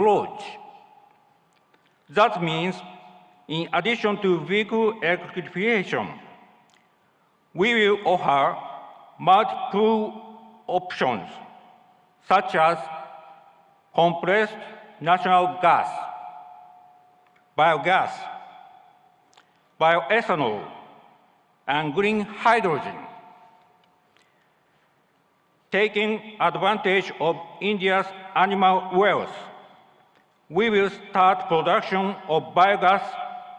approach. That means, in addition to vehicle electrification, we will offer multiple options, such as compressed natural gas, biogas, bioethanol, and green hydrogen. Taking advantage of India's animal wealth, we will start production of biogas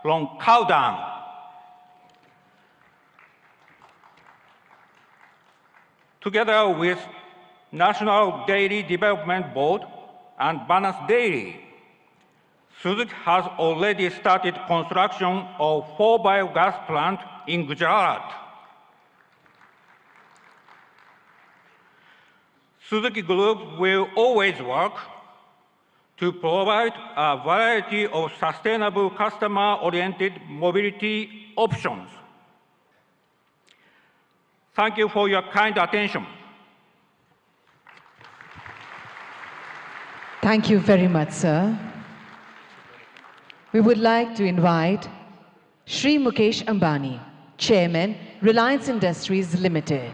from cow dung. Together with National Dairy Development Board and Balance Dairy, Suzuki has already started construction of 4 biogas plants in Gujarat. Suzuki Group will always work to provide a variety of sustainable customer-oriented mobility options. Thank you for your kind attention. Thank you very much, sir. We would like to invite Shri Mukesh Ambani, Chairman, Reliance Industries Limited.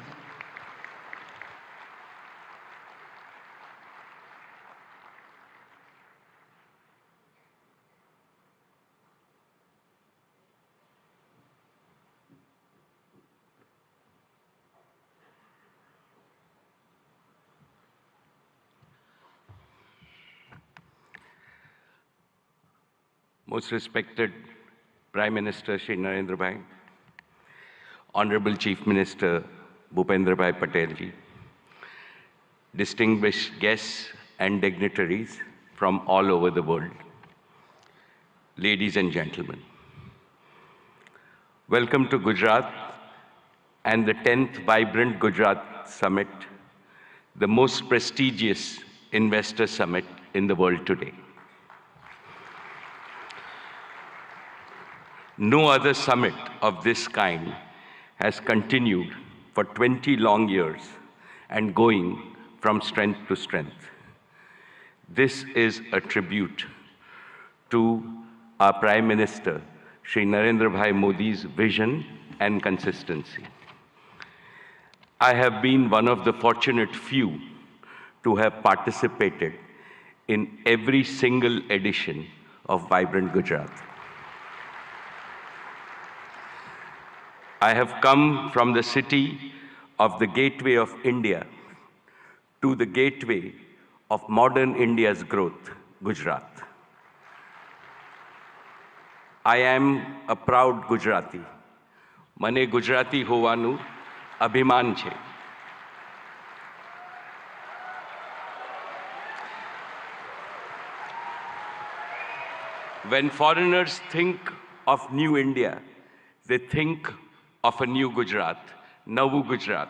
Most respected Prime Minister Shri Narendra Bhai, Honorable Chief Minister Bhupendra Bhai Patel ji, distinguished guests and dignitaries from all over the world, ladies and gentlemen. Welcome to Gujarat and the 10th Vibrant Gujarat Summit, the most prestigious investor summit in the world today. No other summit of this kind has continued for 20 long years and going from strength to strength. This is a tribute to our Prime Minister, Shri Narendra Bhai Modi's vision and consistency. I have been one of the fortunate few to have participated in every single edition of Vibrant Gujarat. I have come from the city of the gateway of India to the gateway of modern India's growth, Gujarat. I am a proud Gujarati. Mane Gujarati hovanu abhiman છે. When foreigners think of new India, they think of a new Gujarat, Navu Gujarat.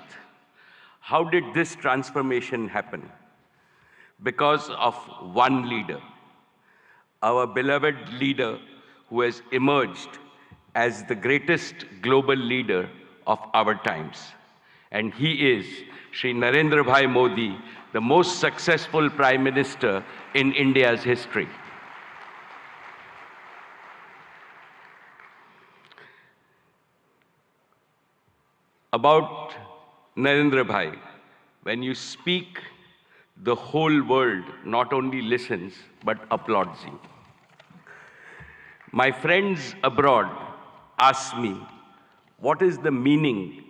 How did this transformation happen? Because of one leader, our beloved leader who has emerged as the greatest global leader of our times. And he is Shri Narendra Bhai Modi, the most successful Prime Minister in India's history. About Narendra Bhai, when you speak, the whole world not only listens, but applauds you. My friends abroad ask me, what is the meaning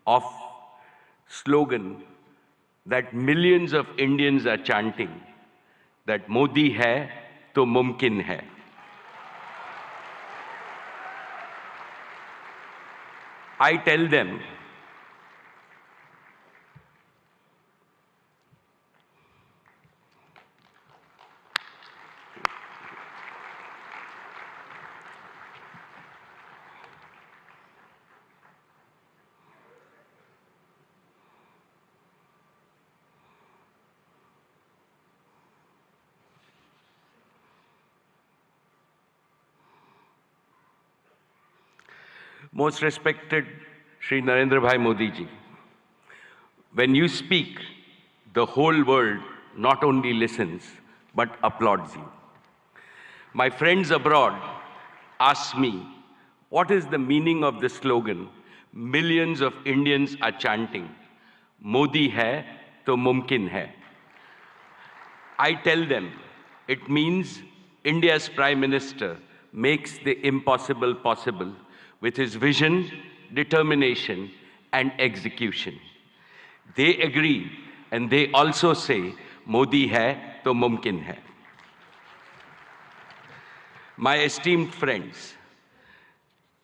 of slogan that millions of Indians are chanting, that Modi hai, to mumkin hai. I tell them, most respected Shri Narendra Bhai Modi ji, when you speak, the whole world not only listens, but applauds you. My friends abroad ask me, what is the meaning of the slogan millions of Indians are chanting, Modi hai to mumkin hai. I tell them it means India's Prime Minister makes the impossible possible with his vision, determination, and execution. They agree and they also say, Modi hai to mumkin hai. My esteemed friends,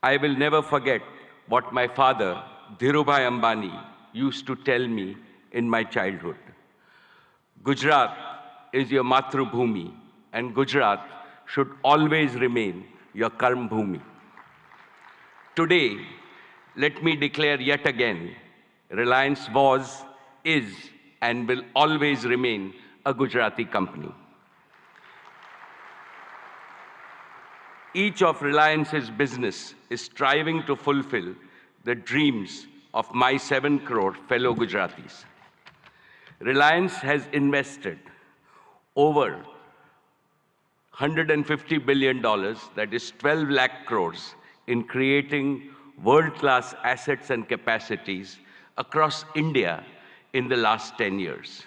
I will never forget what my father, Dhirubhai Ambani, used to tell me in my childhood. Gujarat is your Matrubhumi, and Gujarat should always remain your Karm Bhumi. Today, let me declare yet again, Reliance was, is, and will always remain a Gujarati company. Each of Reliance's business is striving to fulfill the dreams of my 7 crore fellow Gujaratis. Reliance has invested over $150 billion, that is 12 lakh crores, in creating world-class assets and capacities across India in the last 10 years.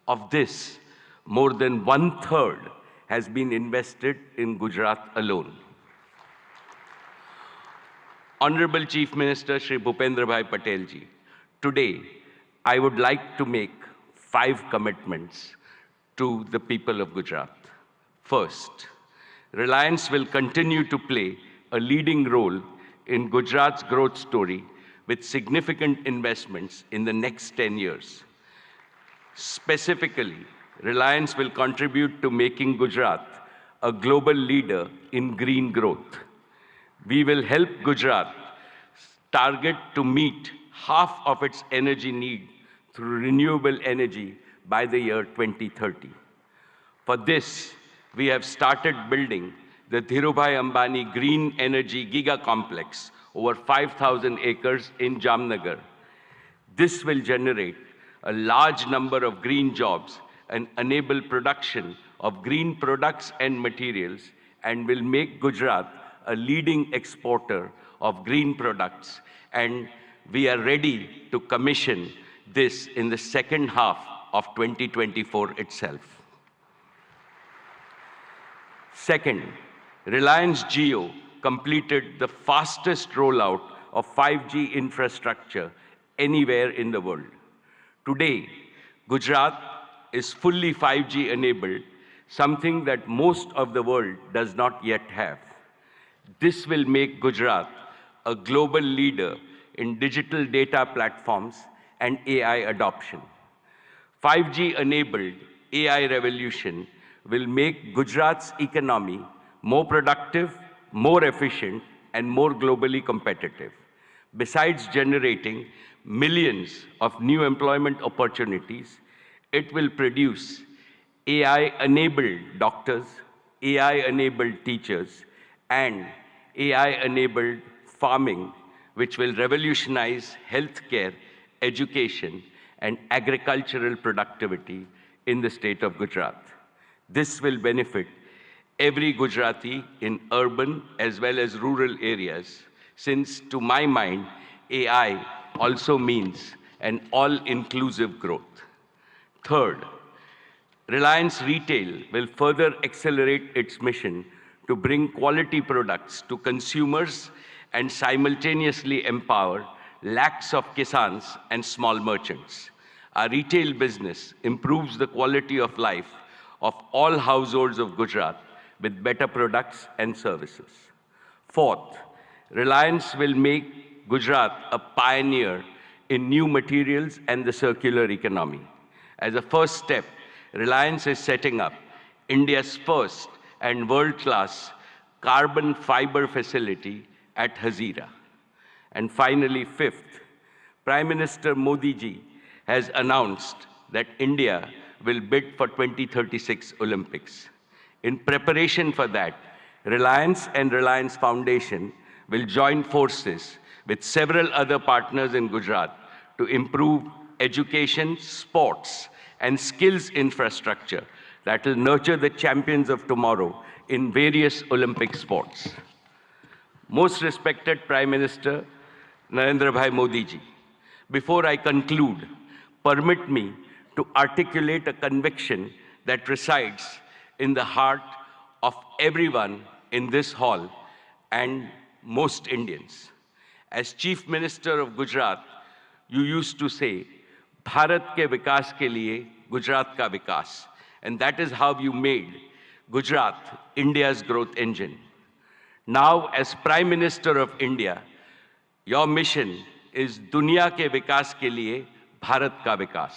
Of this, more than 1/3 has been invested in Gujarat alone. Honorable Chief Minister Shri Bhupendra Bhai Patel ji, today I would like to make 5 commitments to the people of Gujarat. First, Reliance will continue to play a leading role in Gujarat's growth story with significant investments in the next 10 years. Specifically, Reliance will contribute to making Gujarat a global leader in green growth. We will help Gujarat target to meet half of its energy need through renewable energy by the year 2030. For this, we have started building the Dhirubhai Ambani Green Energy Giga Complex, over 5,000 acres in Jamnagar. This will generate a large number of green jobs and enable production of green products and materials, and will make Gujarat a leading exporter of green products. And we are ready to commission this in the second half of 2024 itself. Second, Reliance Jio completed the fastest rollout of 5G infrastructure anywhere in the world. Today, Gujarat is fully 5G enabled, something that most of the world does not yet have. This will make Gujarat a global leader in digital data platforms and AI adoption. 5G-enabled AI revolution will make Gujarat's economy more productive, more efficient, and more globally competitive. Besides generating millions of new employment opportunities, it will produce AI-enabled doctors, AI-enabled teachers, and AI-enabled farming, which will revolutionize healthcare, education, and agricultural productivity in the state of Gujarat. This will benefit every Gujarati in urban as well as rural areas, since to my mind, AI also means an all-inclusive growth. Third, Reliance Retail will further accelerate its mission to bring quality products to consumers and simultaneously empower lakhs of kisans and small merchants. Our retail business improves the quality of life of all households of Gujarat with better products and services. Fourth, Reliance will make Gujarat a pioneer in new materials and the circular economy. As a first step, Reliance is setting up India's first and world-class carbon fiber facility at Hazira. And finally, fifth, Prime Minister Modi ji has announced that India will bid for 2036 Olympics. In preparation for that, Reliance and Reliance Foundation will join forces with several other partners in Gujarat to improve education, sports, and skills infrastructure that will nurture the champions of tomorrow in various Olympic sports. Most respected Prime Minister Narendra Bhai Modi ji, before I conclude, permit me to articulate a conviction that resides in the heart of everyone in this hall and most Indians. As Chief Minister of Gujarat, you used to say, Bharat ke vikas ke liye Gujarat ka vikas. And that is how you made Gujarat India's growth engine. Now, as Prime Minister of India, your mission is Dunya ke vikas ke liye Bharat ka vikas.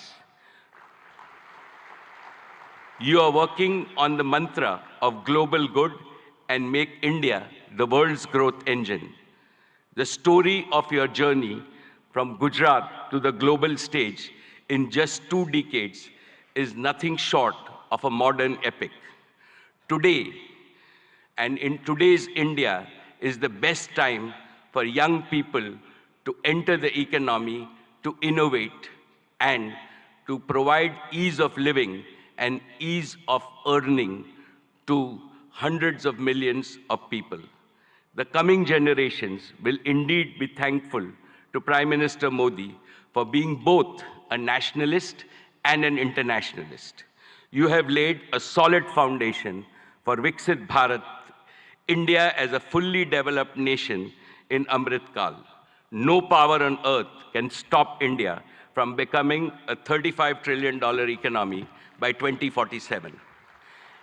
You are working on the mantra of global good and make India the world's growth engine. The story of your journey from Gujarat to the global stage in just 2 decades is nothing short of a modern epic. Today, and in today's India, is the best time for young people to enter the economy, to innovate, and to provide ease of living and ease of earning to hundreds of millions of people. The coming generations will indeed be thankful to Prime Minister Modi for being both a nationalist and an internationalist. You have laid a solid foundation for Viksit Bharat, India as a fully developed nation in Amrit Kal. No power on earth can stop India from becoming a $35 trillion economy by 2047.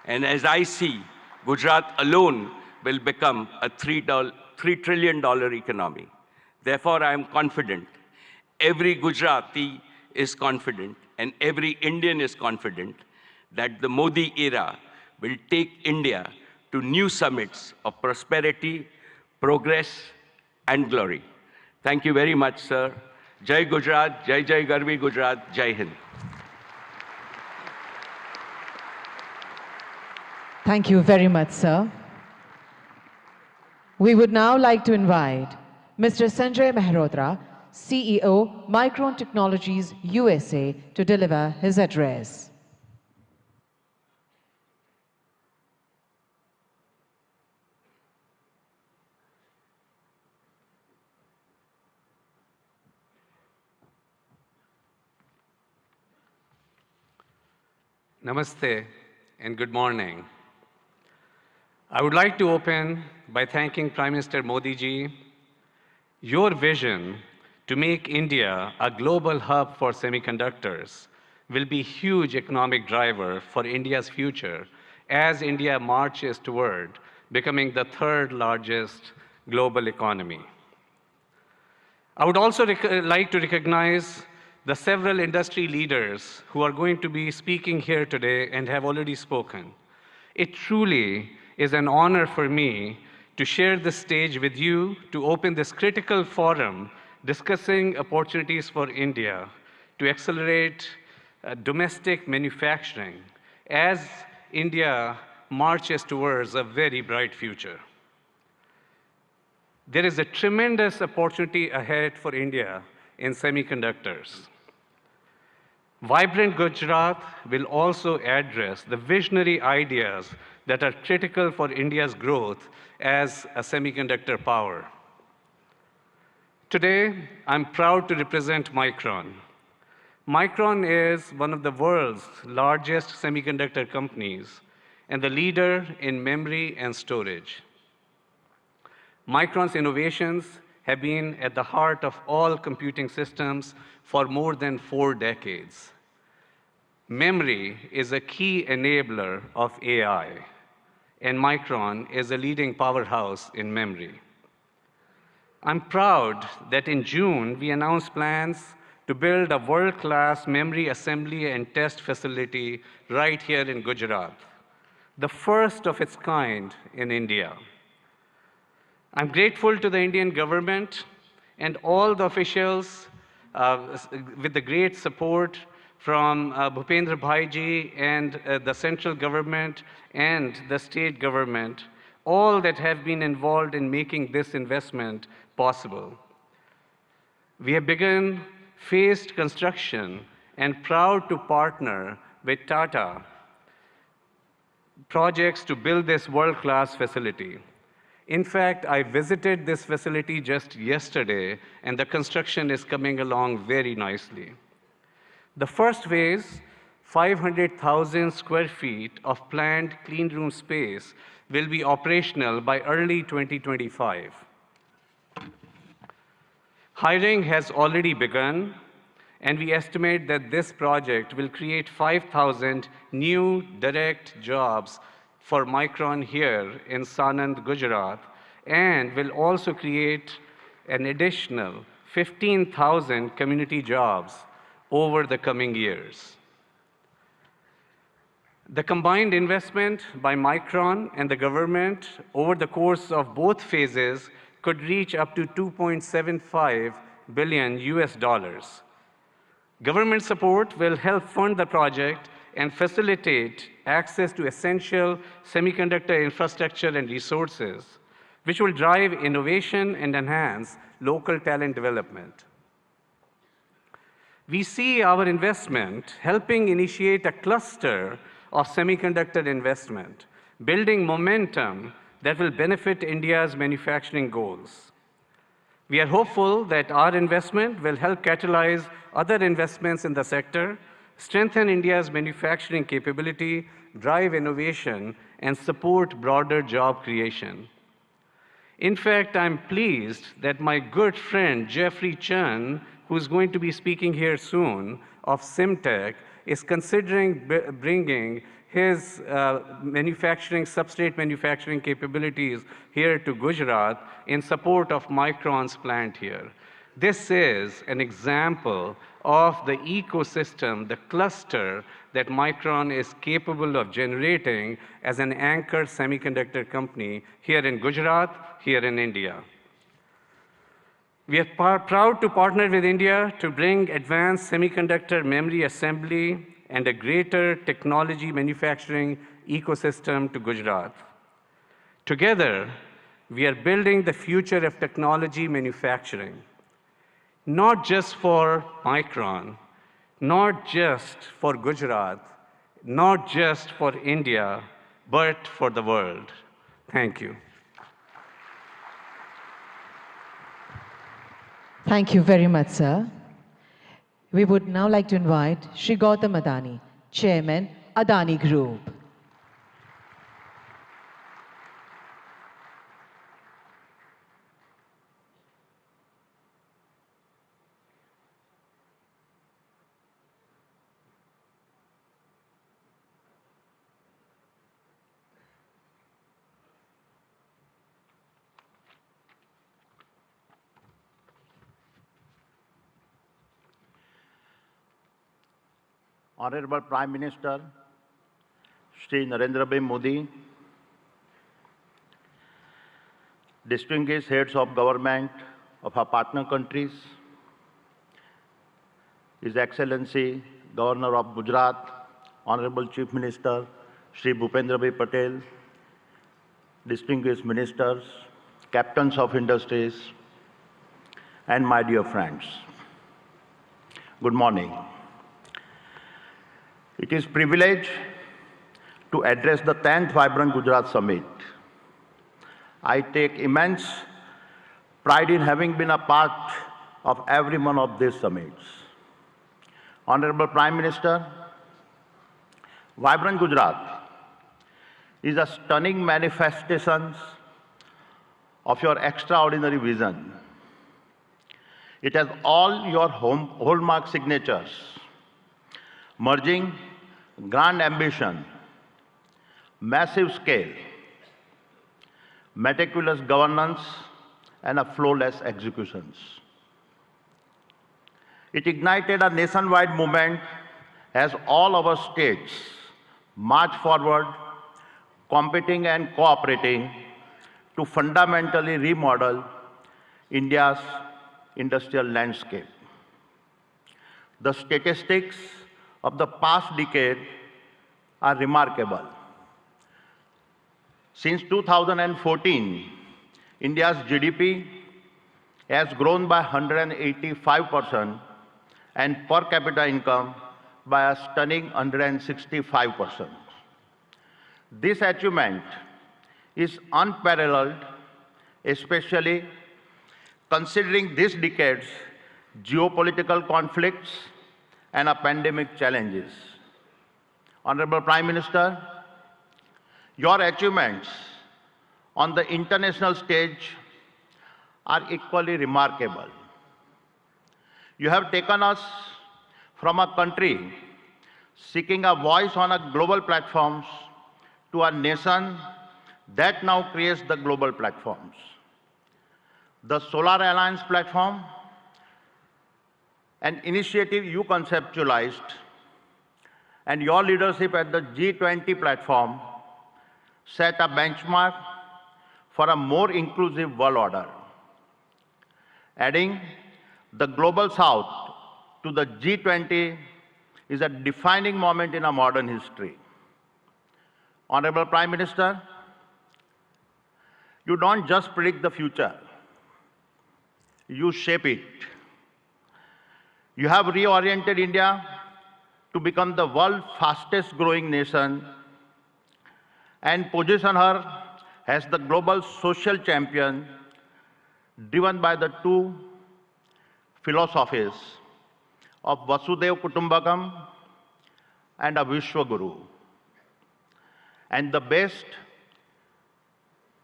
And as I see, Gujarat alone will become a $3 trillion economy. Therefore, I am confident, every Gujarati is confident, and every Indian is confident that the Modi era will take India to new summits of prosperity, progress, and glory. Thank you very much, sir. Jai Gujarat, Jai Jai Garvi Gujarat, Jai Hind. Thank you very much, sir. We would now like to invite Mr. Sanjay Mehrotra, CEO, Micron Technologies USA, to deliver his address. Namaste and good morning. I would like to open by thanking Prime Minister Modi ji. Your vision to make India a global hub for semiconductors will be a huge economic driver for India's future as India marches toward becoming the 3rd largest global economy. I would also like to recognize the several industry leaders who are going to be speaking here today and have already spoken. It truly is an honor for me to share the stage with you to open this critical forum discussing opportunities for India to accelerate domestic manufacturing as India marches towards a very bright future. There is a tremendous opportunity ahead for India in semiconductors. Vibrant Gujarat will also address the visionary ideas that are critical for India's growth as a semiconductor power. Today, I'm proud to represent Micron. Micron is one of the world's largest semiconductor companies and the leader in memory and storage. Micron's innovations have been at the heart of all computing systems for more than 4 decades. Memory is a key enabler of AI, and Micron is a leading powerhouse in memory. I'm proud that in June, we announced plans to build a world-class memory assembly and test facility right here in Gujarat, the first of its kind in India. I'm grateful to the Indian government and all the officials with the great support from Bhupendra Bhai ji and the central government and the state government, all that have been involved in making this investment possible. We have begun phased construction and proud to partner with Tata projects to build this world-class facility. In fact, I visited this facility just yesterday, and the construction is coming along very nicely. The first phase, 500,000 square feet of planned clean room space, will be operational by early 2025. Hiring has already begun, and we estimate that this project will create 5,000 new direct jobs for Micron here in Sanand, Gujarat, and will also create an additional 15,000 community jobs over the coming years. The combined investment by Micron and the government over the course of both phases could reach up to 2.75 billion US dollars. Government support will help fund the project and facilitate access to essential semiconductor infrastructure and resources, which will drive innovation and enhance local talent development. We see our investment helping initiate a cluster of semiconductor investment, building momentum that will benefit India's manufacturing goals. We are hopeful that our investment will help catalyze other investments in the sector, strengthen India's manufacturing capability, drive innovation, and support broader job creation. In fact, I'm pleased that my good friend Jeffrey Chen, who's going to be speaking here soon, of Simtech, is considering bringing his substrate manufacturing capabilities here to Gujarat in support of Micron's plant here. This is an example of the ecosystem, the cluster that Micron is capable of generating as an anchor semiconductor company here in Gujarat, here in India. We are proud to partner with India to bring advanced semiconductor memory assembly and a greater technology manufacturing ecosystem to Gujarat. Together, we are building the future of technology manufacturing, not just for Micron, not just for Gujarat, not just for India, but for the world. Thank you. Thank you very much, sir. We would now like to invite Shri Gautam Adani, Chairman, Adani Group. Honorable Prime Minister, Shri Narendra Bhai Modi, distinguished heads of government of our partner countries, His Excellency Governor of Gujarat, Honorable Chief Minister, Shri Bhupendra Bhai Patel, distinguished ministers, captains of industries, and my dear friends. Good morning. It is a privilege to address the 10th Vibrant Gujarat Summit. I take immense pride in having been a part of every one of these summits. Honorable Prime Minister, Vibrant Gujarat is a stunning manifestation of your extraordinary vision. It has all your hallmark signatures, merging grand ambition, massive scale, meticulous governance, and a flawless executions. It ignited a nationwide movement as all our states march forward, competing and cooperating to fundamentally remodel India's industrial landscape. The statistics of the past decade are remarkable. Since 2014, India's GDP has grown by 185% and per capita income by a stunning 165%. This achievement is unparalleled, especially considering this decade's geopolitical conflicts and a pandemic challenges. Honorable Prime Minister, your achievements on the international stage are equally remarkable. You have taken us from a country seeking a voice on a global platforms to a nation that now creates the global platforms. The Solar Alliance platform, an initiative you conceptualized, and your leadership at the G20 platform set a benchmark for a more inclusive world order. Adding the Global South to the G20 is a defining moment in our modern history. Honorable Prime Minister, you don't just predict the future, you shape it. You have reoriented India to become the world's fastest growing nation and position her as the global social champion driven by the two philosophies of Vasudhaiva Kutumbakam and a Vishwaguru. And the best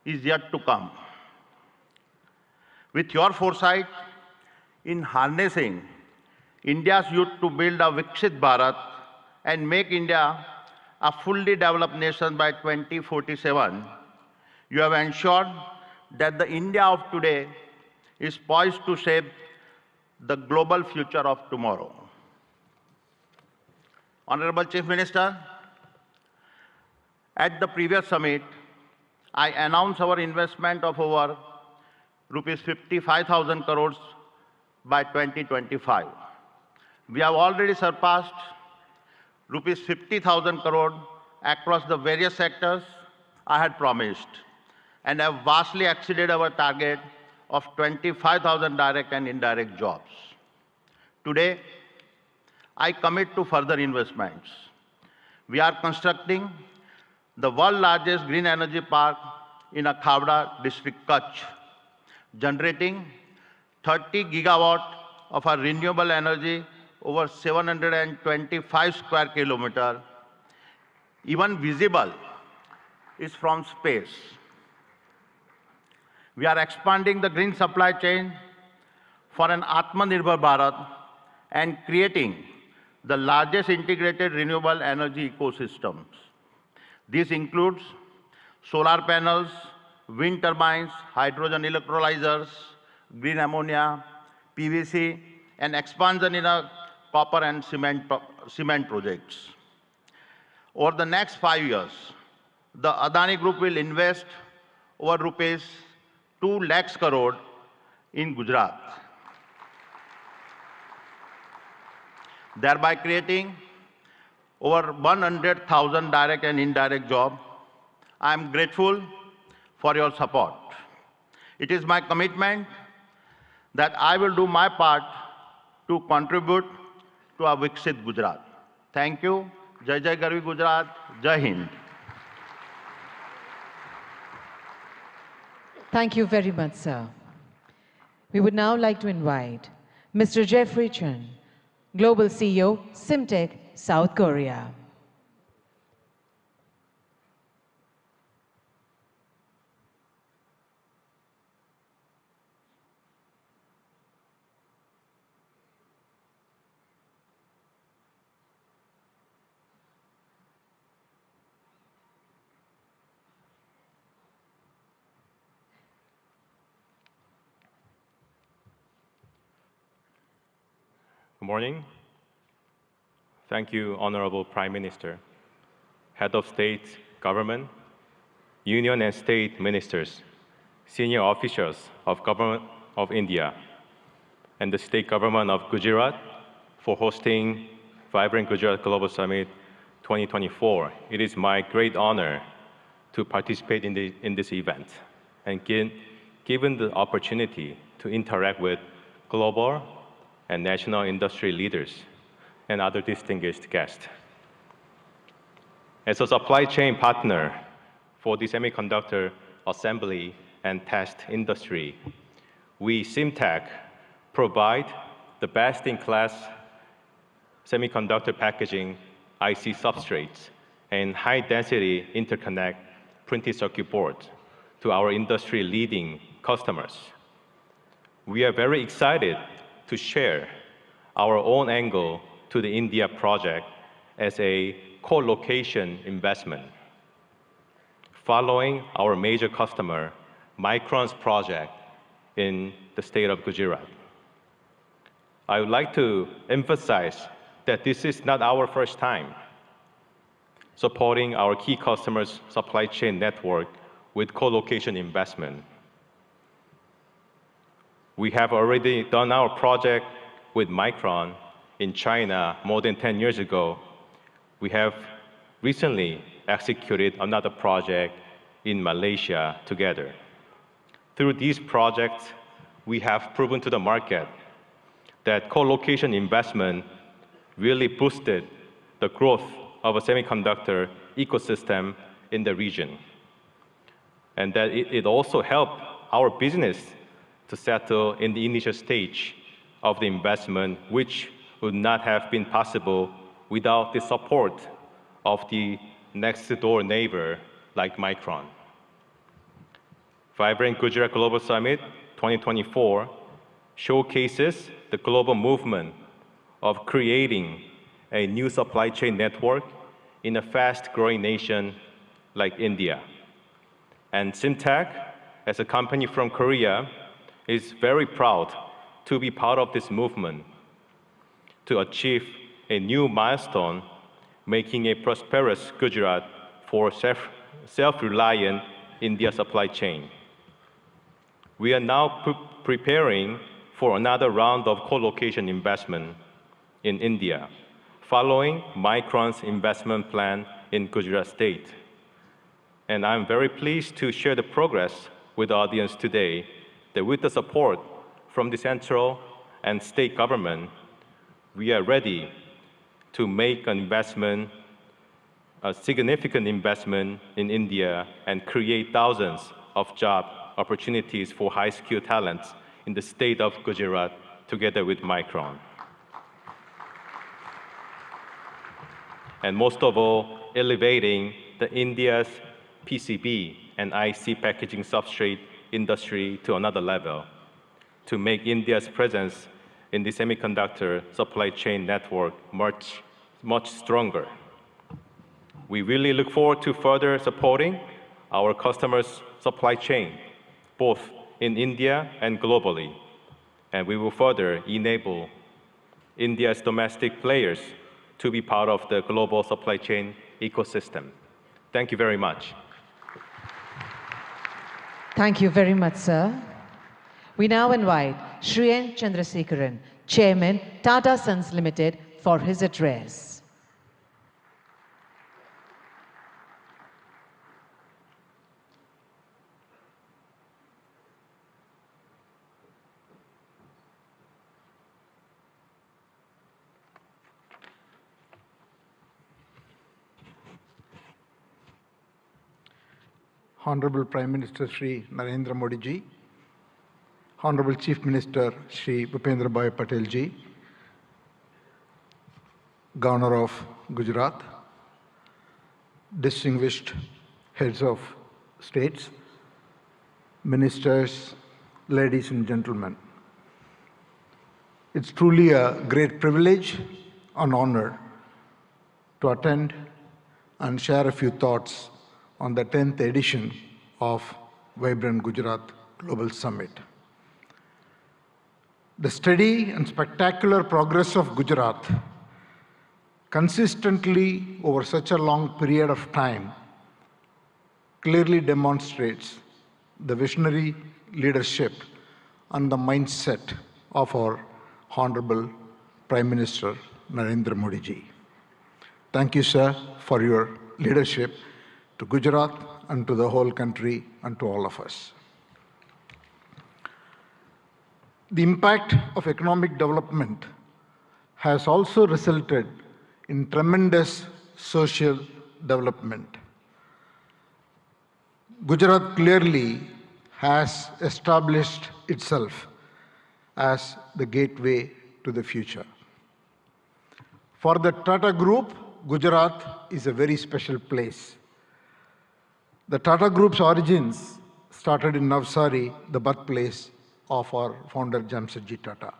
is yet to come. With your foresight in harnessing India's youth to build a Viksit Bharat and make India a fully developed nation by 2047, you have ensured that the India of today is poised to shape the global future of tomorrow. Honorable Chief Minister, at the previous summit, I announced our investment of over rupees 55,000 crores by 2025. We have already surpassed rupees 50,000 crore across the various sectors I had promised and have vastly exceeded our target of 25,000 direct and indirect jobs. Today, I commit to further investments. We are constructing the world's largest green energy park in Khavda district, Kutch, generating 30 gigawatt of our renewable energy over 725 square kilometers. Even visible is from space. We are expanding the green supply chain for an Atmanirbhar Bharat and creating the largest integrated renewable energy ecosystems. This includes solar panels, wind turbines, hydrogen electrolyzers, green ammonia, PVC, and expansion in copper and cement projects. Over the next 5 years, the Adani Group will invest over rupees 2 lakhs crore in Gujarat, thereby creating over 100,000 direct and indirect jobs. I am grateful for your support. It is my commitment that I will do my part to contribute to a Viksit Gujarat. Thank you. Jai Jai Garvi Gujarat. Jai Hind. Thank you very much, sir. We would now like to invite Mr. Jeffrey Chun, Global CEO, Simtech, South Korea. Good morning. Thank you, Honorable Prime Minister, Head of State, Government, Union and State Ministers, senior officials of Government of India, and the State Government of Gujarat for hosting Vibrant Gujarat Global Summit 2024. It is my great honor to participate in this event and given the opportunity to interact with global and national industry leaders and other distinguished guests. As a supply chain partner for the semiconductor assembly and test industry, we, SIMTech, provide the best-in-class semiconductor packaging IC substrates and high-density interconnect printed circuit boards to our industry-leading customers. We are very excited to share our own angle to the India project as a co-location investment. Following our major customer, Micron's project in the state of Gujarat. I would like to emphasize that this is not our first time supporting our key customers' supply chain network with co-location investment. We have already done our project with Micron in China more than 10 years ago. We have recently executed another project in Malaysia together. Through these projects, we have proven to the market that co-location investment really boosted the growth of a semiconductor ecosystem in the region, and that it also helped our business to settle in the initial stage of the investment, which would not have been possible without the support of the next-door neighbor like Micron. Vibrant Gujarat Global Summit 2024 showcases the global movement of creating a new supply chain network in a fast-growing nation like India. And SIMTech, as a company from Korea, is very proud to be part of this movement to achieve a new milestone, making a prosperous Gujarat for self-reliant India supply chain. We are now preparing for another round of co-location investment in India, following Micron's investment plan in Gujarat State. And I'm very pleased to share the progress with the audience today that with the support from the central and state government, we are ready to make an investment, a significant investment in India and create thousands of job opportunities for high-skilled talents in the state of Gujarat together with Micron. And most of all, elevating the India's PCB and IC packaging substrate industry to another level to make India's presence in the semiconductor supply chain network much stronger. We really look forward to further supporting our customers' supply chain, both in India and globally. And we will further enable India's domestic players to be part of the global supply chain ecosystem. Thank you very much. Thank you very much, sir. We now invite Shri N. Chandrasekharan, Chairman, Tata Sons Limited, for his address. Honorable Prime Minister Shri Narendra Modi ji, Honorable Chief Minister Shri Bhupendra Bhai Patel ji, Governor of Gujarat, distinguished heads of states, ministers, ladies and gentlemen. It's truly a great privilege and honor to attend and share a few thoughts on the 10th edition of Vibrant Gujarat Global Summit. The steady and spectacular progress of Gujarat consistently over such a long period of time clearly demonstrates the visionary leadership and the mindset of our Honorable Prime Minister Narendra Modi ji. Thank you, sir, for your leadership to Gujarat and to the whole country and to all of us. The impact of economic development has also resulted in tremendous social development. Gujarat clearly has established itself as the gateway to the future. For the Tata Group, Gujarat is a very special place. The Tata Group's origins started in Navsari, the birthplace of our founder Jamshedji Tata.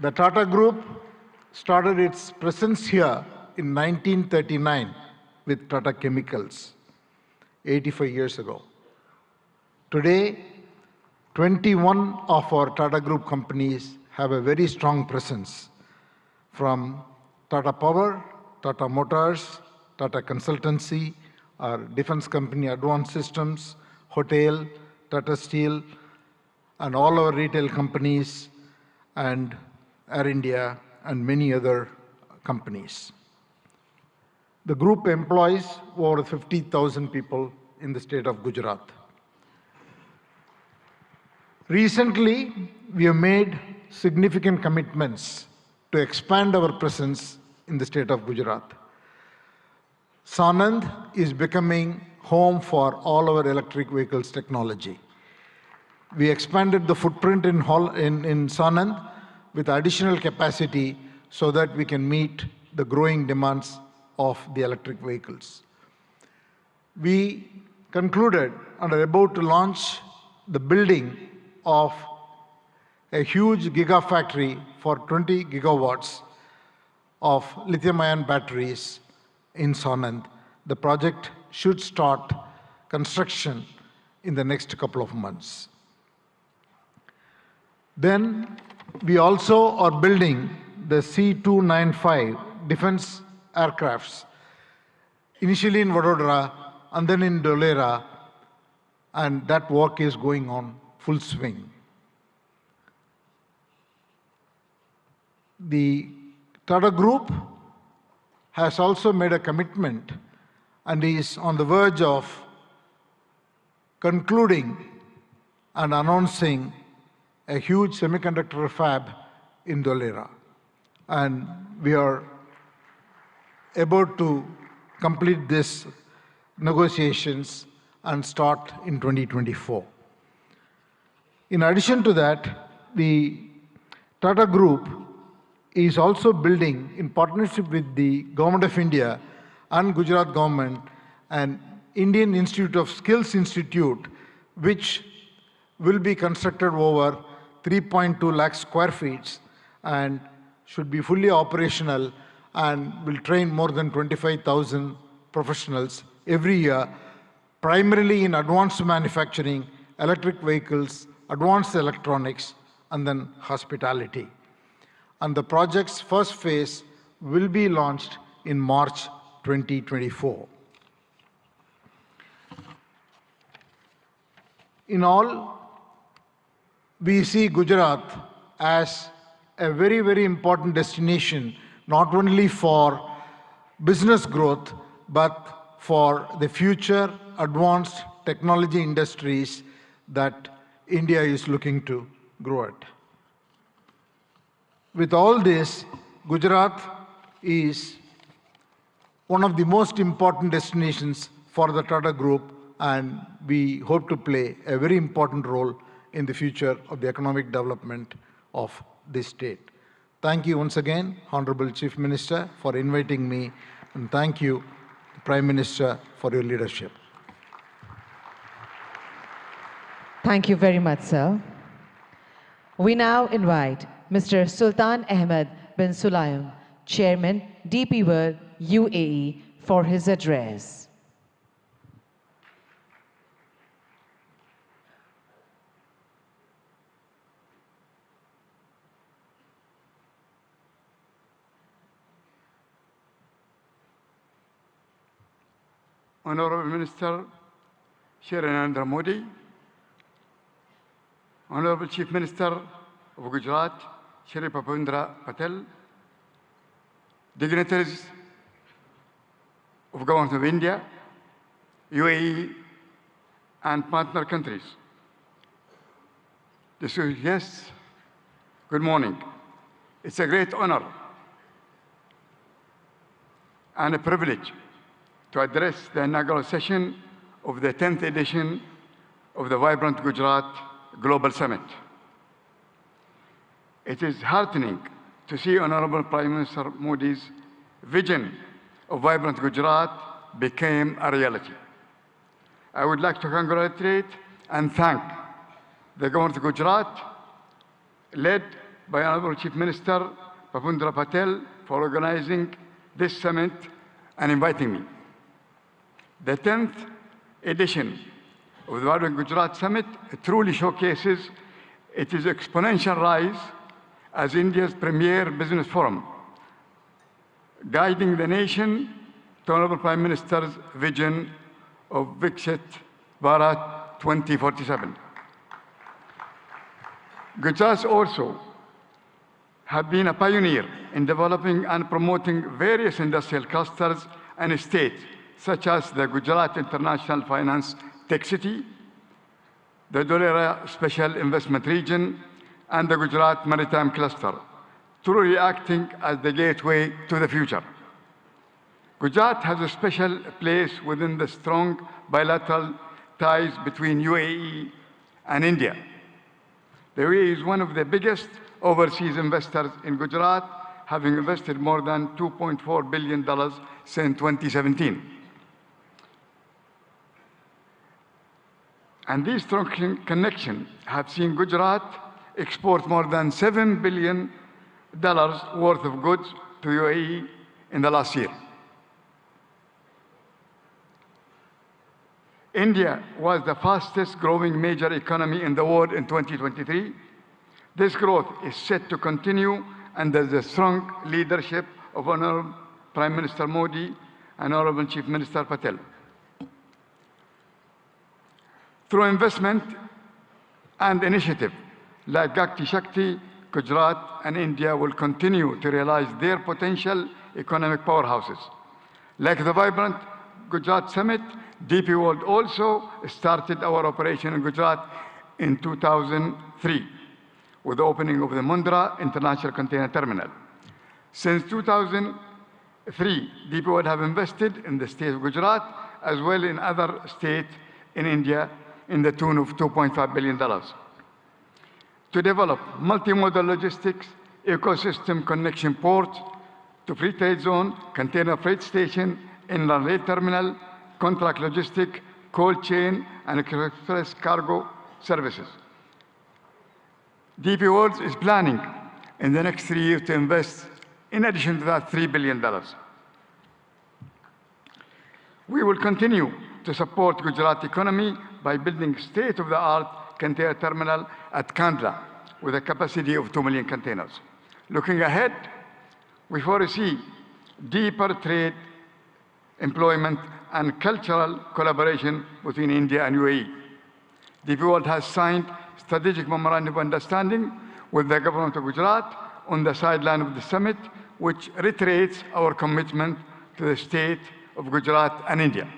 The Tata Group started its presence here in 1939 with Tata Chemicals, 85 years ago. Today, 21 of our Tata Group companies have a very strong presence, from Tata Power, Tata Motors, Tata Consultancy, our defense company Advanced Systems, Hotel, Tata Steel, and all our retail companies, and Air India, and many other companies. The group employs over 50,000 people in the state of Gujarat. Recently, we have made significant commitments to expand our presence in the state of Gujarat. Sanand is becoming home for all our electric vehicles technology. We expanded the footprint in Sanand with additional capacity so that we can meet the growing demands of the electric vehicles. We concluded and are about to launch the building of a huge gigafactory for 20 gigawatts of lithium-ion batteries in Sanand. The project should start construction in the next couple of months. Then we also are building the C-295 defense aircrafts, initially in Vadodara and then in Dholera, and that work is going on full swing. The Tata Group has also made a commitment and is on the verge of concluding and announcing a huge semiconductor fab in Dholera. And we are about to complete these negotiations and start in 2024. In addition to that, the Tata Group is also building, in partnership with the Government of India and Gujarat government, an Indian Institute of Skills Institute, which will be constructed over 3.2 lakh square feet and should be fully operational and will train more than 25,000 professionals every year, primarily in advanced manufacturing, electric vehicles, advanced electronics, and then hospitality. And the project's first phase will be launched in March 2024. In all, we see Gujarat as a very, very important destination, not only for business growth, but for the future advanced technology industries that India is looking to grow at. With all this, Gujarat is one of the most important destinations for the Tata Group, and we hope to play a very important role in the future of the economic development of this state. Thank you once again, Honorable Chief Minister, for inviting me, and thank you, Prime Minister, for your leadership. Thank you very much, sir. We now invite Mr. Sultan Ahmed bin Sulayem, Chairman, DP World, UAE, for his address. Honorable Minister Shri Narendra Modi, Honorable Chief Minister of Gujarat Shri Bhupendra Patel, dignitaries of Government of India, UAE, and partner countries. Distinguished guests, good morning. It's a great honor and a privilege to address the inaugural session of the 10th edition of the Vibrant Gujarat Global Summit. It is heartening to see Honorable Prime Minister Modi's vision of Vibrant Gujarat became a reality. I would like to congratulate and thank the Government of Gujarat, led by Honorable Chief Minister Bhupendra Patel, for organizing this summit and inviting me. The 10th edition of the Vibrant Gujarat Summit truly showcases its exponential rise as India's premier business forum, guiding the nation to Honorable Prime Minister's vision of Viksit Bharat 2047. Gujarat also have been a pioneer in developing and promoting various industrial clusters and estates, such as the Gujarat International Finance Tech City, the Dholera Special Investment Region, and the Gujarat Maritime Cluster, truly acting as the gateway to the future. Gujarat has a special place within the strong bilateral ties between UAE and India. The UAE is one of the biggest overseas investors in Gujarat, having invested more than $2.4 billion since 2017. And these strong connections have seen Gujarat export more than $7 billion worth of goods to UAE in the last year. India was the fastest growing major economy in the world in 2023. This growth is set to continue under the strong leadership of Honorable Prime Minister Modi and Honorable Chief Minister Patel. Through investment and initiative like Gati Shakti, Gujarat and India will continue to realize their potential economic powerhouses. Like the Vibrant Gujarat Summit, DP World also started our operation in Gujarat in 2003 with the opening of the Mundra International Container Terminal. Since 2003, DP World have invested in the state of Gujarat as well in other states in India in the tune of $2.5 billion. To develop multimodal logistics, ecosystem connection ports to free trade zone, container freight station, inland rail terminal, contract logistic, cold chain, and express cargo services. DP World is planning in the next 3 years to invest, in addition to that, $3 billion. We will continue to support Gujarat economy by building state-of-the-art container terminal at Kandla with a capacity of 2 million containers. Looking ahead, we foresee deeper trade, employment, and cultural collaboration between India and UAE. DP World has signed strategic memorandum of understanding with the government of Gujarat on the sideline of the summit, which reiterates our commitment to the state of Gujarat and India.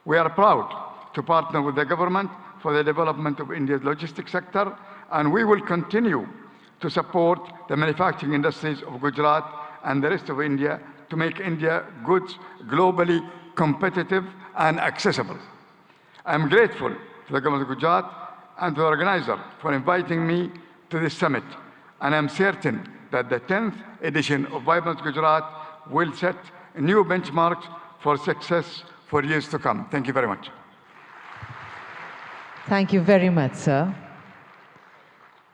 We are proud to partner with the government for the development of India's logistics sector, and we will continue to support the manufacturing industries of Gujarat and the rest of India to make India goods globally competitive and accessible. I am grateful to the government of Gujarat and to the organizer for inviting me to this summit, and I am certain that the 10th edition of Vibrant Gujarat will set new benchmarks for success for years to come. Thank you very much. Thank you very much, sir.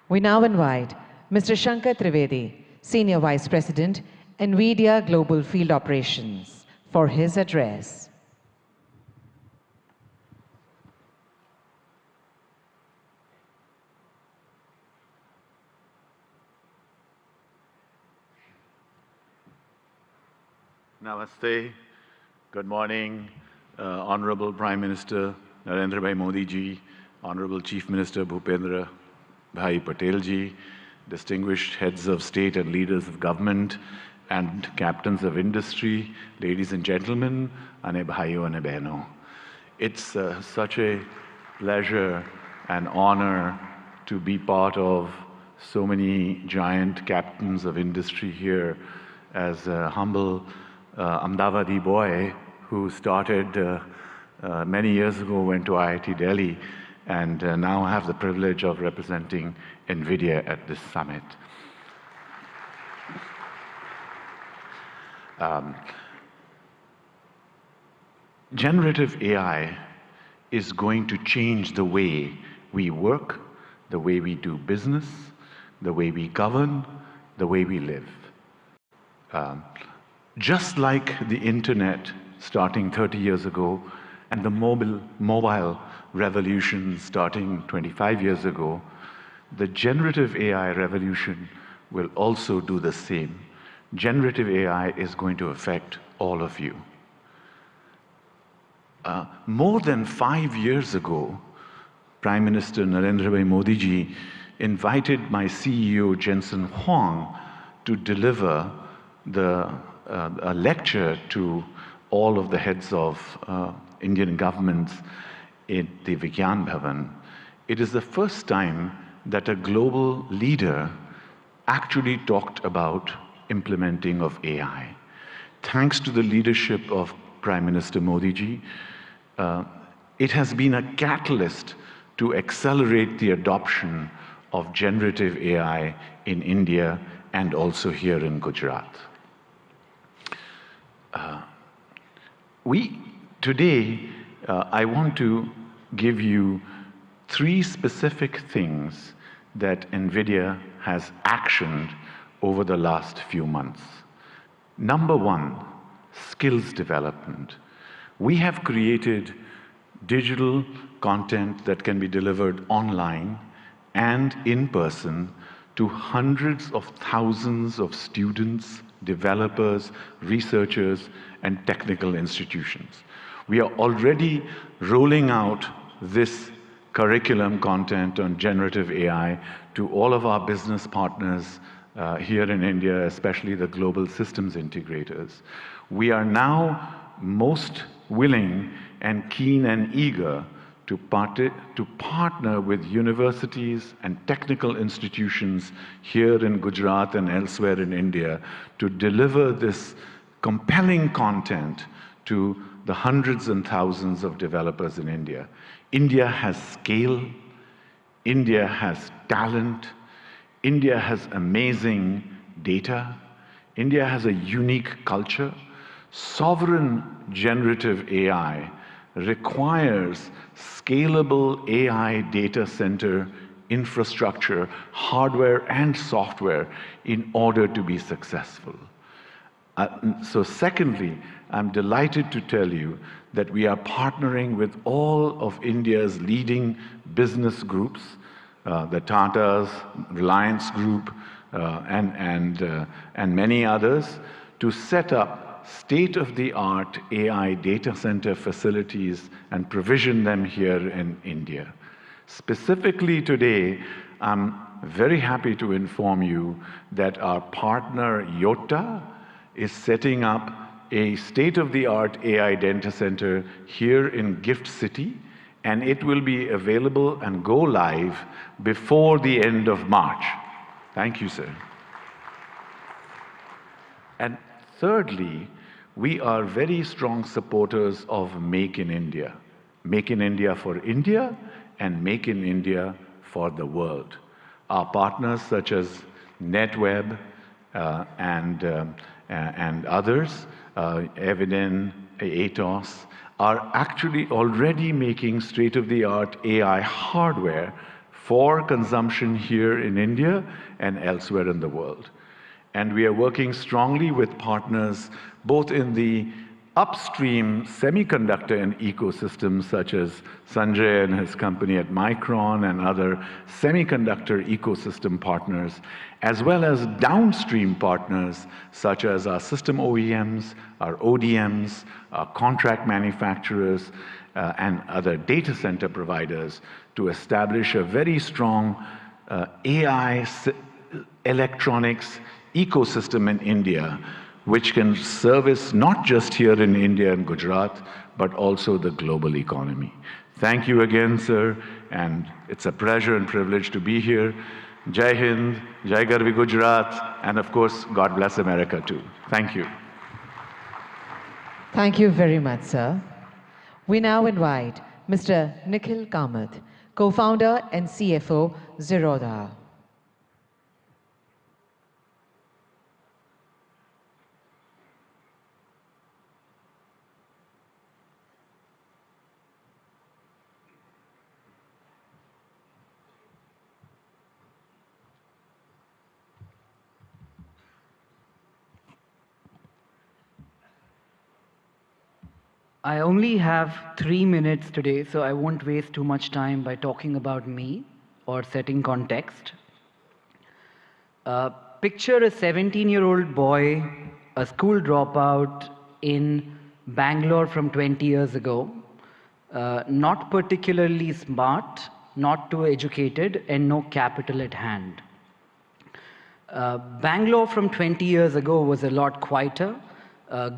We now invite Mr. Shankar Trivedi, Senior Vice President, NVIDIA Global Field Operations, for his address. Namaste. Good morning, Honorable Prime Minister Narendra Bhai Modi ji, Honorable Chief Minister Bhupendra Bhai Patel ji, distinguished heads of state and leaders of government, and captains of industry, ladies and gentlemen, ane bhaiyo ane behno. It's such a pleasure and honor to be part of so many giant captains of industry here as a humble Ahmedabadi boy who started many years ago, went to IIT Delhi, and now I have the privilege of representing NVIDIA at this summit. Generative AI is going to change the way we work, the way we do business, the way we govern, the way we live. Just like the internet starting 30 years ago and the mobile revolution starting 25 years ago, the generative AI revolution will also do the same. Generative AI is going to affect all of you. More than 5 years ago, Prime Minister Narendra Modi ji invited my CEO Jensen Huang to deliver a lecture to all of the heads of Indian governments in the Vigyan Bhavan. It is the first time that a global leader actually talked about implementing of AI. Thanks to the leadership of Prime Minister Modi ji, it has been a catalyst to accelerate the adoption of generative AI in India and also here in Gujarat. Today, I want to give you 3 specific things that NVIDIA has actioned over the last few months. Number 1, skills development. We have created digital content that can be delivered online and in person to hundreds of thousands of students, developers, researchers, and technical institutions. We are already rolling out this curriculum content on generative AI to all of our business partners here in India, especially the global systems integrators. We are now most willing and keen and eager to partner with universities and technical institutions here in Gujarat and elsewhere in India to deliver this compelling content to the hundreds and thousands of developers in India. India has scale, India has talent, India has amazing data, India has a unique culture. Sovereign generative AI requires scalable AI data center infrastructure, hardware and software in order to be successful. So secondly, I'm delighted to tell you that we are partnering with all of India's leading business groups, the Tatas, Reliance Group, and many others, to set up state-of-the-art AI data center facilities and provision them here in India. Specifically today, I'm very happy to inform you that our partner Yotta is setting up a state-of-the-art AI data center here in Gift City, and it will be available and go live before the end of March. Thank you, sir. And thirdly, we are very strong supporters of Make in India. Make in India for India and Make in India for the world. Our partners such as NetWeb and others, Eviden, Atos, are actually already making state-of-the-art AI hardware for consumption here in India and elsewhere in the world. And we are working strongly with partners both in the upstream semiconductor and ecosystems such as Sanjay and his company at Micron and other semiconductor ecosystem partners, as well as downstream partners such as our system OEMs, our ODMs, our contract manufacturers, and other data center providers to establish a very strong AI electronics ecosystem in India, which can service not just here in India and Gujarat, but also the global economy. Thank you again, sir, and it's a pleasure and privilege to be here. Jai Hind, Jai Garvi Gujarat, and of course, God bless America too. Thank you. Thank you very much, sir. We now invite Mr. Nikhil Kamath, co-founder and CFO, Zerodha. I only have 3 minutes today, so I won't waste too much time by talking about me or setting context. Picture a 17-year-old boy, a school dropout in Bangalore from 20 years ago, not particularly smart, not too educated, and no capital at hand. Bangalore from 20 years ago was a lot quieter,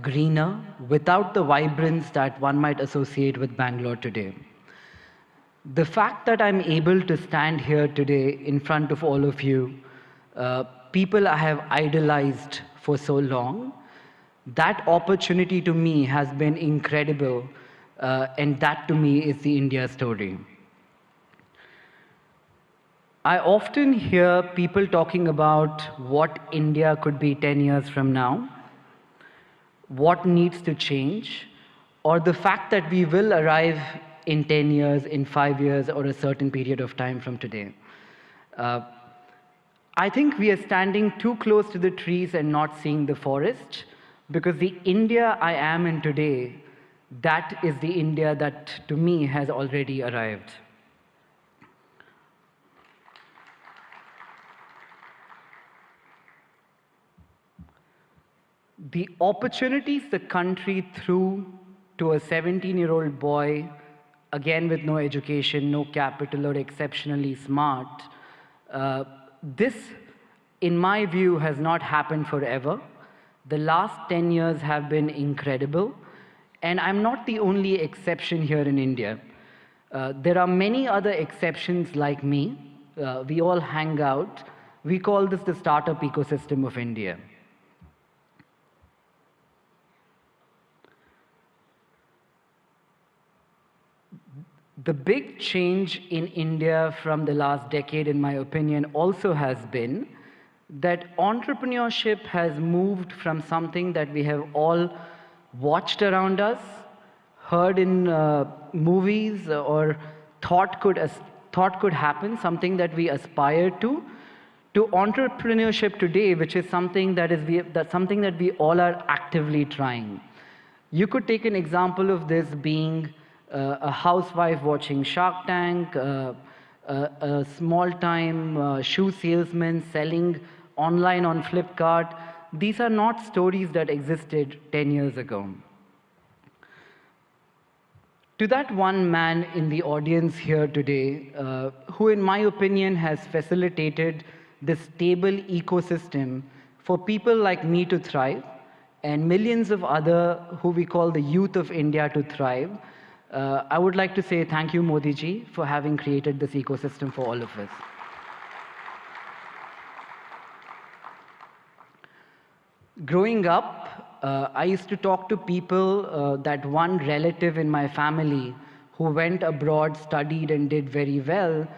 greener, without the vibrance that one might associate with Bangalore today. The fact that I'm able to stand here today in front of all of you, people I have idolized for so long, that opportunity to me has been incredible, and that to me is the India story. I often hear people talking about what India could be 10 years from now, what needs to change, or the fact that we will arrive in 10 years, in 5 years, or a certain period of time from today. I think we are standing too close to the trees and not seeing the forest, because the India I am in today, that is the India that to me has already arrived. The opportunities the country threw to a 17-year-old boy, again with no education, no capital, or exceptionally smart, this, in my view, has not happened forever. The last 10 years have been incredible, and I'm not the only exception here in India. There are many other exceptions like me. We all hang out. We call this the startup ecosystem of India. The big change in India from the last decade, in my opinion, also has been that entrepreneurship has moved from something that we have all watched around us, heard in movies, or thought could happen, something that we aspire to entrepreneurship today, which is something that we all are actively trying. You could take an example of this being a housewife watching Shark Tank, a small-time shoe salesman selling online on Flipkart. These are not stories that existed 10 years ago. To that one man in the audience here today, who in my opinion has facilitated this stable ecosystem for people like me to thrive, and millions of other who we call the youth of India to thrive, I would like to say thank you, Modi ji, for having created this ecosystem for all of us. Growing up, I used to talk to people, that one relative in my family who went abroad, studied, and did very well.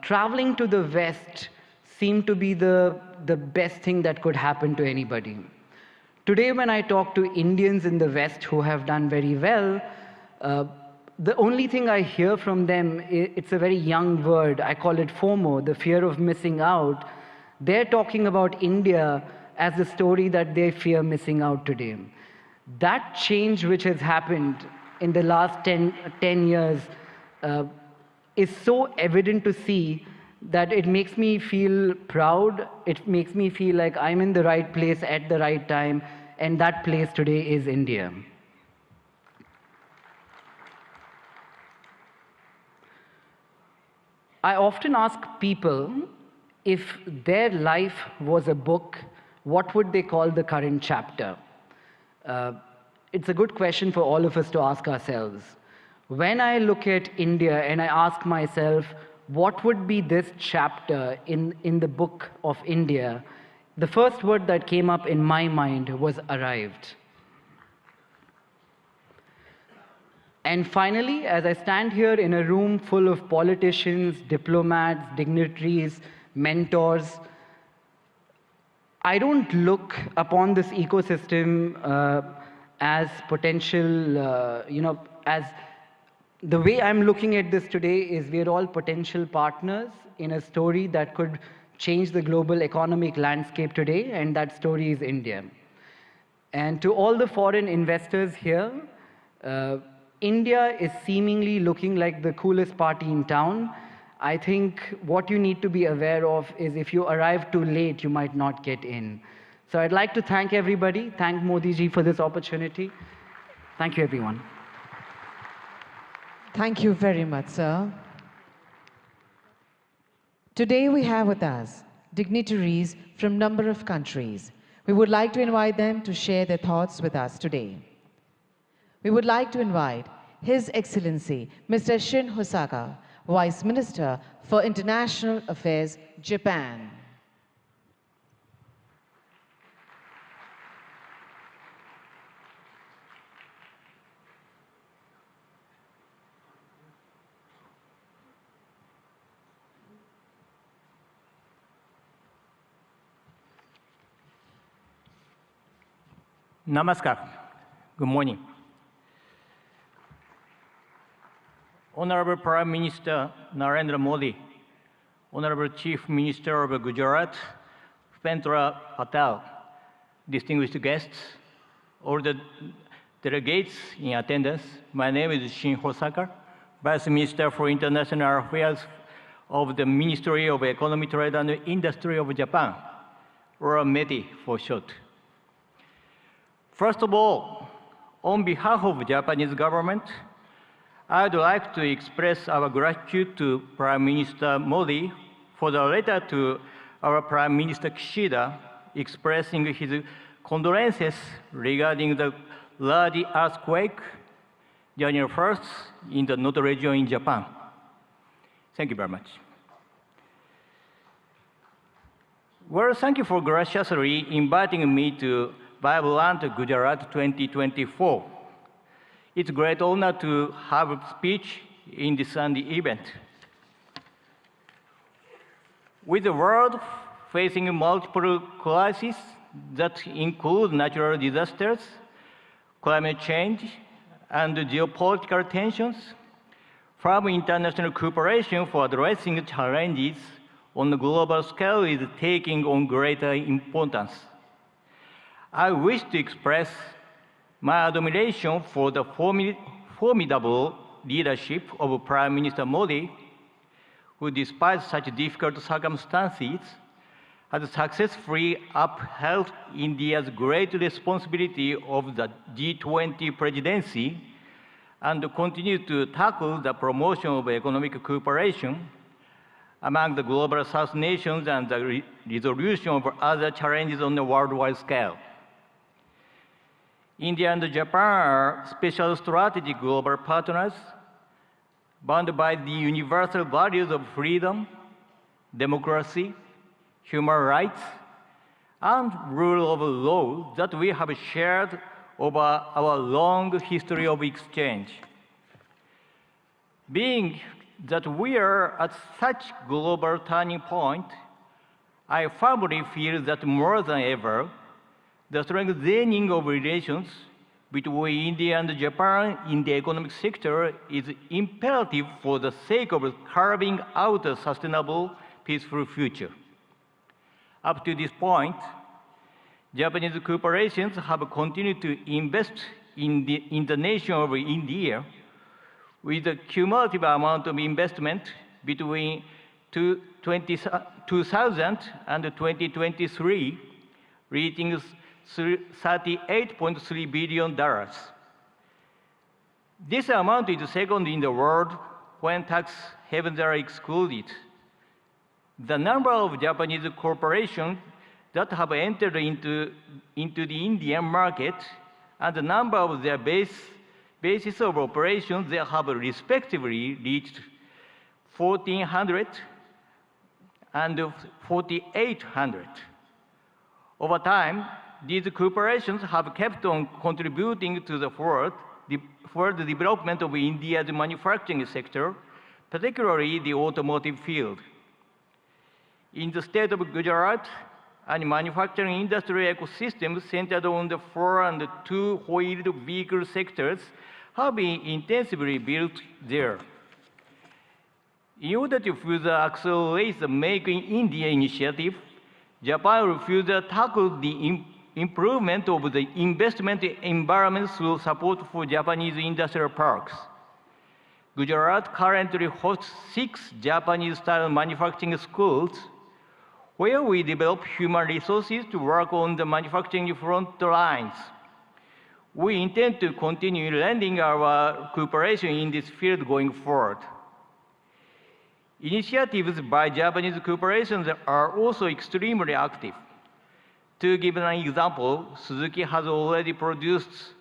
Traveling to the West seemed to be the best thing that could happen to anybody. Today, when I talk to Indians in the West who have done very well, the only thing I hear from them, it's a very young word, I call it FOMO, the fear of missing out. They're talking about India as the story that they fear missing out today. That change which has happened in the last 10 years is so evident to see that it makes me feel proud, it makes me feel like I'm in the right place at the right time, and that place today is India. I often ask people if their life was a book, what would they call the current chapter? It's a good question for all of us to ask ourselves. When I look at India and I ask myself, what would be this chapter in the book of India? The first word that came up in my mind was arrived. And finally, as I stand here in a room full of politicians, diplomats, dignitaries, mentors, I don't look upon this ecosystem as potential, as the way I'm looking at this today is we're all potential partners in a story that could change the global economic landscape today, and that story is India. And to all the foreign investors here, India is seemingly looking like the coolest party in town. I think what you need to be aware of is if you arrive too late, you might not get in. So I'd like to thank everybody, thank Modi ji for this opportunity. Thank you, everyone. Thank you very much, sir. Today we have with us dignitaries from a number of countries. We would like to invite them to share their thoughts with us today. We would like to invite His Excellency Mr. Shin Hosaka, Vice Minister for International Affairs, Japan. Namaskar. Good morning. Honorable Prime Minister Narendra Modi, Honorable Chief Minister of Gujarat, Pendra Patel, distinguished guests, all the delegates in attendance, my name is Shin Hosaka, Vice Minister for International Affairs of the Ministry of Economy, Trade and Industry of Japan, or METI for short. First of all, on behalf of the Japanese government, I'd like to express our gratitude to Prime Minister Modi for the letter to our Prime Minister Kishida expressing his condolences regarding the large earthquake January 1st in the Noto region in Japan. Thank you very much. Well, thank you for graciously inviting me to Vibrant Gujarat 2024. It's a great honor to have a speech in this Sunday event. With the world facing multiple crises that include natural disasters, climate change, and geopolitical tensions, from international cooperation for addressing challenges on a global scale is taking on greater importance. I wish to express my admiration for the formidable leadership of Prime Minister Modi, who despite such difficult circumstances, has successfully upheld India's great responsibility of the G20 presidency and continues to tackle the promotion of economic cooperation among the global South nations and the resolution of other challenges on a worldwide scale. India and Japan are special strategic global partners bound by the universal values of freedom, democracy, human rights, and rule of law that we have shared over our long history of exchange. Being that we are at such global turning point, I firmly feel that more than ever, the strengthening of relations between India and Japan in the economic sector is imperative for the sake of carving out a sustainable, peaceful future. Up to this point, Japanese corporations have continued to invest in the nation of India with a cumulative amount of investment between 2000 and 2023, reaching $38.3 billion. This amount is second in the world when tax havens are excluded. The number of Japanese corporations that have entered into the Indian market and the number of their bases of operations they have respectively reached 1,400 and 4,800. Over time, these corporations have kept on contributing to the forward for the development of India's manufacturing sector, particularly the automotive field. In the state of Gujarat, a manufacturing industry ecosystem centered on the 4- and 2-wheeled vehicle sectors have been intensively built there. In order to further accelerate the Make in India initiative, Japan will further tackle the improvement of the investment environment through support for Japanese industrial parks. Gujarat currently hosts 6 Japanese-style manufacturing schools where we develop human resources to work on the manufacturing front lines. We intend to continue lending our cooperation in this field going forward. Initiatives by Japanese corporations are also extremely active. To give an example, Suzuki has already produced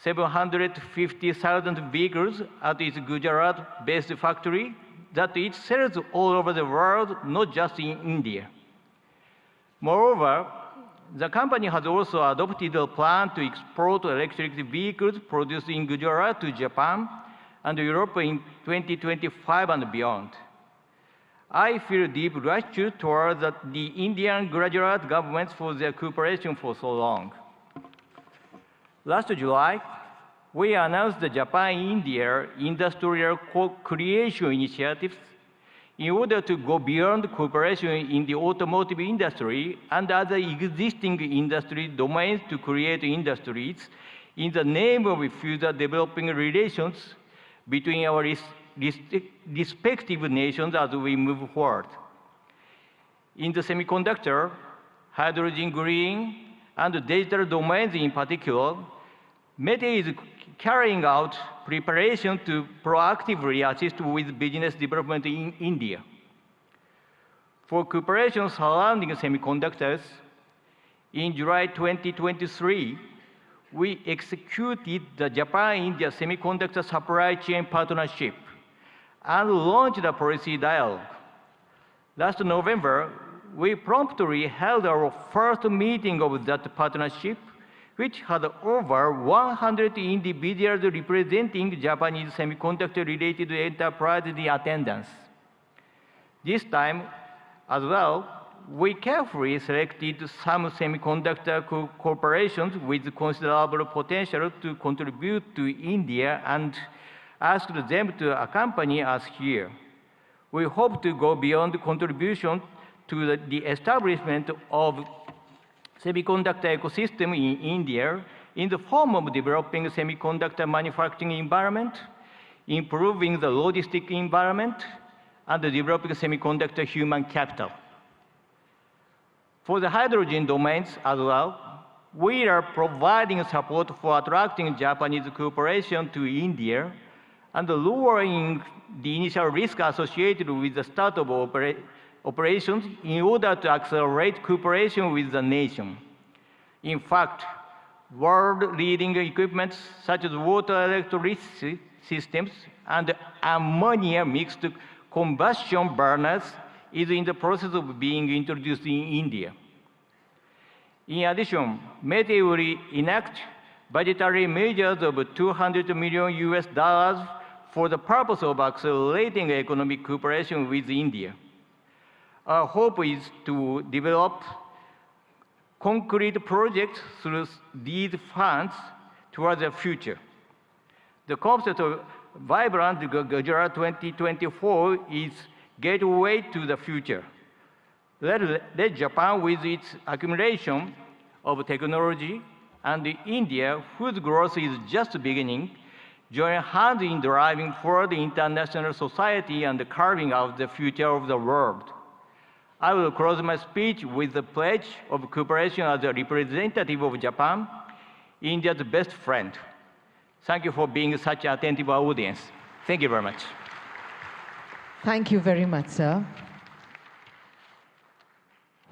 750,000 vehicles at its Gujarat-based factory that it sells all over the world, not just in India. Moreover, the company has also adopted a plan to export electric vehicles produced in Gujarat to Japan and Europe in 2025 and beyond. I feel deep gratitude toward the Indian Gujarat governments for their cooperation for so long. Last July, we announced the Japan-India Industrial Co-Creation Initiatives in order to go beyond cooperation in the automotive industry and other existing industry domains to create industries in the name of further developing relations between our respective nations as we move forward. In the semiconductor, hydrogen green, and digital domains in particular, METE is carrying out preparation to proactively assist with business development in India. For cooperation surrounding semiconductors, in July 2023, we executed the Japan-India Semiconductor Supply Chain Partnership and launched a policy dialogue. Last November, we promptly held our first meeting of that partnership, which had over 100 individuals representing Japanese semiconductor-related enterprises in attendance. This time, as well, we carefully selected some semiconductor corporations with considerable potential to contribute to India and asked them to accompany us here. We hope to go beyond contribution to the establishment of semiconductor ecosystem in India in the form of developing semiconductor manufacturing environment, improving the logistic environment, and developing semiconductor human capital. For the hydrogen domains as well, we are providing support for attracting Japanese cooperation to India and lowering the initial risk associated with the start of operations in order to accelerate cooperation with the nation. In fact, world-leading equipment such as water electricity systems and ammonia mixed combustion burners is in the process of being introduced in India. In addition, METE will enact budgetary measures of $200 million for the purpose of accelerating economic cooperation with India. Our hope is to develop concrete projects through these funds towards the future. The concept of Vibrant Gujarat 2024 is gateway to the future. Let Japan, with its accumulation of technology, and India, whose growth is just beginning, join hands in driving forward the international society and carving out the future of the world. I will close my speech with the pledge of cooperation as a representative of Japan, India's best friend. Thank you for being such an attentive audience. Thank you very much. Thank you very much, sir.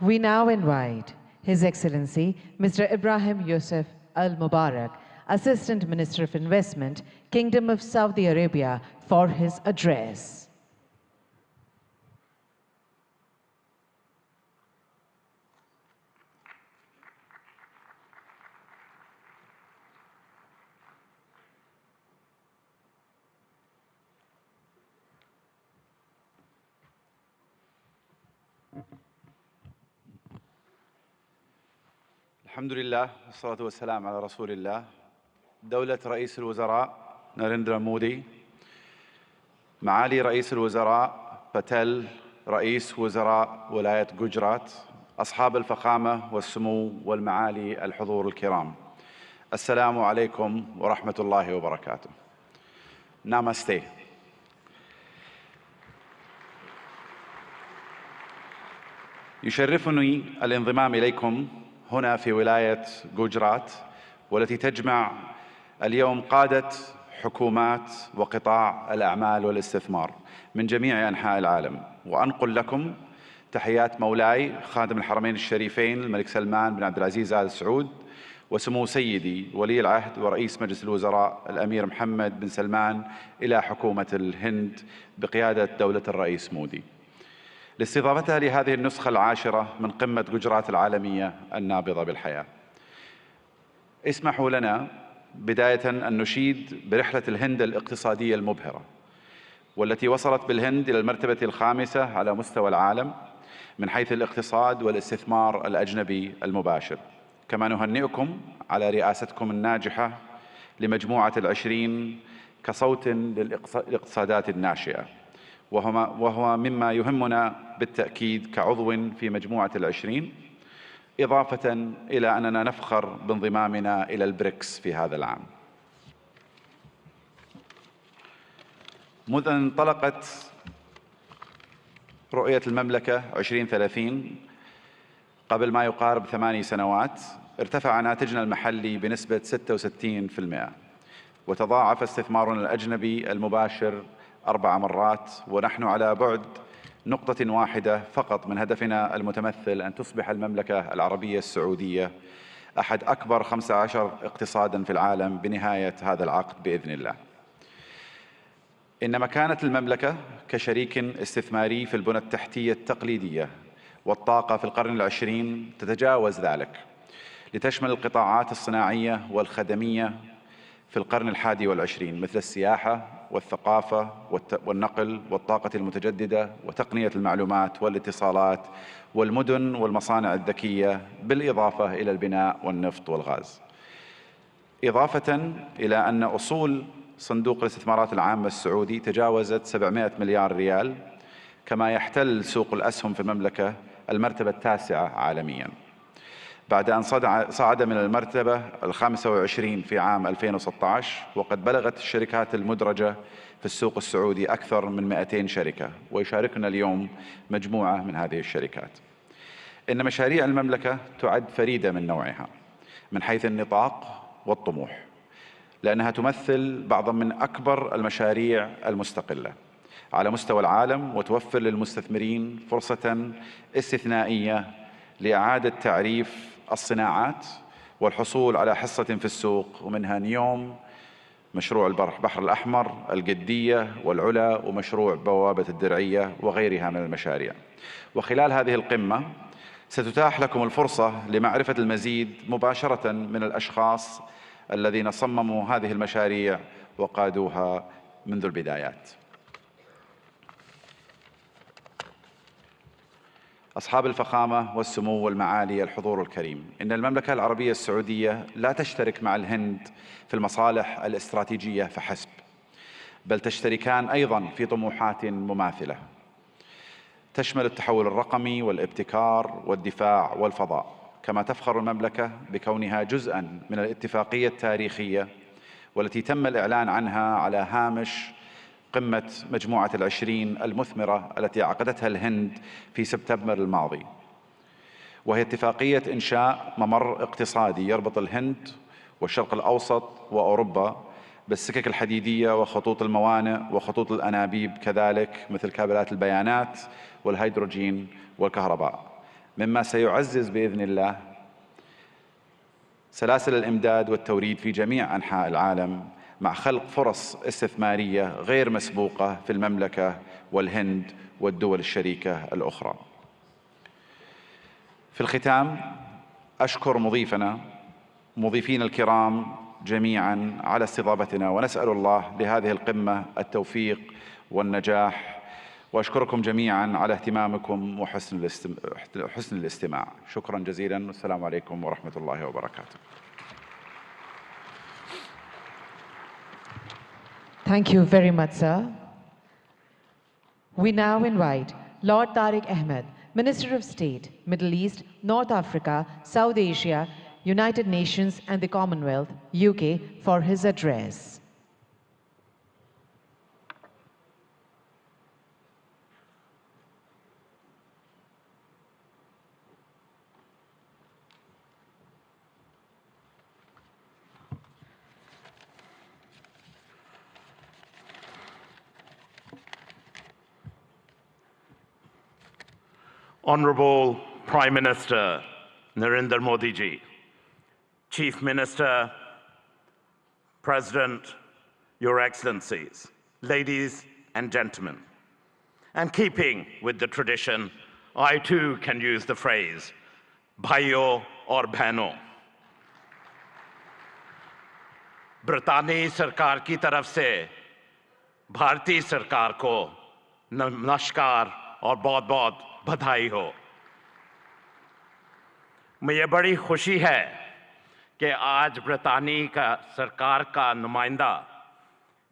We now invite His Excellency, Mr. Ibrahim Yusuf Al Mubarak, Assistant Minister of Investment, Kingdom of Saudi Arabia, for his address. الحمد لله والصلاة والسلام على رسول الله. دولة رئيس الوزراء ناريندرا مودي، معالي رئيس الوزراء باتيل رئيس وزراء ولاية جوجرات، أصحاب الفخامة والسمو والمعالي الحضور الكرام، السلام عليكم ورحمة الله وبركاته. نامستي. يشرفني الانضمام إليكم هنا في ولاية جوجرات، والتي تجمع اليوم قادة حكومات وقطاع الأعمال والاستثمار من جميع أنحاء العالم، وأنقل لكم تحيات مولاي خادم الحرمين الشريفين الملك سلمان بن عبد العزيز آل سعود، وسمو سيدي ولي العهد ورئيس مجلس الوزراء الأمير محمد بن سلمان إلى حكومة الهند بقيادة دولة الرئيس مودي، لاستضافتها لهذه النسخة 10 من قمة جوجرات العالمية النابضة بالحياة. اسمحوا لنا بداية أن نشيد برحلة الهند الاقتصادية المبهرة، والتي وصلت بالهند إلى المرتبة 5 على مستوى العالم من حيث الاقتصاد والاستثمار الأجنبي المباشر. كما نهنئكم على رئاستكم الناجحة لمجموعة 20 كصوت للاقتصادات الناشئة، وهو مما يهمنا بالتأكيد كعضو في مجموعة 20، إضافة إلى أننا نفخر بانضمامنا إلى البريكس في هذا العام. منذ أن انطلقت رؤية المملكة 2030 قبل ما يقارب 8 سنوات، ارتفع ناتجنا المحلي بنسبة 66%، وتضاعف استثمارنا الأجنبي المباشر 4 مرات، ونحن على بعد نقطة واحدة فقط من هدفنا المتمثل أن تصبح المملكة العربية السعودية أحد أكبر 15 اقتصاداً في العالم بنهاية هذا العقد بإذن الله. إن مكانة المملكة كشريك استثماري في البنى التحتية التقليدية والطاقة في القرن العشرين تتجاوز ذلك، لتشمل القطاعات الصناعية والخدمية في القرن 21 مثل السياحة والثقافة والنقل والطاقة المتجددة وتقنية المعلومات والاتصالات والمدن والمصانع الذكية، بالإضافة إلى البناء والنفط والغاز. إضافة إلى أن أصول صندوق الاستثمارات العامة السعودي تجاوزت 700 مليار ريال، كما يحتل سوق الأسهم في المملكة المرتبة 9 عالمياً، بعد أن صعد من المرتبة 25 في عام 2016، وقد بلغت الشركات المدرجة في السوق السعودي أكثر من 200 شركة، ويشاركنا اليوم مجموعة من هذه الشركات. إن مشاريع المملكة تعد فريدة من نوعها من حيث النطاق والطموح، لأنها تمثل بعضا من أكبر المشاريع المستقلة على مستوى العالم، وتوفر للمستثمرين فرصة استثنائية لإعادة تعريف الصناعات والحصول على حصة في السوق، ومنها نيوم، مشروع البحر الأحمر، القدية والعلا، ومشروع بوابة الدرعية وغيرها من المشاريع. وخلال هذه القمة ستتاح لكم الفرصة لمعرفة المزيد مباشرة من الأشخاص الذين صمموا هذه المشاريع وقادوها منذ البدايات. أصحاب الفخامة والسمو والمعالي الحضور الكريم، إن المملكة العربية السعودية لا تشترك مع الهند في المصالح الاستراتيجية فحسب، بل تشتركان أيضاً في طموحات مماثلة تشمل التحول الرقمي والابتكار والدفاع والفضاء. كما تفخر المملكة بكونها جزءاً من الاتفاقية التاريخية والتي تم الإعلان عنها على هامش قمة مجموعة 20 المثمرة التي عقدتها الهند في سبتمبر الماضي، وهي اتفاقية إنشاء ممر اقتصادي يربط الهند والشرق الأوسط وأوروبا بالسكك الحديدية وخطوط الموانئ وخطوط الأنابيب، كذلك مثل كابلات البيانات والهيدروجين والكهرباء، مما سيعزز بإذن الله سلاسل الإمداد والتوريد في جميع أنحاء العالم، مع خلق فرص استثمارية غير مسبوقة في المملكة والهند والدول الشريكة الأخرى. في الختام أشكر مضيفين الكرام جميعاً على استضافتنا، ونسأل الله لهذه القمة التوفيق والنجاح وأشكركم جميعا على اهتمامكم وحسن الاستماع. شكرا جزيلا والسلام عليكم ورحمة الله وبركاته. Thank you very much, sir. We now invite Lord Tariq Ahmed, Minister of State, Middle East, North Africa, South Asia, United Nations and the Commonwealth, UK, for his address. Honorable Prime Minister Narendra Modi ji, Chief Minister, President, Your Excellencies, ladies and gentlemen, and keeping with the tradition, I too can use the phrase, Bhaiyo aur Behno. Britani Sarkar ki taraf se, Bharati Sarkar ko namaskar aur bahut-bahut बधाई हो। मुझे बड़ी खुशी है कि आज ब्रितानी का सरकार का नुमाइंदा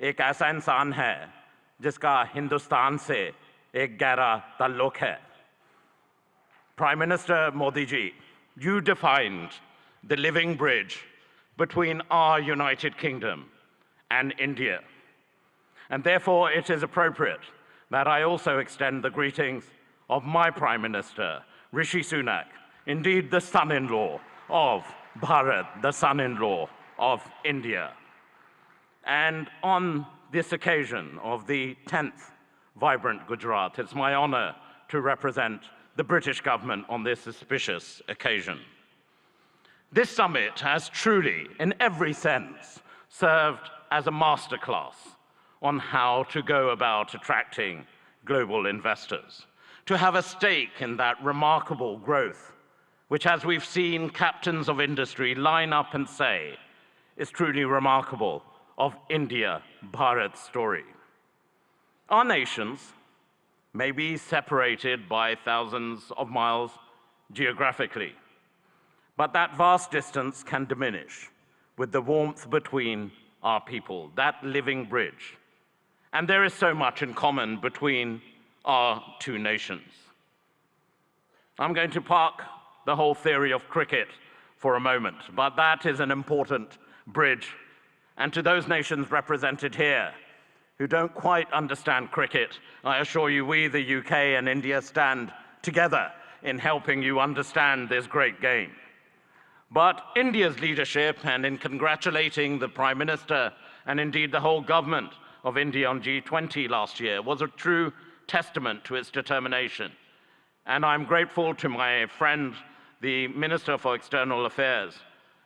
एक ऐसा इंसान है जिसका हिंदुस्तान से एक गहरा ताल्लुक है। Prime Minister Modi ji, you defined the living bridge between our United Kingdom and India. And therefore it is appropriate that I also extend the greetings of my Prime Minister, Rishi Sunak, indeed the son-in-law of Bharat, the son-in-law of India. And on this occasion of the 10th Vibrant Gujarat, it's my honor to represent the British government on this auspicious occasion. This summit has truly, in every sense, served as a masterclass on how to go about attracting global investors, to have a stake in that remarkable growth, which, as we've seen captains of industry line up and say, is truly remarkable of India-Bharat story. Our nations may be separated by thousands of miles geographically, but that vast distance can diminish with the warmth between our people, that living bridge. And there is so much in common between our two nations. I'm going to park the whole theory of cricket for a moment, but that is an important bridge. And to those nations represented here who don't quite understand cricket, I assure you we, the UK and India, stand together in helping you understand this great game. But India's leadership, and in congratulating the Prime Minister and indeed the whole government of India on G20 last year, was a true testament to its determination. And I'm grateful to my friend, the Minister for External Affairs,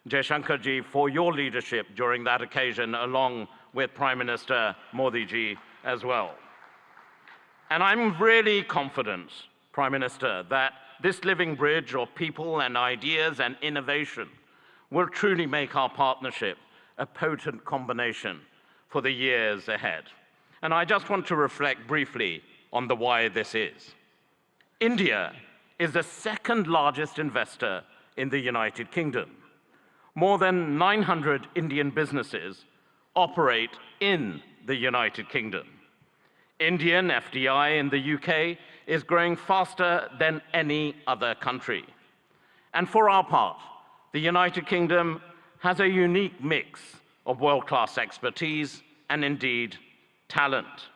Jaishankar ji, for your leadership during that occasion, along with Prime Minister Modi ji as well. And I'm really confident, Prime Minister, that this living bridge of people and ideas and innovation will truly make our partnership a potent combination for the years ahead. And I just want to reflect briefly on the why this is. India is the second largest investor in the United Kingdom. More than 900 Indian businesses operate in the United Kingdom. Indian FDI in the UK is growing faster than any other country. And for our part, the United Kingdom has a unique mix of world-class expertise and indeed talent.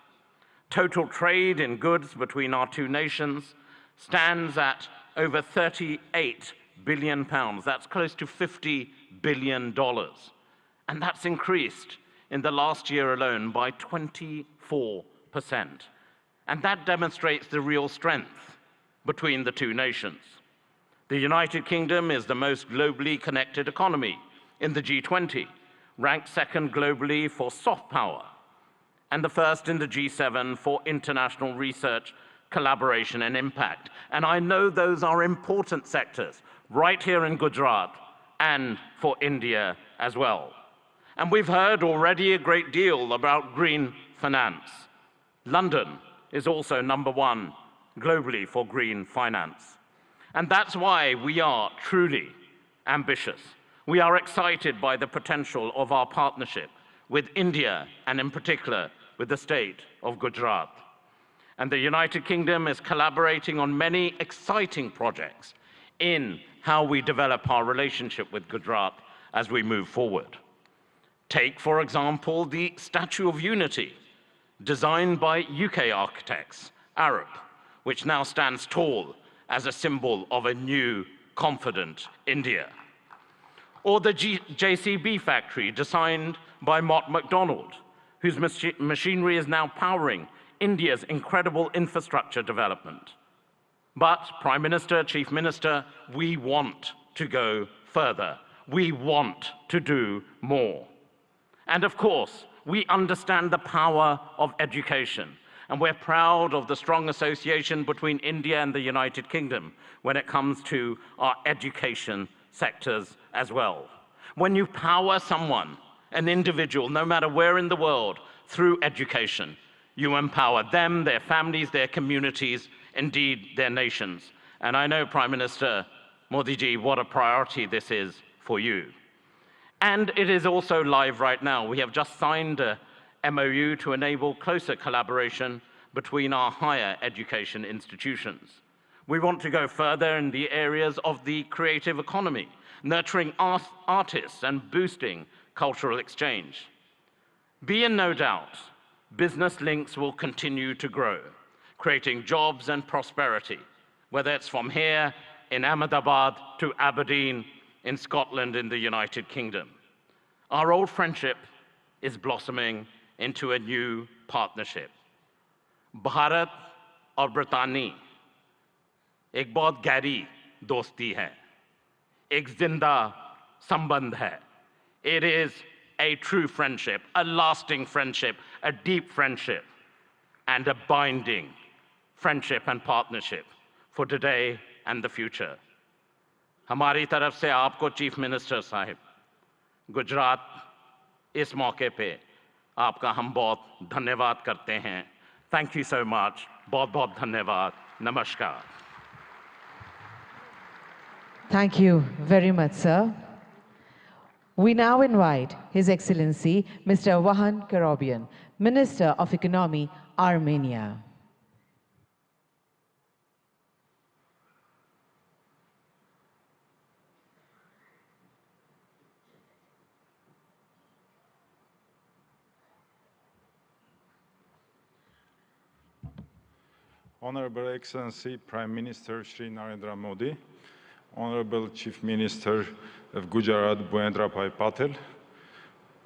Total trade in goods between our two nations stands at over £38 billion. That's close to $50 billion. And that's increased in the last year alone by 24%. And that demonstrates the real strength between the two nations. The United Kingdom is the most globally connected economy in the G20, ranked second globally for soft power, and the first in the G7 for international research, collaboration and impact. And I know those are important sectors right here in Gujarat and for India as well. And we've heard already a great deal about green finance. London is also #1 globally for green finance. And that's why we are truly ambitious. We are excited by the potential of our partnership with India and in particular with the state of Gujarat. And the United Kingdom is collaborating on many exciting projects in how we develop our relationship with Gujarat as we move forward. Take, for example, the Statue of Unity, designed by UK architects, Arab, which now stands tall as a symbol of a new, confident India. Or the JCB factory, designed by Mott MacDonald, whose machinery is now powering India's incredible infrastructure development. But, Prime Minister, Chief Minister, we want to go further. We want to do more. And of course, we understand the power of education, and we're proud of the strong association between India and the United Kingdom when it comes to our education sectors as well. When you power someone, an individual, no matter where in the world, through education, you empower them, their families, their communities, indeed their nations. And I know, Prime Minister Modi ji, what a priority this is for you. And it is also live right now. We have just signed a MOU to enable closer collaboration between our higher education institutions. We want to go further in the areas of the creative economy, nurturing artists and boosting cultural exchange. Be in no doubt, business links will continue to grow, creating jobs and prosperity, whether it's from here in Ahmedabad to Aberdeen in Scotland in the United Kingdom. Our old friendship is blossoming into a new partnership. Bharat और ब्रितानी एक बहुत गहरी दोस्ती है, एक जिंदा संबंध है. It is a true friendship, a lasting friendship, a deep friendship, and a binding friendship and partnership for today and the future. हमारी तरफ से आपको चीफ मिनिस्टर साहिब, गुजरात इस मौके पे आपका हम बहुत धन्यवाद करते हैं. Thank you so much. बहुत बहुत धन्यवाद. Namaskar. Thank you very much, sir. We now invite His Excellency Mr. Vahan Karobian, Minister of Economy, Armenia. Honorable Excellency Prime Minister Shri Narendra Modi, Honorable Chief Minister of Gujarat Devender Patel,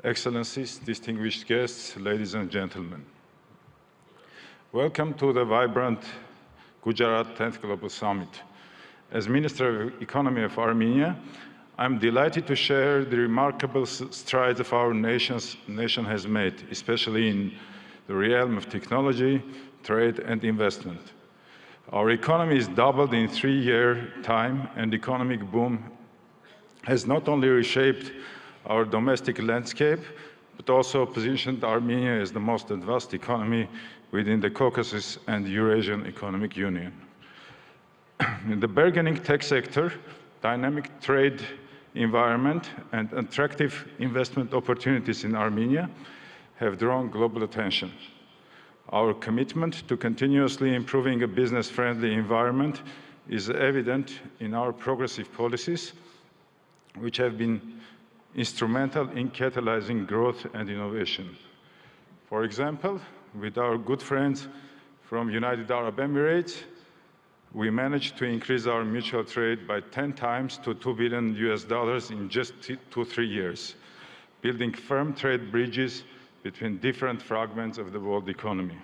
Excellencies, distinguished guests, ladies and gentlemen. Welcome to the vibrant Gujarat 10th Global Summit. As Minister of Economy of Armenia, I'm delighted to share the remarkable strides of our nation has made, especially in the realm of technology, trade and investment. Our economy is doubled in 3-year time, and economic boom has not only reshaped our domestic landscape, but also positioned Armenia as the most advanced economy within the Caucasus and Eurasian Economic Union. In the burgeoning tech sector, dynamic trade environment and attractive investment opportunities in Armenia have drawn global attention. Our commitment to continuously improving a business-friendly environment is evident in our progressive policies, which have been instrumental in catalyzing growth and innovation. For example, with our good friends from United Arab Emirates, we managed to increase our mutual trade by 10 times to $2 billion in just 2-3 years, building firm trade bridges between different fragments of the world economy.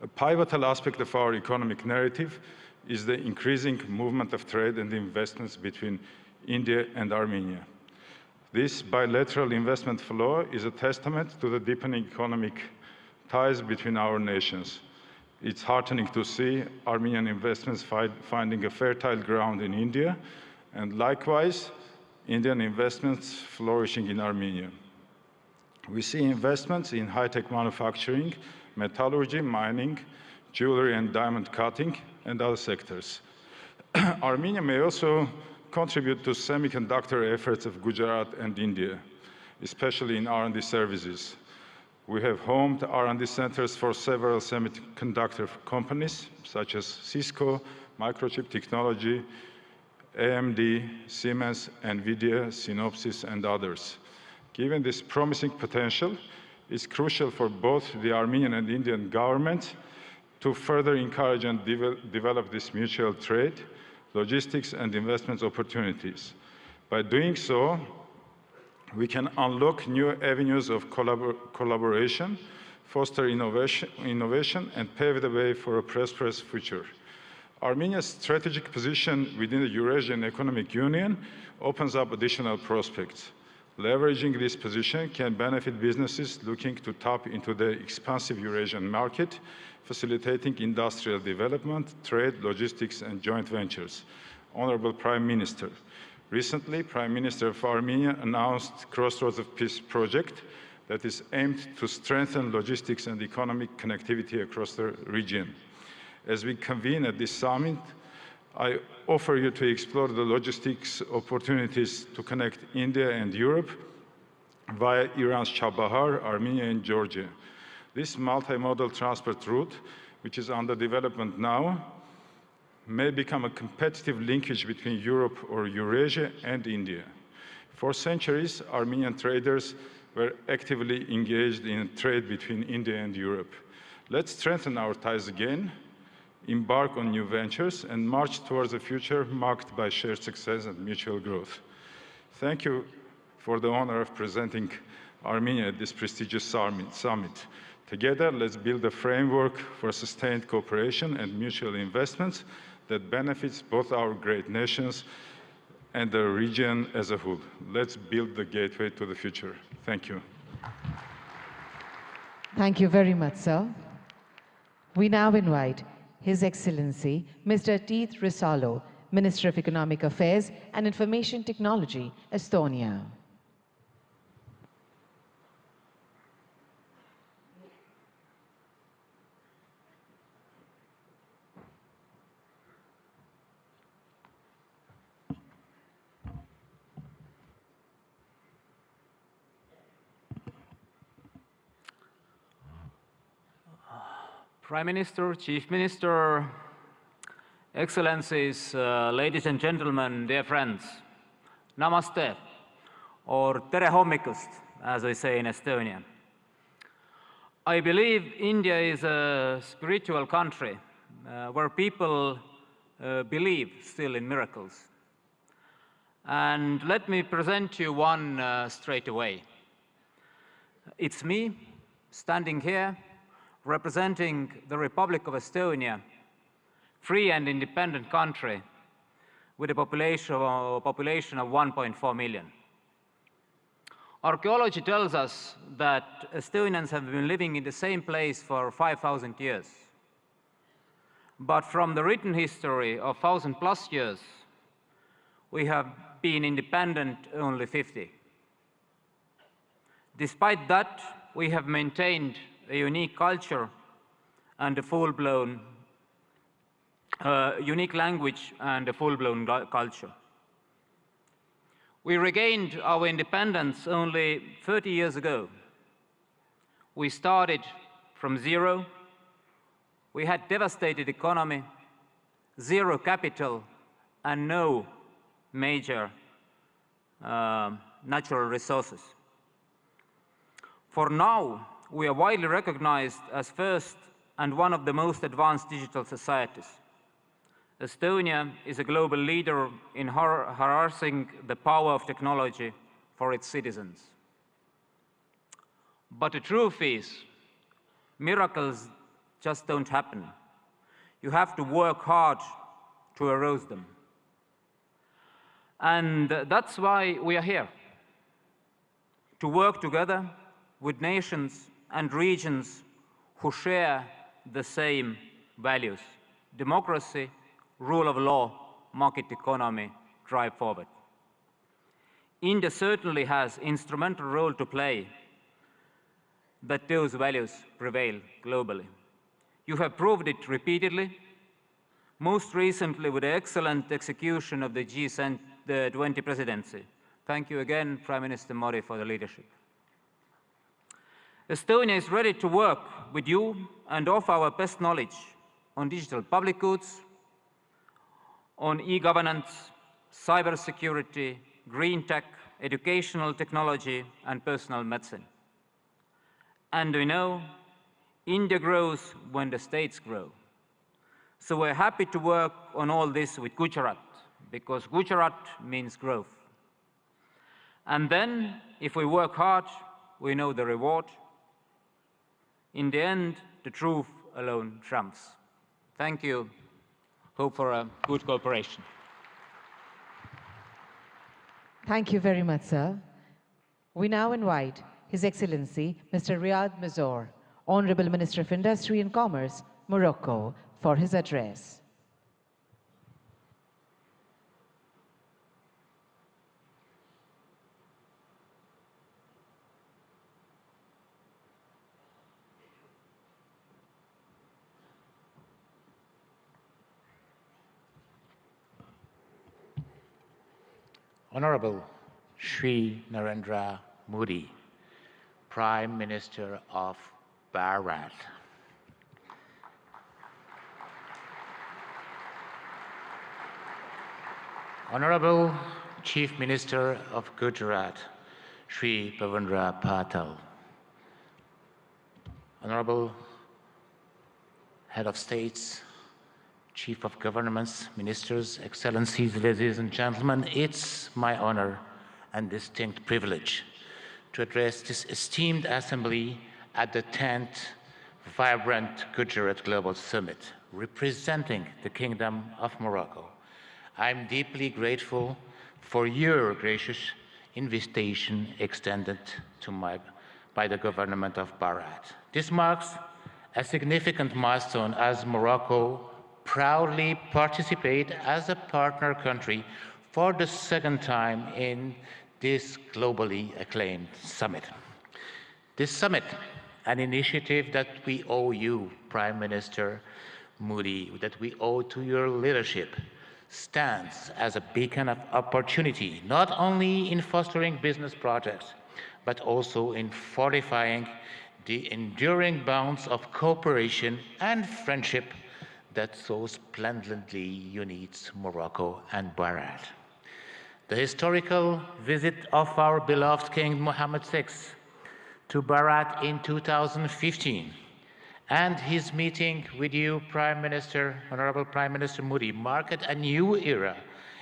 A pivotal aspect of our economic narrative is the increasing movement of trade and investments between India and Armenia. This bilateral investment flow is a testament to the deepening economic ties between our nations. It's heartening to see Armenian investments finding a fertile ground in India, and likewise, Indian investments flourishing in Armenia. We see investments in high-tech manufacturing, metallurgy, mining, jewelry and diamond cutting, and other sectors. Armenia may also contribute to semiconductor efforts of Gujarat and India, especially in R&D services. We have homed R&D centers for several semiconductor companies, such as Cisco, Microchip Technology, AMD, Siemens, NVIDIA, Synopsys, and others. Given this promising potential, it's crucial for both the Armenian and Indian governments to further encourage and develop this mutual trade, logistics, and investment opportunities. By doing so, we can unlock new avenues of collaboration, foster innovation, and pave the way for a prosperous future. Armenia's strategic position within the Eurasian Economic Union opens up additional prospects. Leveraging this position can benefit businesses looking to tap into the expansive Eurasian market, facilitating industrial development, trade, logistics, and joint ventures. Honorable Prime Minister, recently, Prime Minister of Armenia announced Crossroads of Peace project that is aimed to strengthen logistics and economic connectivity across the region. As we convene at this summit, I offer you to explore the logistics opportunities to connect India and Europe via Iran's Chabahar, Armenia, and Georgia. This multimodal transport route, which is under development now, may become a competitive linkage between Europe or Eurasia and India. For centuries, Armenian traders were actively engaged in trade between India and Europe. Let's strengthen our ties again, embark on new ventures, and march towards a future marked by shared success and mutual growth. Thank you for the honor of presenting Armenia at this prestigious summit. Together, let's build a framework for sustained cooperation and mutual investments that benefits both our great nations and the region as a whole. Let's build the gateway to the future. Thank you. Thank you very much, sir. We now invite His Excellency, Mr. Tiit Risalu, Minister of Economic Affairs and Information Technology, Estonia. Prime Minister, Chief Minister, Excellencies, ladies and gentlemen, dear friends, namaste, or tere hommikust, as we say in Estonia. I believe India is a spiritual country where people believe still in miracles. And let me present you one straight away. It's me standing here representing the Republic of Estonia, free and independent country with a population of 1.4 million. Archaeology tells us that Estonians have been living in the same place for 5,000 years. But from the written history of 1,000+ years, we have been independent only 50. Despite that, we have maintained a unique culture and a full-blown, unique language and a full-blown culture. We regained our independence only 30 years ago. We started from zero. We had devastated economy, zero capital, and no major natural resources. For now, we are widely recognized as first and one of the most advanced digital societies. Estonia is a global leader in harnessing the power of technology for its citizens. But the truth is, miracles just don't happen. You have to work hard to arouse them. And that's why we are here, to work together with nations and regions who share the same values: democracy, rule of law, market economy, drive forward. India certainly has an instrumental role to play that those values prevail globally. You have proved it repeatedly, most recently with the excellent execution of the G20 presidency. Thank you again, Prime Minister Modi, for the leadership. Estonia is ready to work with you and offer our best knowledge on digital public goods, on e-governance, cybersecurity, green tech, educational technology, and personal medicine. And we know India grows when the states grow. So we're happy to work on all this with Gujarat, because Gujarat means growth. And then, if we work hard, we know the reward. In the end, the truth alone trumps. Thank you. Hope for a good cooperation. Thank you very much, sir. We now invite His Excellency Mr. Riyad Mazzour, Honorable Minister of Industry and Commerce, Morocco, for his address. Honorable Shri Narendra Modi, Prime Minister of Bharat. Honorable Chief Minister of Gujarat, Shri Devender Patel. Honorable Head of States, Chief of Governments, Ministers, Excellencies, ladies and gentlemen, it's my honor and distinct privilege to address this esteemed assembly at the 10th Vibrant Gujarat Global Summit, representing the Kingdom of Morocco. I'm deeply grateful for your gracious invitation extended to by the government of Bharat. This marks a significant milestone as Morocco proudly participate as a partner country for the second time in this globally acclaimed summit. This summit, an initiative that we owe you, Prime Minister Modi, that we owe to your leadership, stands as a beacon of opportunity, not only in fostering business projects, but also in fortifying the enduring bonds of cooperation and friendship that so splendidly unites Morocco and Bharat. The historical visit of our beloved King Mohammed VI to Bharat in 2015 and his meeting with you, Prime Minister, Honorable Prime Minister Modi, marked a new era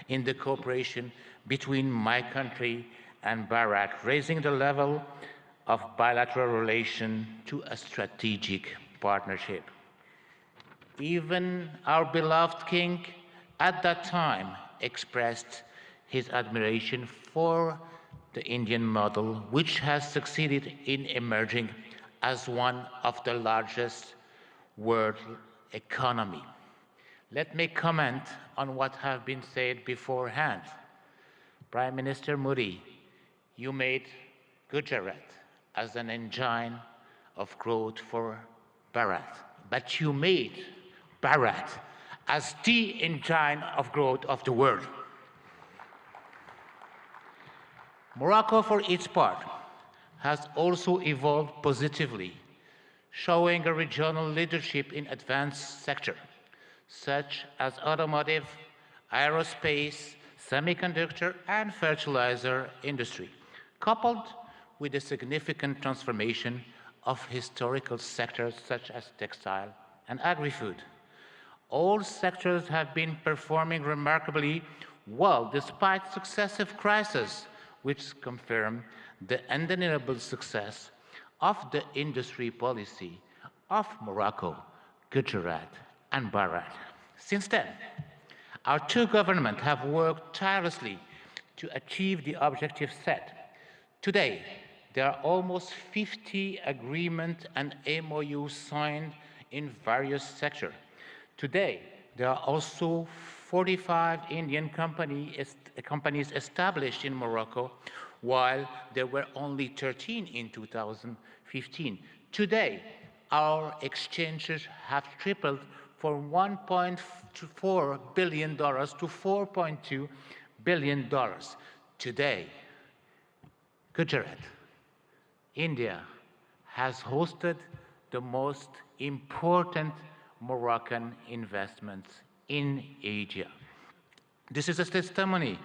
in the cooperation between my country and Bharat, raising the level of bilateral relation to a strategic partnership. Even our beloved king at that time expressed his admiration for the Indian model, which has succeeded in emerging as one of the largest world economy. Let me comment on what have been said beforehand. Prime Minister Modi, you made Gujarat as an engine of growth for Bharat, but you made Bharat as the engine of growth of the world. Morocco, for its part, has also evolved positively, showing a regional leadership in advanced sectors, such as automotive, aerospace, semiconductor, and fertilizer industry, coupled with a significant transformation of historical sectors such as textile and agri-food. All sectors have been performing remarkably well despite successive crises, which confirm the undeniable success of the industry policy of Morocco, Gujarat, and Bharat. Since then, our two governments have worked tirelessly to achieve the objectives set. Today, there are almost 50 agreements and MOUs signed in various sectors. Today, there are also 45 Indian companies established in Morocco, while there were only 13 in 2015. Today, our exchanges have tripled from $1.4 billion to $4.2 billion. Today, Gujarat, India, has hosted the most important Moroccan investments in Asia. This is a testimony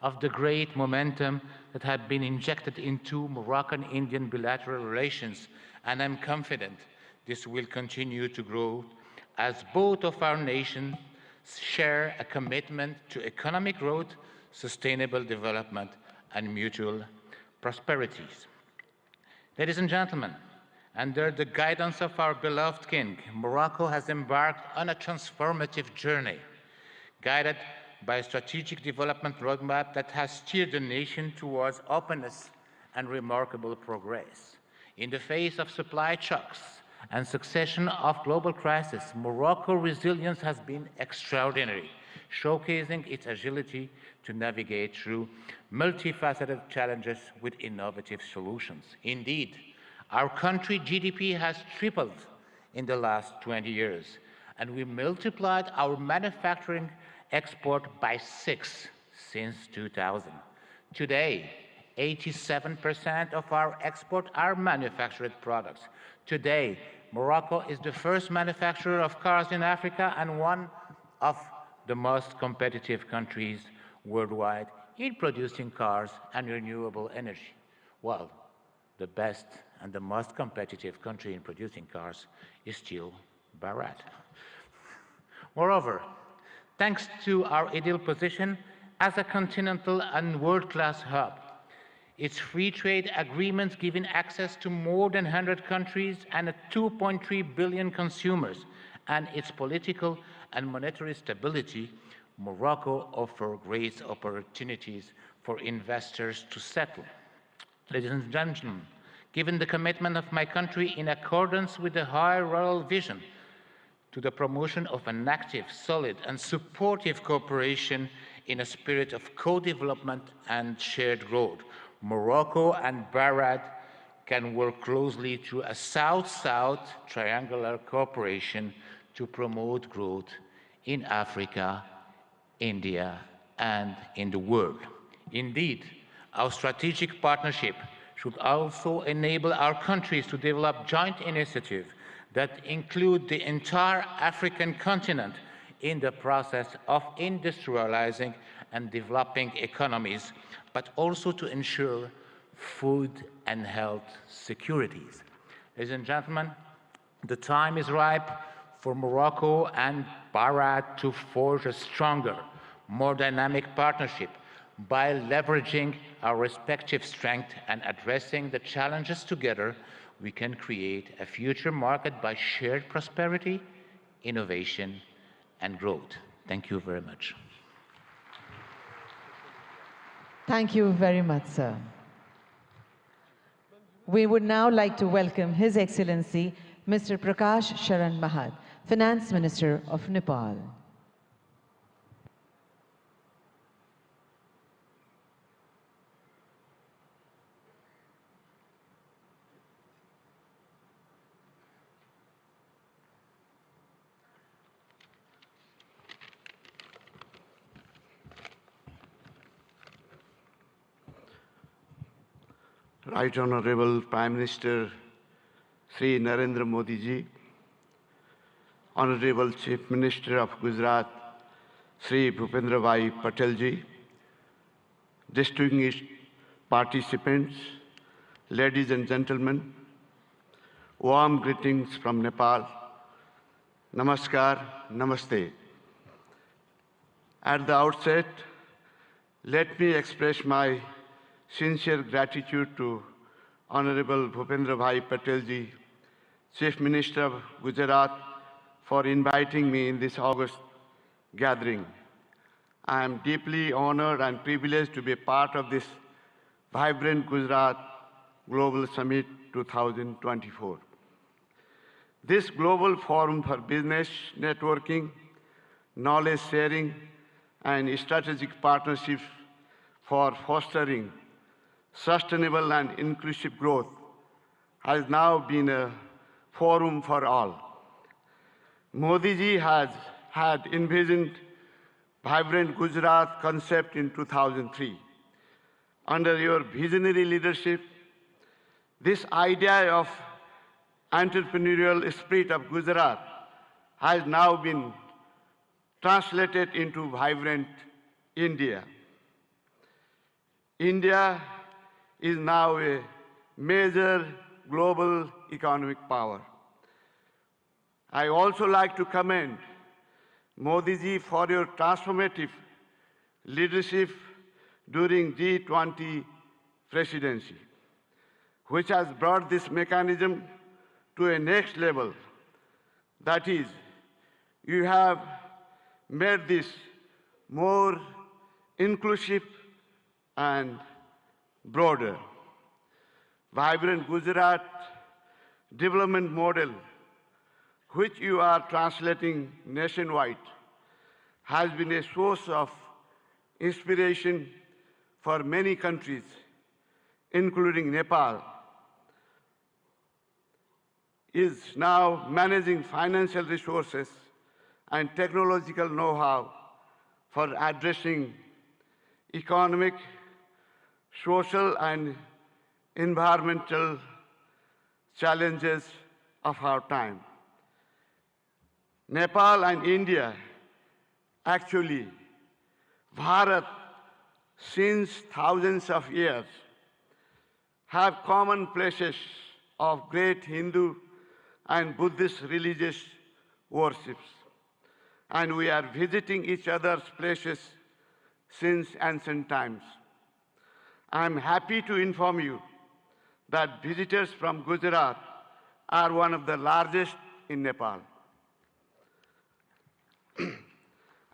of the great momentum that had been injected into Moroccan-Indian bilateral relations, and I'm confident this will continue to grow as both of our nations share a commitment to economic growth, sustainable development, and mutual prosperities. Ladies and gentlemen, under the guidance of our beloved King, Morocco has embarked on a transformative journey, guided by a strategic development roadmap that has steered the nation towards openness and remarkable progress. In the face of supply shocks and succession of global crises, Morocco's resilience has been extraordinary, showcasing its agility to navigate through multifaceted challenges with innovative solutions. Indeed, our country's GDP has tripled in the last 20 years, and we multiplied our manufacturing export by 6 since 2000. Today, 87% of our exports are manufactured products. Today, Morocco is the first manufacturer of cars in Africa and one of the most competitive countries worldwide in producing cars and renewable energy. Well, the best and the most competitive country in producing cars is still Bahrain. Moreover, thanks to our ideal position as a continental and world-class hub, its free trade agreements giving access to more than 100 countries and 2.3 billion consumers, and its political and monetary stability, Morocco offers great opportunities for investors to settle. Ladies and gentlemen, given the commitment of my country in accordance with the high royal vision to the promotion of an active, solid, and supportive cooperation in a spirit of co-development and shared growth, Morocco and Bahrain can work closely through a South-South triangular cooperation to promote growth in Africa, India, and in the world. Indeed, our strategic partnership should also enable our countries to develop joint initiatives that include the entire African continent in the process of industrializing and developing economies, but also to ensure food and health securities. Ladies and gentlemen, the time is ripe for Morocco and Bahrain to forge a stronger, more dynamic partnership by leveraging our respective strengths and addressing the challenges together. We can create a future marked by shared prosperity, innovation, and growth. Thank you very much. Thank you very much, sir. We would now like to welcome His Excellency Mr. Prakash Sharan Mahad, Finance Minister of Nepal. Right Honorable Prime Minister Sri Narendra Modi ji, Honorable Chief Minister of Gujarat Sri Bhupendra Bhai Patel ji, distinguished participants, ladies and gentlemen, warm greetings from Nepal. Namaskar, Namaste. At the outset, let me express my sincere gratitude to Honorable Bhupendra Bhai Patel ji, Chief Minister of Gujarat, for inviting me in this August gathering. I am deeply honored and privileged to be part of this vibrant Gujarat Global Summit 2024. This global forum for business networking, knowledge sharing, and strategic partnerships for fostering sustainable and inclusive growth has now been a forum for all. Modi ji had envisioned vibrant Gujarat concept in 2003. Under your visionary leadership, this idea of entrepreneurial spirit of Gujarat has now been translated into vibrant India. India is now a major global economic power. I also like to commend Modi ji for your transformative leadership during G20 presidency, which has brought this mechanism to a next level. That is, you have made this more inclusive and broader. Vibrant Gujarat development model, which you are translating nationwide, has been a source of inspiration for many countries, including Nepal, is now managing financial resources and technological know-how for addressing economic, social, and environmental challenges of our time. Nepal and India, actually, Bharat, since thousands of years, have common places of great Hindu and Buddhist religious worships. And we are visiting each other's places since ancient times. I am happy to inform you that visitors from Gujarat are one of the largest in Nepal.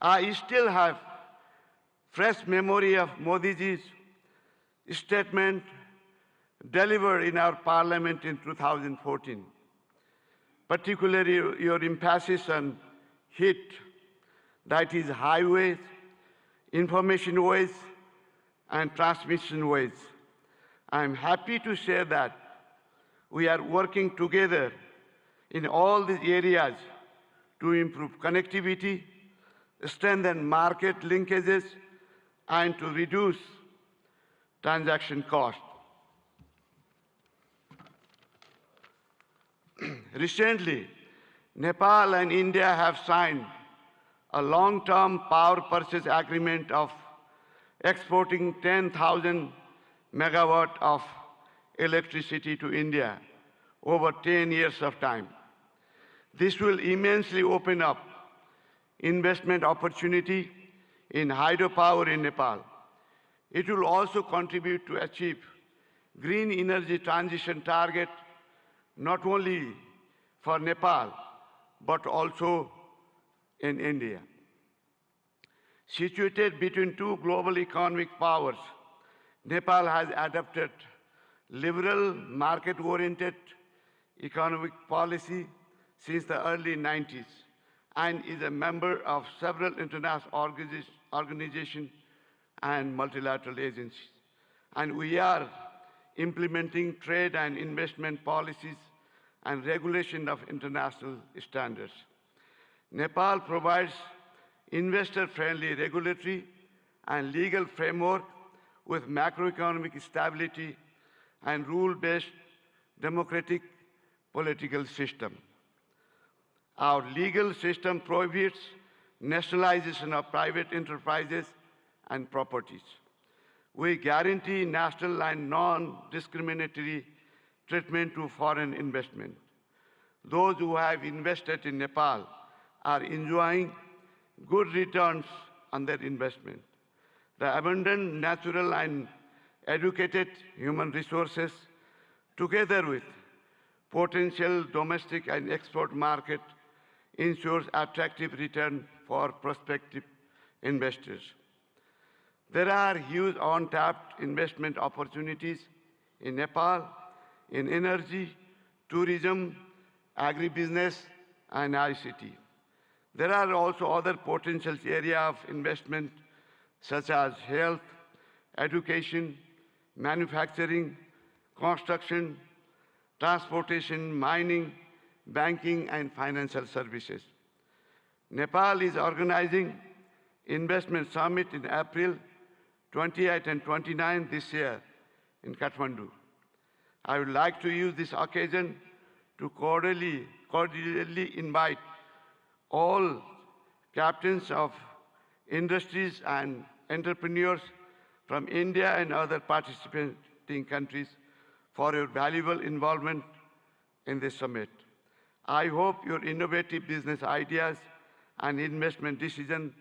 I still have fresh memory of Modi ji's statement delivered in our parliament in 2014, particularly your emphasis on HIT, that is highways, information ways, and transmission ways. I am happy to share that we are working together in all these areas to improve connectivity, strengthen market linkages, and to reduce transaction costs. Recently, Nepal and India have signed a long-term power purchase agreement of exporting 10,000 megawatt of electricity to India over 10 years of time. This will immensely open up investment opportunity in hydropower in Nepal. It will also contribute to achieve green energy transition target not only for Nepal, but also in India. Situated between two global economic powers, Nepal has adopted liberal, market-oriented economic policy since the early 90s and is a member of several international organizations and multilateral agencies. And we are implementing trade and investment policies and regulation of international standards. Nepal provides investor-friendly regulatory and legal framework with macroeconomic stability and rule-based democratic political system. Our legal system prohibits nationalization of private enterprises and properties. We guarantee national and non-discriminatory treatment to foreign investment. Those who have invested in Nepal are enjoying good returns on their investment. The abundant natural and educated human resources, together with potential domestic and export market, ensures attractive return for prospective investors. There are huge untapped investment opportunities in Nepal, in energy, tourism, agribusiness, and ICT. There are also other potential areas of investment such as health, education, manufacturing, construction, transportation, mining, banking, and financial services. Nepal is organizing Investment Summit in April 28 and 29 this year in Kathmandu. I would like to use this occasion to cordially invite all captains of industries and entrepreneurs from India and other participating countries for your valuable involvement in this summit. I hope your innovative business ideas and investment decisions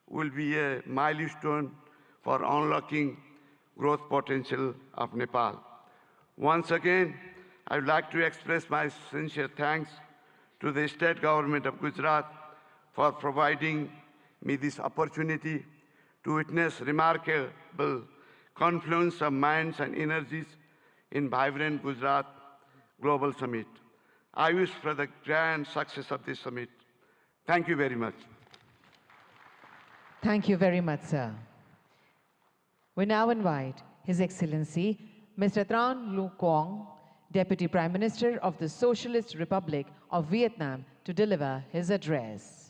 will be a milestone for unlocking growth potential of Nepal. Once again, I would like to express my sincere thanks to the state government of Gujarat for providing me this opportunity to witness remarkable confluence of minds and energies in vibrant Gujarat Global Summit. I wish for the grand success of this summit. Thank you very much. Thank you very much, sir. We now invite His Excellency Mr. Tran Lu Quang, Deputy Prime Minister of the Socialist Republic of Vietnam, to deliver his address.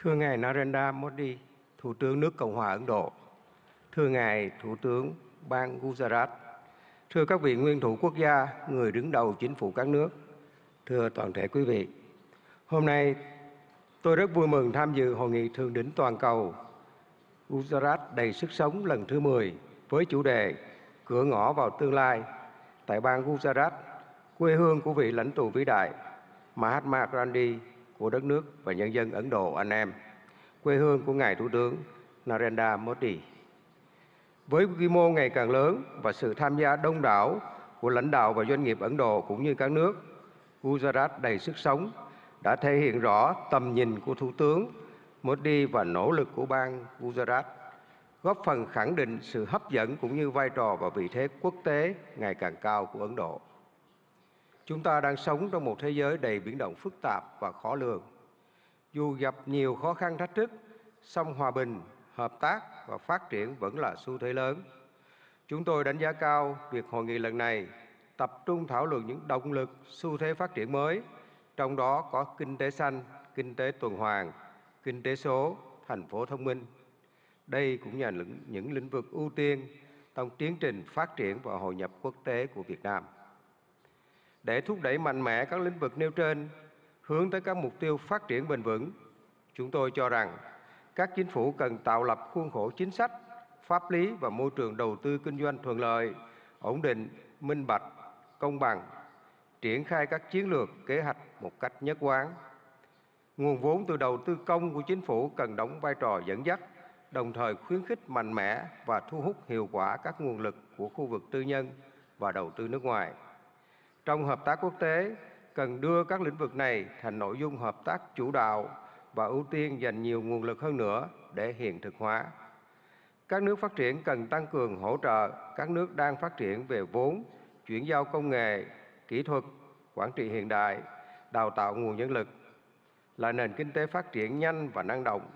Thưa ngài Narendra Modi, Thủ tướng nước Cộng hòa Ấn Độ, thưa ngài Thủ tướng bang Gujarat, thưa các vị nguyên thủ quốc gia, người đứng đầu chính phủ các nước, thưa toàn thể quý vị. Hôm nay, tôi rất vui mừng tham dự Hội nghị Thượng đỉnh toàn cầu Gujarat đầy sức sống lần thứ 10 với chủ đề Cửa ngõ vào tương lai tại bang Gujarat, quê hương của vị lãnh tụ vĩ đại Mahatma Gandhi của đất nước và nhân dân Ấn Độ anh em, quê hương của ngài Thủ tướng Narendra Modi. Với quy mô ngày càng lớn và sự tham gia đông đảo của lãnh đạo và doanh nghiệp Ấn Độ cũng như các nước, Gujarat đầy sức sống đã thể hiện rõ tầm nhìn của Thủ tướng Modi và nỗ lực của bang Gujarat, góp phần khẳng định sự hấp dẫn cũng như vai trò và vị thế quốc tế ngày càng cao của Ấn Độ. Chúng ta đang sống trong một thế giới đầy biến động phức tạp và khó lường. Dù gặp nhiều khó khăn thách thức, song hòa bình, hợp tác và phát triển vẫn là xu thế lớn. Chúng tôi đánh giá cao việc hội nghị lần này tập trung thảo luận những động lực, xu thế phát triển mới, trong đó có kinh tế xanh, kinh tế tuần hoàn, kinh tế số, thành phố thông minh. Đây cũng là những lĩnh vực ưu tiên trong tiến trình phát triển và hội nhập quốc tế của Việt Nam. Để thúc đẩy mạnh mẽ các lĩnh vực nêu trên, hướng tới các mục tiêu phát triển bền vững, chúng tôi cho rằng các chính phủ cần tạo lập khuôn khổ chính sách, pháp lý và môi trường đầu tư kinh doanh thuận lợi, ổn định, minh bạch, công bằng, triển khai các chiến lược, kế hoạch một cách nhất quán. Nguồn vốn từ đầu tư công của chính phủ cần đóng vai trò dẫn dắt, đồng thời khuyến khích mạnh mẽ và thu hút hiệu quả các nguồn lực của khu vực tư nhân và đầu tư nước ngoài. Trong hợp tác quốc tế, cần đưa các lĩnh vực này thành nội dung hợp tác chủ đạo và ưu tiên dành nhiều nguồn lực hơn nữa để hiện thực hóa. Các nước phát triển cần tăng cường hỗ trợ các nước đang phát triển về vốn, chuyển giao công nghệ, kỹ thuật, quản trị hiện đại, đào tạo nguồn nhân lực. Là nền kinh tế phát triển nhanh và năng động,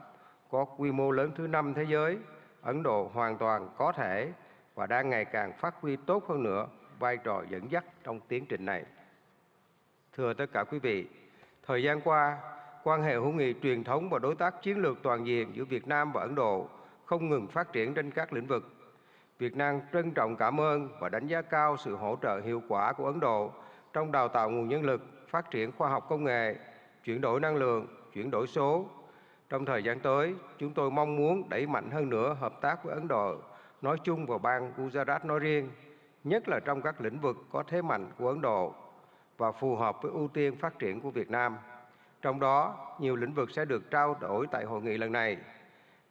có quy mô lớn thứ 5 thế giới, Ấn Độ hoàn toàn có thể và đang ngày càng phát huy tốt hơn nữa vai trò dẫn dắt trong tiến trình này. Thưa tất cả quý vị, thời gian qua, quan hệ hữu nghị truyền thống và đối tác chiến lược toàn diện giữa Việt Nam và Ấn Độ không ngừng phát triển trên các lĩnh vực. Việt Nam trân trọng cảm ơn và đánh giá cao sự hỗ trợ hiệu quả của Ấn Độ trong đào tạo nguồn nhân lực, phát triển khoa học công nghệ, chuyển đổi năng lượng, chuyển đổi số. Trong thời gian tới, chúng tôi mong muốn đẩy mạnh hơn nữa hợp tác với Ấn Độ nói chung và bang Gujarat nói riêng, nhất là trong các lĩnh vực có thế mạnh của Ấn Độ và phù hợp với ưu tiên phát triển của Việt Nam. Trong đó, nhiều lĩnh vực sẽ được trao đổi tại hội nghị lần này.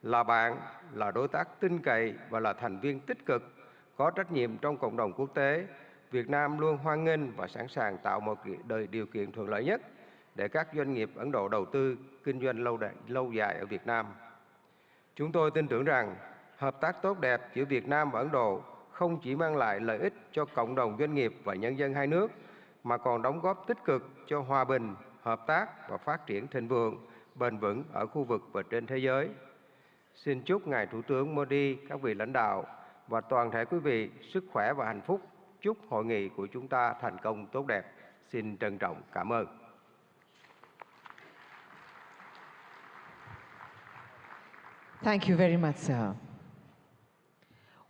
Là bạn, là đối tác tin cậy và là thành viên tích cực, có trách nhiệm trong cộng đồng quốc tế, Việt Nam luôn hoan nghênh và sẵn sàng tạo một điều kiện thuận lợi nhất để các doanh nghiệp Ấn Độ đầu tư, kinh doanh lâu dài ở Việt Nam. Chúng tôi tin tưởng rằng hợp tác tốt đẹp giữa Việt Nam và Ấn Độ không chỉ mang lại lợi ích cho cộng đồng doanh nghiệp và nhân dân hai nước, mà còn đóng góp tích cực cho hòa bình, hợp tác và phát triển thịnh vượng, bền vững ở khu vực và trên thế giới. Xin chúc Ngài Thủ tướng Modi, các vị lãnh đạo và toàn thể quý vị sức khỏe và hạnh phúc. Chúc hội nghị của chúng ta thành công tốt đẹp. Xin trân trọng cảm ơn. Thank you very much, sir.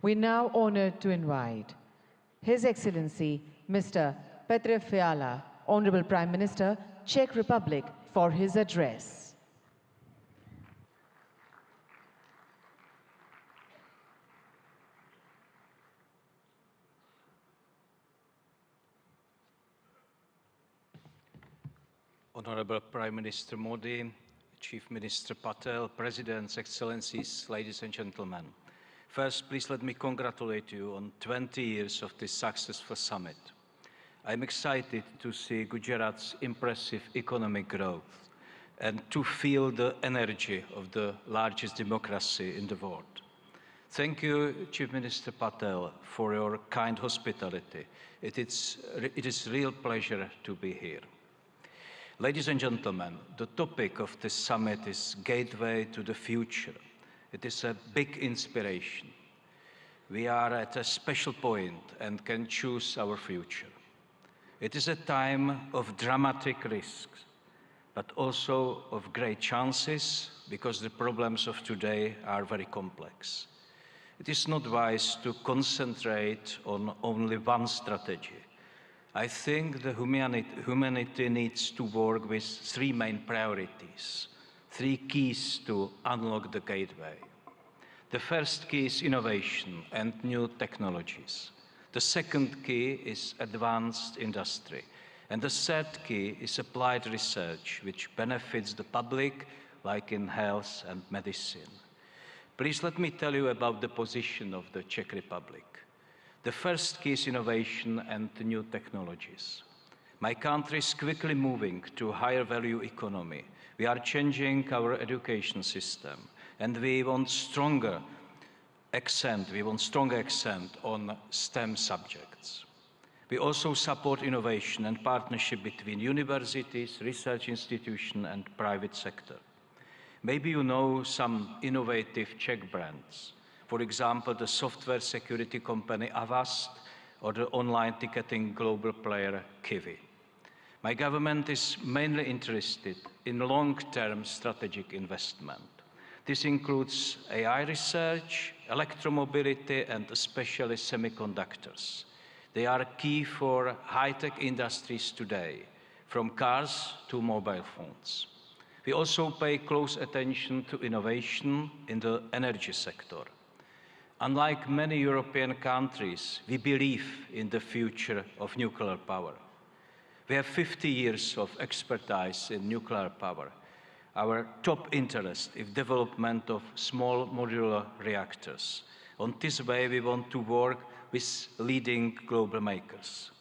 We now honored to invite His Excellency Mr. Petr Fiala, Honorable Prime Minister, Czech Republic, for his address. Honorable Prime Minister Modi, Chief Minister Patel, Presidents, Excellencies, ladies and gentlemen. First, please let me congratulate you on 20 years of this successful summit. I'm excited to see Gujarat's impressive economic growth and to feel the energy of the largest democracy in the world. Thank you, Chief Minister Patel, for your kind hospitality. It is a real pleasure to be here. Ladies and gentlemen, the topic of this summit is Gateway to the Future. It is a big inspiration. We are at a special point and can choose our future. It is a time of dramatic risks, but also of great chances, because the problems of today are very complex. It is not wise to concentrate on only one strategy. I think the humanity needs to work with three main priorities, three keys to unlock the gateway. The first key is innovation and new technologies. The second key is advanced industry. And the third key is applied research, which benefits the public, like in health and medicine. Please let me tell you about the position of the Czech Republic. The first key is innovation and new technologies. My country is quickly moving to a higher value economy. We are changing our education system, and we want stronger accent on STEM subjects. We also support innovation and partnership between universities, research institutions, and private sector. Maybe you know some innovative Czech brands. For example, the software security company Avast or the online ticketing global player Kiwi. My government is mainly interested in long-term strategic investment. This includes AI research, electromobility, and especially semiconductors. They are key for high-tech industries today, from cars to mobile phones. We also pay close attention to innovation in the energy sector. Unlike many European countries, we believe in the future of nuclear power. We have 50 years of expertise in nuclear power. Our top interest is development of small modular reactors. On this way, we want to work with leading global makers.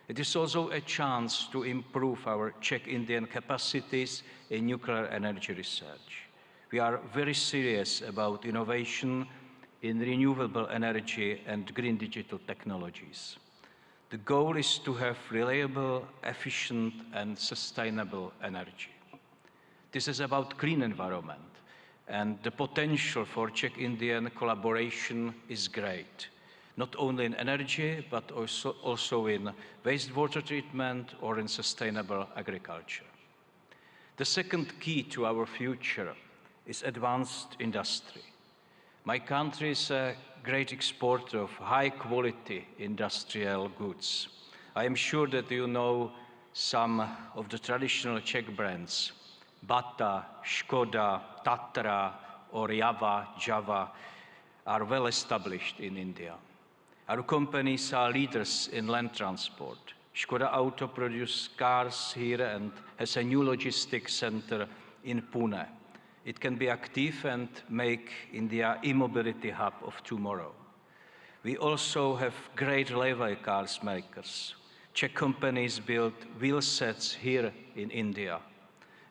It is also a chance to improve our Czech-Indian capacities in nuclear energy research. We are very serious about innovation in renewable energy and green digital technologies. The goal is to have reliable, efficient, and sustainable energy. This is about clean environment, and the potential for Czech-Indian collaboration is great, not only in energy, but also in wastewater treatment or in sustainable agriculture. The second key to our future is advanced industry. My country is a great exporter of high-quality industrial goods. I am sure that you know some of the traditional Czech brands. Bata, Škoda, Tatra, or Java are well established in India. Our companies are leaders in land transport. Škoda Auto produces cars here and has a new logistics center in Pune. It can be active and make India e-mobility hub of tomorrow. We also have great railway cars makers. Czech companies build wheel sets here in India.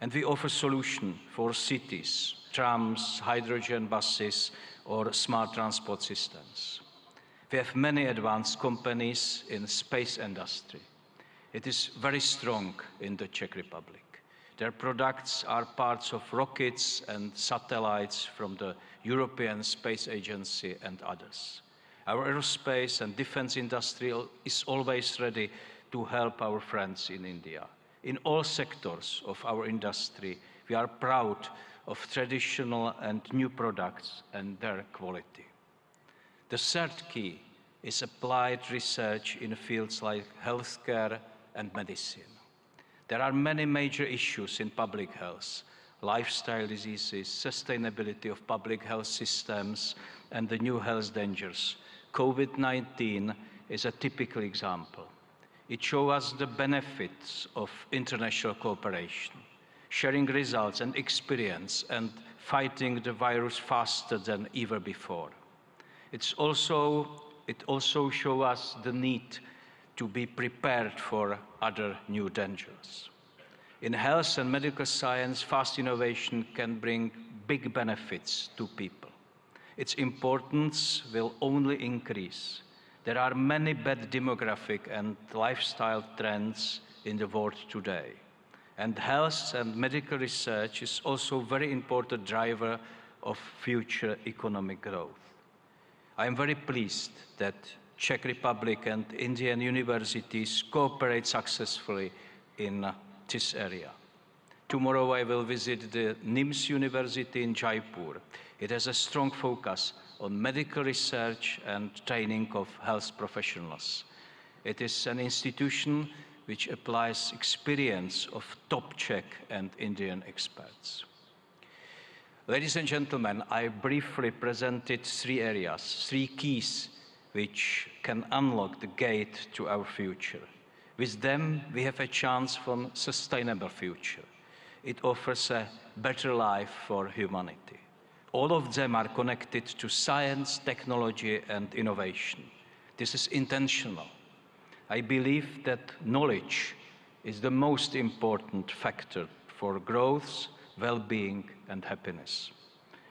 And we offer solutions for cities, trams, hydrogen buses, or smart transport systems. We have many advanced companies in the space industry. It is very strong in the Czech Republic. Their products are parts of rockets and satellites from the European Space Agency and others. Our aerospace and defense industry is always ready to help our friends in India. In all sectors of our industry, we are proud of traditional and new products and their quality. The third key is applied research in fields like healthcare and medicine. There are many major issues in public health: lifestyle diseases, sustainability of public health systems, and the new health dangers. COVID-19 is a typical example. It shows us the benefits of international cooperation, sharing results and experience, and fighting the virus faster than ever before. It also shows us the need to be prepared for other new dangers. In health and medical science, fast innovation can bring big benefits to people. Its importance will only increase. There are many bad demographic and lifestyle trends in the world today. And health and medical research is also a very important driver of future economic growth. I am very pleased that Czech Republic and Indian universities cooperate successfully in this area. Tomorrow I will visit the NIMS University in Jaipur. It has a strong focus on medical research and training of health professionals. It is an institution which applies experience of top Czech and Indian experts. Ladies and gentlemen, I briefly presented three areas, three keys which can unlock the gate to our future. With them, we have a chance for a sustainable future. It offers a better life for humanity. All of them are connected to science, technology, and innovation. This is intentional. I believe that knowledge is the most important factor for growth, well-being, and happiness.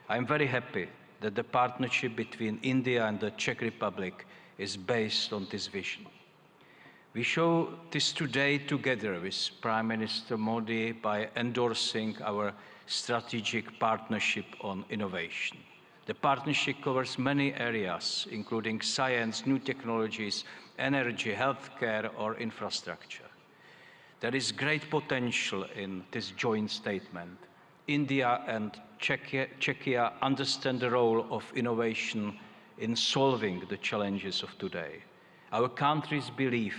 I'm very happy that the partnership between India and the Czech Republic is based on this vision. We show this today together with Prime Minister Modi by endorsing our strategic partnership on innovation. The partnership covers many areas, including science, new technologies, energy, healthcare, or infrastructure. There is great potential in this joint statement. India and Czechia understand the role of innovation in solving the challenges of today. Our countries believe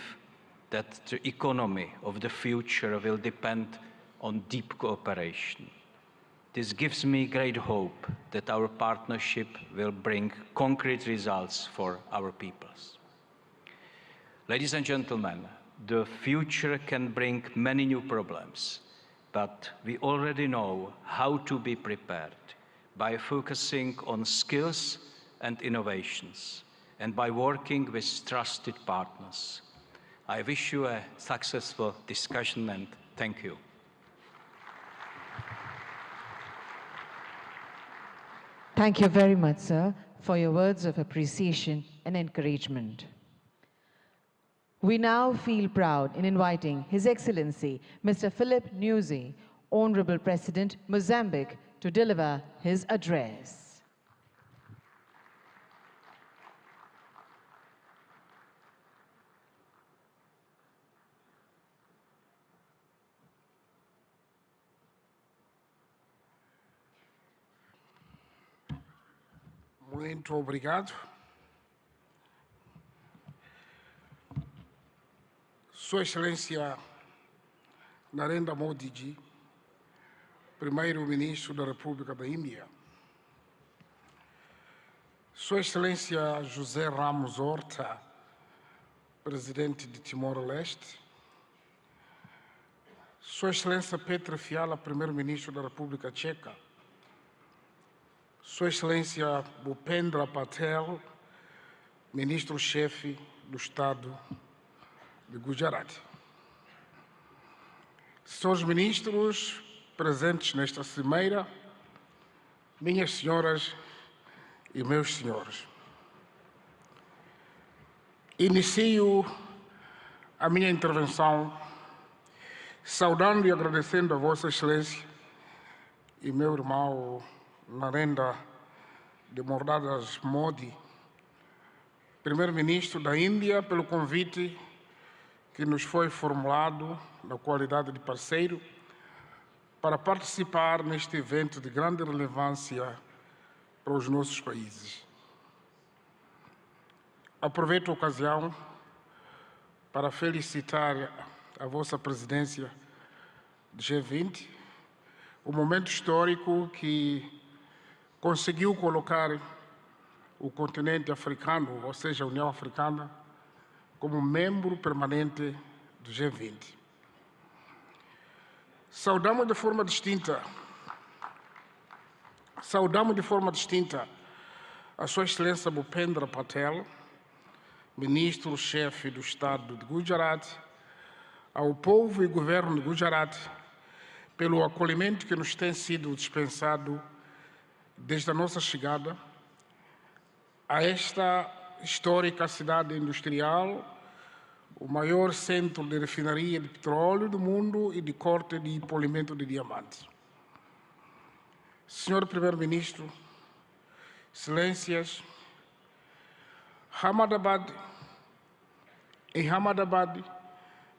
that the economy of the future will depend on deep cooperation. This gives me great hope that our partnership will bring concrete results for our peoples. Ladies and gentlemen, the future can bring many new problems, but we already know how to be prepared by focusing on skills and innovations and by working with trusted partners. I wish you a successful discussion and thank you. Thank you very much, sir, for your words of appreciation and encouragement. We now feel proud in inviting His Excellency, Mr. Philip Nyusi, Honorable President, Mozambique, to deliver his address. Muito obrigado. Sua Excelência Narendra Modi ji, Primeiro-Ministro da República da Índia. Sua Excelência José Ramos Horta, Presidente de Timor-Leste. Sua Excelência Petra Fiala, Primeiro-Ministro da República Tcheca. Sua Excelência Bhupendra Patel, Ministro-Chefe do Estado de Gujarat. Senhores Ministros, presentes nesta cimeira, minhas senhoras e meus senhores. Inicio a minha intervenção saudando e agradecendo a Vossa Excelência e meu irmão Narendra Demoradas Modi, Primeiro-Ministro da Índia, pelo convite que nos foi formulado na qualidade de parceiro para participar neste evento de grande relevância para os nossos países. Aproveito a ocasião para felicitar a vossa presidência do G20, o momento histórico que conseguiu colocar o continente africano, ou seja, a União Africana, como membro permanente do G20. Saudamos de forma distinta a Sua Excelência Bhupendra Patel, Ministro-Chefe do Estado de Gujarat, ao povo e governo de Gujarat, pelo acolhimento que nos tem sido dispensado desde a nossa chegada a esta histórica cidade industrial, o maior centro de refinaria de petróleo do mundo e de corte e polimento de diamantes. Senhor Primeiro-Ministro, Excelências, em Ahmedabad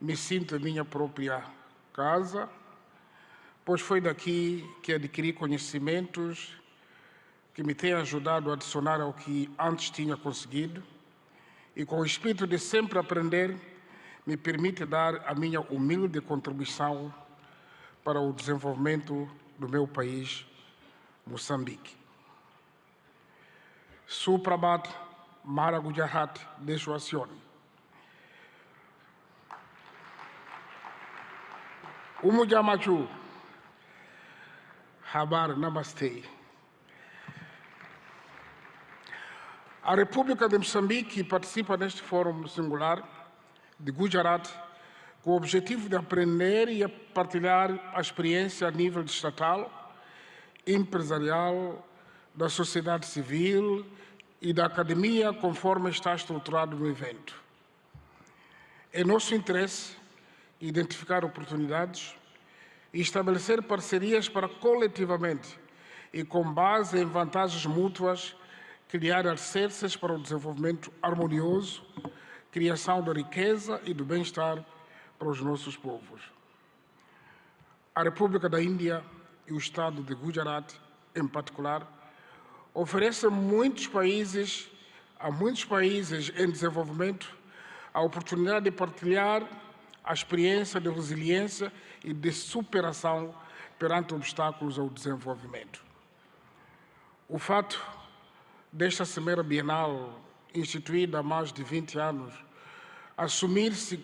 me sinto em minha própria casa, pois foi daqui que adquiri conhecimentos que me têm ajudado a adicionar ao que antes tinha conseguido e, com o espírito de sempre aprender, me permite dar a minha humilde contribuição para o desenvolvimento do meu país, Moçambique. Suprabhat Mara Gujarat Deshwasione. Umujamachu Habar Namaste. A República de Moçambique participa neste fórum singular de Gujarat com o objetivo de aprender e partilhar a experiência a nível estatal, empresarial, da sociedade civil e da academia, conforme está estruturado no evento. É nosso interesse identificar oportunidades e estabelecer parcerias para coletivamente e com base em vantagens mútuas criar alicerces para o desenvolvimento harmonioso, criação da riqueza e do bem-estar para os nossos povos. A República da Índia e o Estado de Gujarat, em particular, oferecem a muitos países em desenvolvimento a oportunidade de partilhar a experiência de resiliência e de superação perante obstáculos ao desenvolvimento. O fato desta Cimeira Bienal, instituída há mais de 20 anos, assumir-se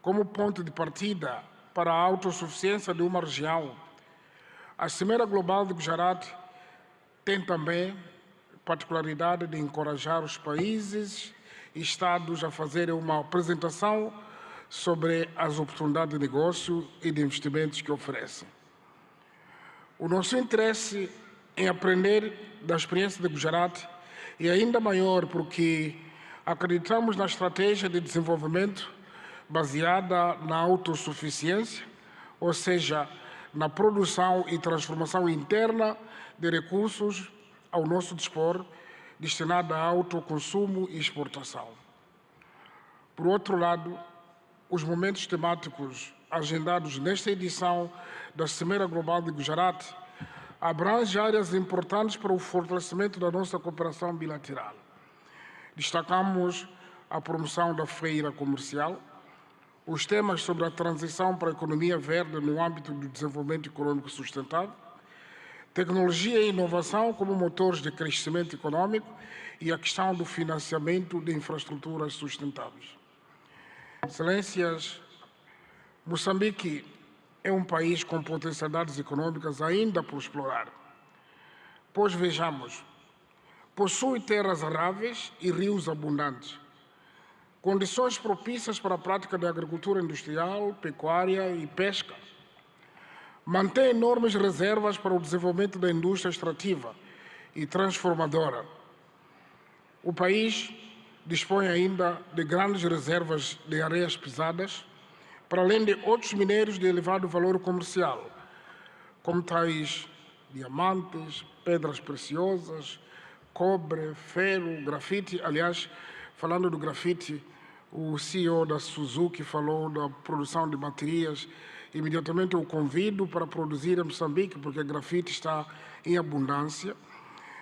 como ponto de partida para a autossuficiência de uma região, a Cimeira Global de Gujarat tem também particularidade de encorajar os países e Estados a fazerem uma apresentação sobre as oportunidades de negócio e de investimentos que oferecem. O nosso interesse em aprender da experiência de Gujarat é ainda maior porque acreditamos na estratégia de desenvolvimento baseada na autossuficiência, ou seja, na produção e transformação interna de recursos ao nosso dispor, destinada a autoconsumo e exportação. Por outro lado, os momentos temáticos agendados nesta edição da Cimeira Global de Gujarat abrangem áreas importantes para o fortalecimento da nossa cooperação bilateral. Destacamos a promoção da feira comercial, os temas sobre a transição para a economia verde no âmbito do desenvolvimento econômico sustentável, tecnologia e inovação como motores de crescimento econômico e a questão do financiamento de infraestruturas sustentáveis. Excelências, Moçambique é um país com potencialidades econômicas ainda por explorar. Pois vejamos, possui terras aráveis e rios abundantes, condições propícias para a prática da agricultura industrial, pecuária e pesca, mantém enormes reservas para o desenvolvimento da indústria extrativa e transformadora. O país dispõe ainda de grandes reservas de areias pesadas, para além de outros minérios de elevado valor comercial, como tais diamantes, pedras preciosas, cobre, ferro, grafite. Aliás, falando do grafite, o CEO da Suzuki falou da produção de baterias. Imediatamente eu convido para produzir em Moçambique, porque grafite está em abundância.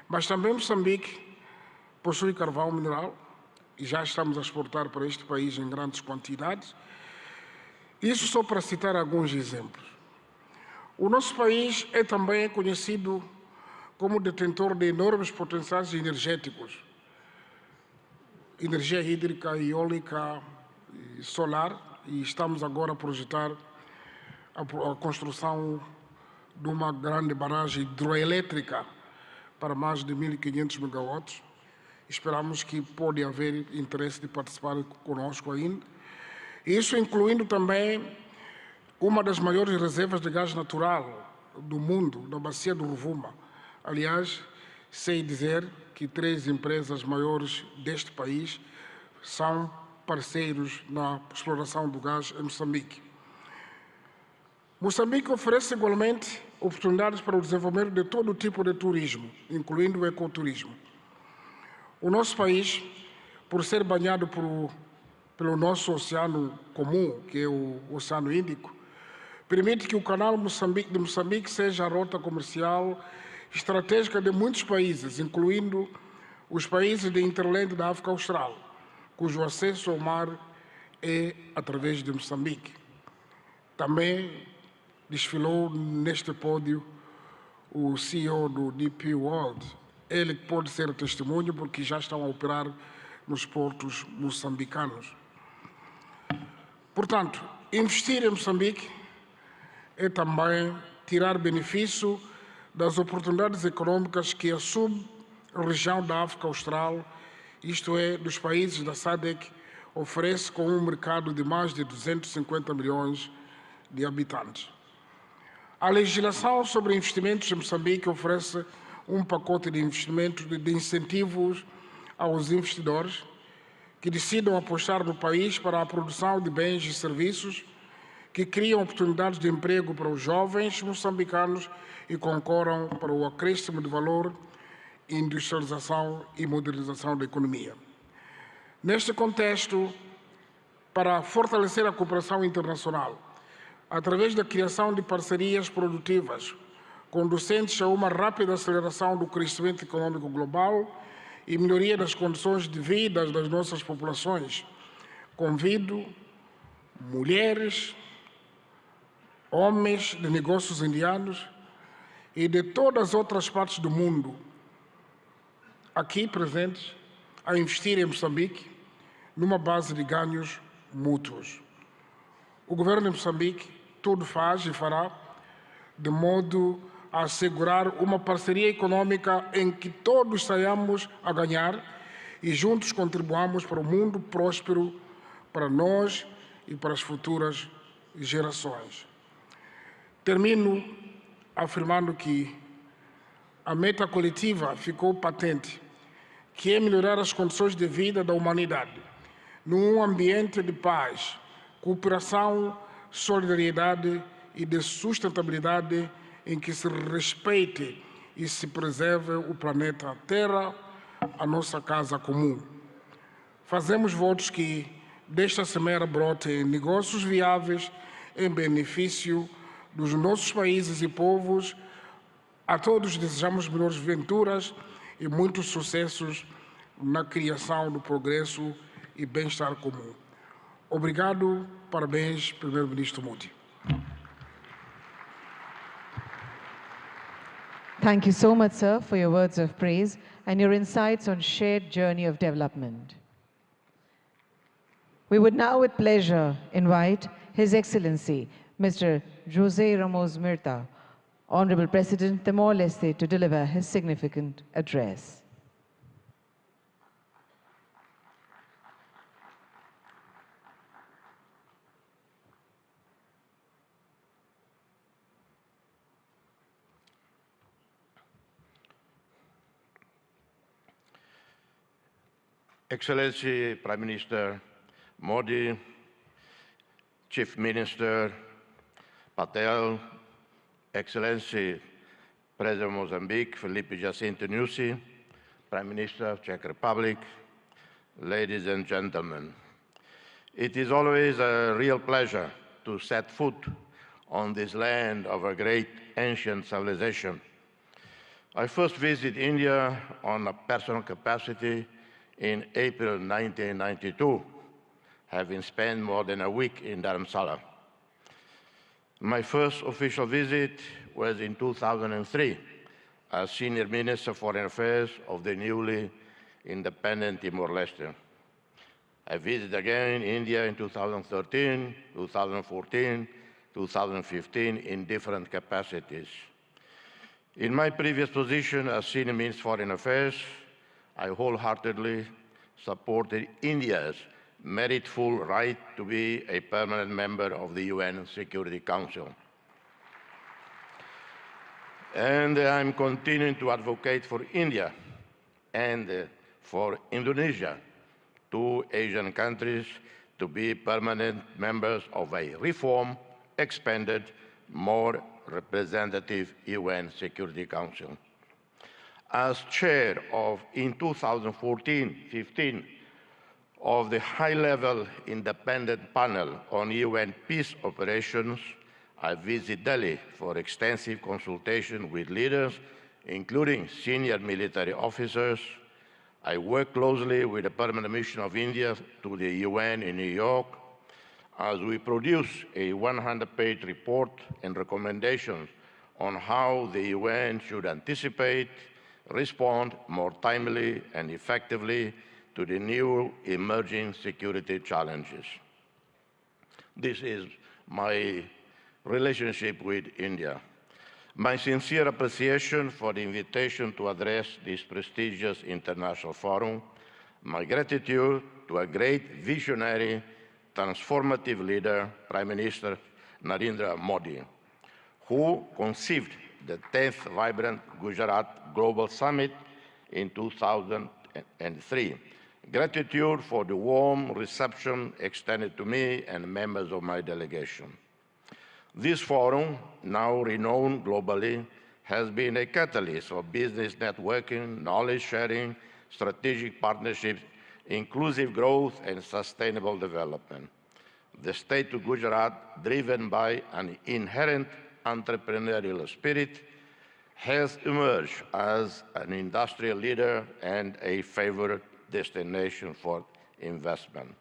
Mas também Moçambique possui carvão mineral, e já estamos a exportar para este país em grandes quantidades. Isso só para citar alguns exemplos. O nosso país é também conhecido como detentor de enormes potenciais energéticos, energia hídrica, eólica e solar, e estamos agora a projetar a construção de uma grande barragem hidroelétrica para mais de 1.500 megawatts. Esperamos que pode haver interesse de participar conosco ainda. Isso incluindo também uma das maiores reservas de gás natural do mundo, na bacia do Rovuma. Aliás, sei dizer que 3 empresas maiores deste país são parceiros na exploração do gás em Moçambique. Moçambique oferece igualmente oportunidades para o desenvolvimento de todo tipo de turismo, incluindo o ecoturismo. O nosso país, por ser banhado pelo nosso oceano comum, que é o Oceano Índico, permite que o canal de Moçambique seja a rota comercial estratégica de muitos países, incluindo os países de hinterland da África Austral, cujo acesso ao mar é através de Moçambique. Também desfilou neste pódio o CEO do DP World. Ele pode ser testemunho porque já estão a operar nos portos moçambicanos. Portanto, investir em Moçambique é também tirar benefício das oportunidades econômicas que a sub-região da África Austral, isto é, dos países da SADC, oferece com um mercado de mais de 250 milhões de habitantes. A legislação sobre investimentos em Moçambique oferece um pacote de investimentos de incentivos aos investidores que decidam apostar no país para a produção de bens e serviços que criam oportunidades de emprego para os jovens moçambicanos e concorram para o acréscimo de valor, industrialização e modernização da economia. Neste contexto, para fortalecer a cooperação internacional, através da criação de parcerias produtivas, conducentes a uma rápida aceleração do crescimento econômico global e melhoria das condições de vida das nossas populações, convido mulheres, homens de negócios indianos e de todas as outras partes do mundo aqui presentes a investir em Moçambique numa base de ganhos mútuos. O governo de Moçambique tudo faz e fará de modo a assegurar uma parceria econômica em que todos saiamos a ganhar e juntos contribuamos para um mundo próspero para nós e para as futuras gerações. Termino afirmando que a meta coletiva ficou patente, que é melhorar as condições de vida da humanidade, num ambiente de paz, cooperação, solidariedade e de sustentabilidade em que se respeite e se preserve o planeta Terra, a nossa casa comum. Fazemos votos que desta semeira brotem negócios viáveis em benefício dos nossos países e povos. A todos desejamos melhores venturas e muitos sucessos na criação do progresso e bem-estar comum. Obrigado, parabéns, Primeiro-Ministro Modi. Thank you so much, sir, for your words of praise and your insights on shared journey of development. We would now with pleasure invite His Excellency, Mr. José Ramos Mirta, Honorable President Timor-Leste, to deliver his significant address. Excellency Prime Minister Modi, Chief Minister Patel, Excellency President of Mozambique, Felipe Jacinto Nyusi, Prime Minister of Czech Republic, ladies and gentlemen. It is always a real pleasure to set foot on this land of a great ancient civilization. I first visited India on a personal capacity in April 1992, having spent more than a week in Dharamsala. My first official visit was in 2003 as Senior Minister of Foreign Affairs of the newly independent Timor-Leste. I visited again India in 2013, 2014, 2015 in different capacities. In my previous position as Senior Minister of Foreign Affairs, I wholeheartedly supported India's meritful right to be a permanent member of the UN Security Council. And I'm continuing to advocate for India and for Indonesia, two Asian countries, to be permanent members of a reformed, expanded, more representative UN Security Council. As chair of, in 2014-15, of the high-level independent panel on UN peace operations, I visited Delhi for extensive consultation with leaders, including senior military officers. I worked closely with the Permanent Mission of India to the UN in New York as we produce a 100-page report and recommendations on how the UN should anticipate, respond more timely and effectively to the new emerging security challenges. This is my relationship with India. My sincere appreciation for the invitation to address this prestigious international forum, my gratitude to a great visionary, transformative leader, Prime Minister Narendra Modi, who conceived the 10th Vibrant Gujarat Global Summit in 2003. Gratitude for the warm reception extended to me and members of my delegation. This forum, now renowned globally, has been a catalyst for business networking, knowledge sharing, strategic partnerships, inclusive growth, and sustainable development. The state of Gujarat, driven by an inherent entrepreneurial spirit, has emerged as an industrial leader and a favored destination for investment.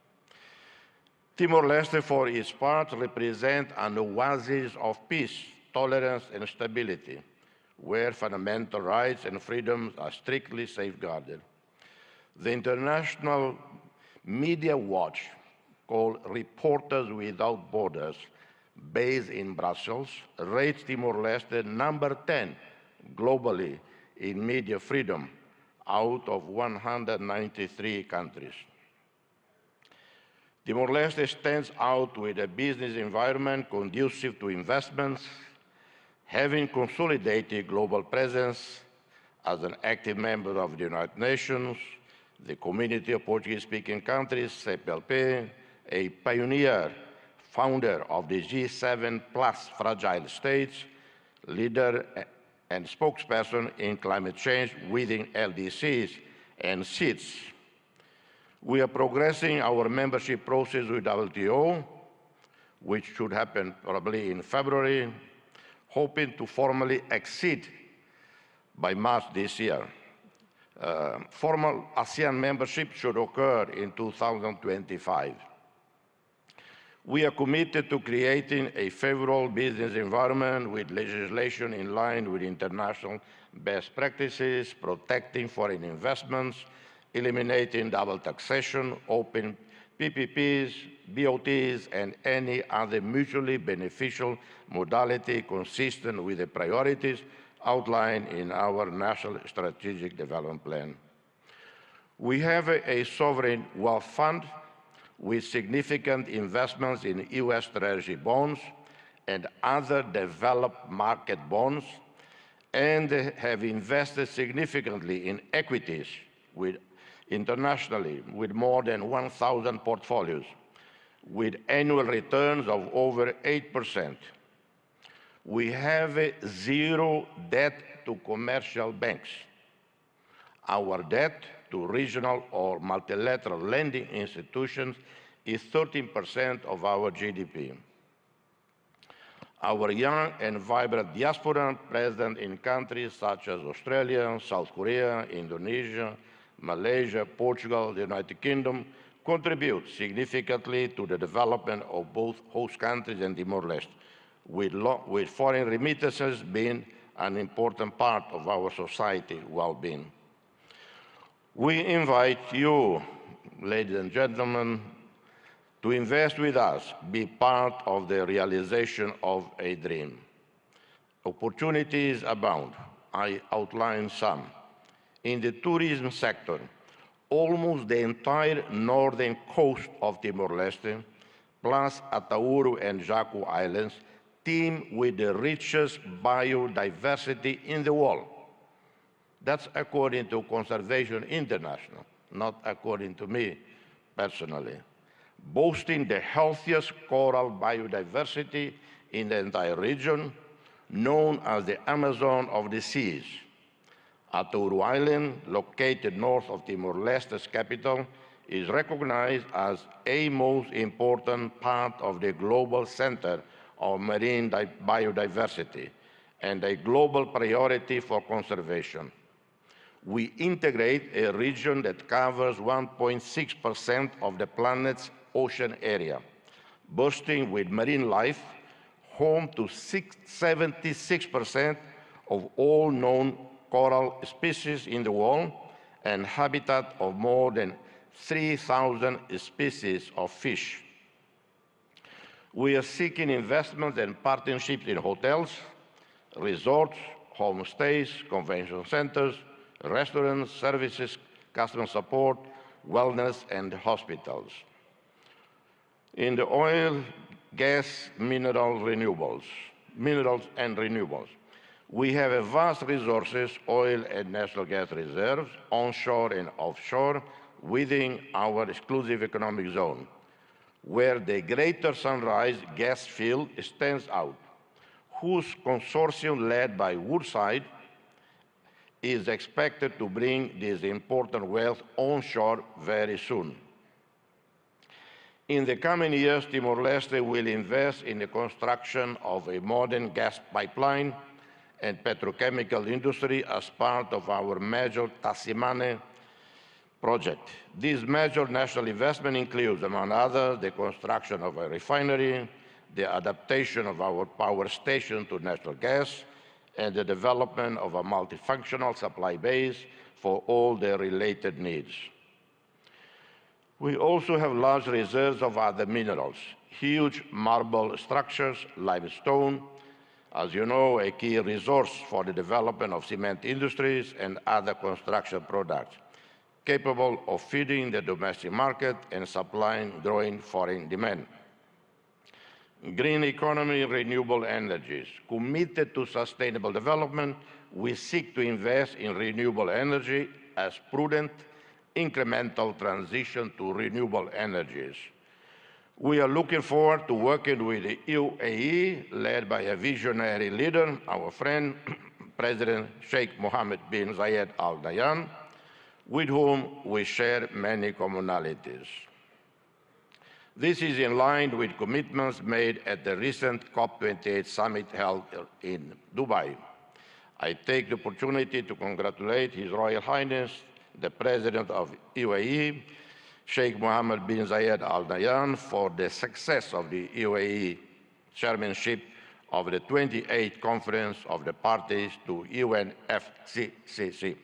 Timor-Leste, for its part, represents an oasis of peace, tolerance, and stability, where fundamental rights and freedoms are strictly safeguarded. The International Media Watch, called Reporters Without Borders, based in Brussels, rates Timor-Leste number 10 globally in media freedom out of 193 countries. Timor-Leste stands out with a business environment conducive to investments, having consolidated global presence as an active member of the United Nations, the Community of Portuguese-speaking countries, CPLP, a pioneer, founder of the G7 plus fragile states, leader and spokesperson in climate change within LDCs and SEEDs. We are progressing our membership process with WTO, which should happen probably in February, hoping to formally exceed by March this year. Formal ASEAN membership should occur in 2025. We are committed to creating a favorable business environment with legislation in line with international best practices, protecting foreign investments, eliminating double taxation, open PPPs, BOTs, and any other mutually beneficial modality consistent with the priorities outlined in our National Strategic Development Plan. We have a sovereign wealth fund with significant investments in US Treasury bonds and other developed market bonds, and have invested significantly in equities with internationally with more than 1,000 portfolios, with annual returns of over 8%. We have zero debt to commercial banks. Our debt to regional or multilateral lending institutions is 13% of our GDP. Our young and vibrant diaspora present in countries such as Australia, South Korea, Indonesia, Malaysia, Portugal, the United Kingdom contribute significantly to the development of both host countries and Timor-Leste, with foreign remittances being an important part of our society well-being. We invite you, ladies and gentlemen, to invest with us, be part of the realization of a dream. Opportunities abound. I outline some. In the tourism sector, almost the entire northern coast of Timor-Leste, plus Atauro and Jaco Islands, teem with the richest biodiversity in the world. That's according to Conservation International, not according to me personally. Boasting the healthiest coral biodiversity in the entire region, known as the Amazon of the seas. Atauro Island, located north of Timor-Leste's capital, is recognized as a most important part of the global center of marine biodiversity and a global priority for conservation. We integrate a region that covers 1.6% of the planet's ocean area, boasting with marine life, home to 76% of all known coral species in the world, and habitat of more than 3,000 species of fish. We are seeking investments and partnerships in hotels, resorts, homestays, convention centers, restaurants, services, customer support, wellness, and hospitals. In the oil, gas, minerals and renewables, we have a vast resources, oil and natural gas reserves, onshore and offshore, within our exclusive economic zone, where the Greater Sunrise gas field stands out, whose consortium led by Woodside is expected to bring this important wealth onshore very soon. In the coming years, Timor-Leste will invest in the construction of a modern gas pipeline and petrochemical industry as part of our major Tasimane project. This major national investment includes, among others, the construction of a refinery, the adaptation of our power station to natural gas, and the development of a multifunctional supply base for all the related needs. We also have large reserves of other minerals, huge marble structures, limestone, as you know, a key resource for the development of cement industries and other construction products, capable of feeding the domestic market and supplying growing foreign demand. Green economy, renewable energies. Committed to sustainable development, we seek to invest in renewable energy as prudent, incremental transition to renewable energies. We are looking forward to working with the UAE, led by a visionary leader, our friend, President Sheikh Mohammed bin Zayed Al Nahyan, with whom we share many commonalities. This is in line with commitments made at the recent COP28 summit held in Dubai. I take the opportunity to congratulate His Royal Highness, the President of UAE, Sheikh Mohammed bin Zayed Al Nahyan, for the success of the UAE chairmanship of the 28th Conference of the Parties to UNFCCC.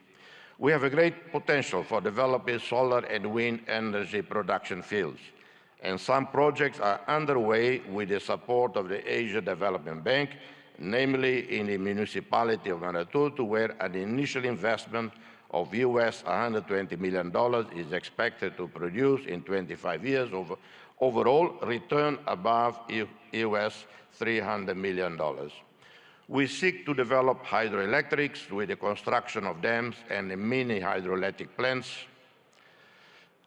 We have a great potential for developing solar and wind energy production fields, and some projects are underway with the support of the Asia Development Bank, namely in the municipality of Manatutu, where an initial investment of US $120 million is expected to produce in 25 years, overall return above US $300 million. We seek to develop hydroelectrics with the construction of dams and mini hydroelectric plants.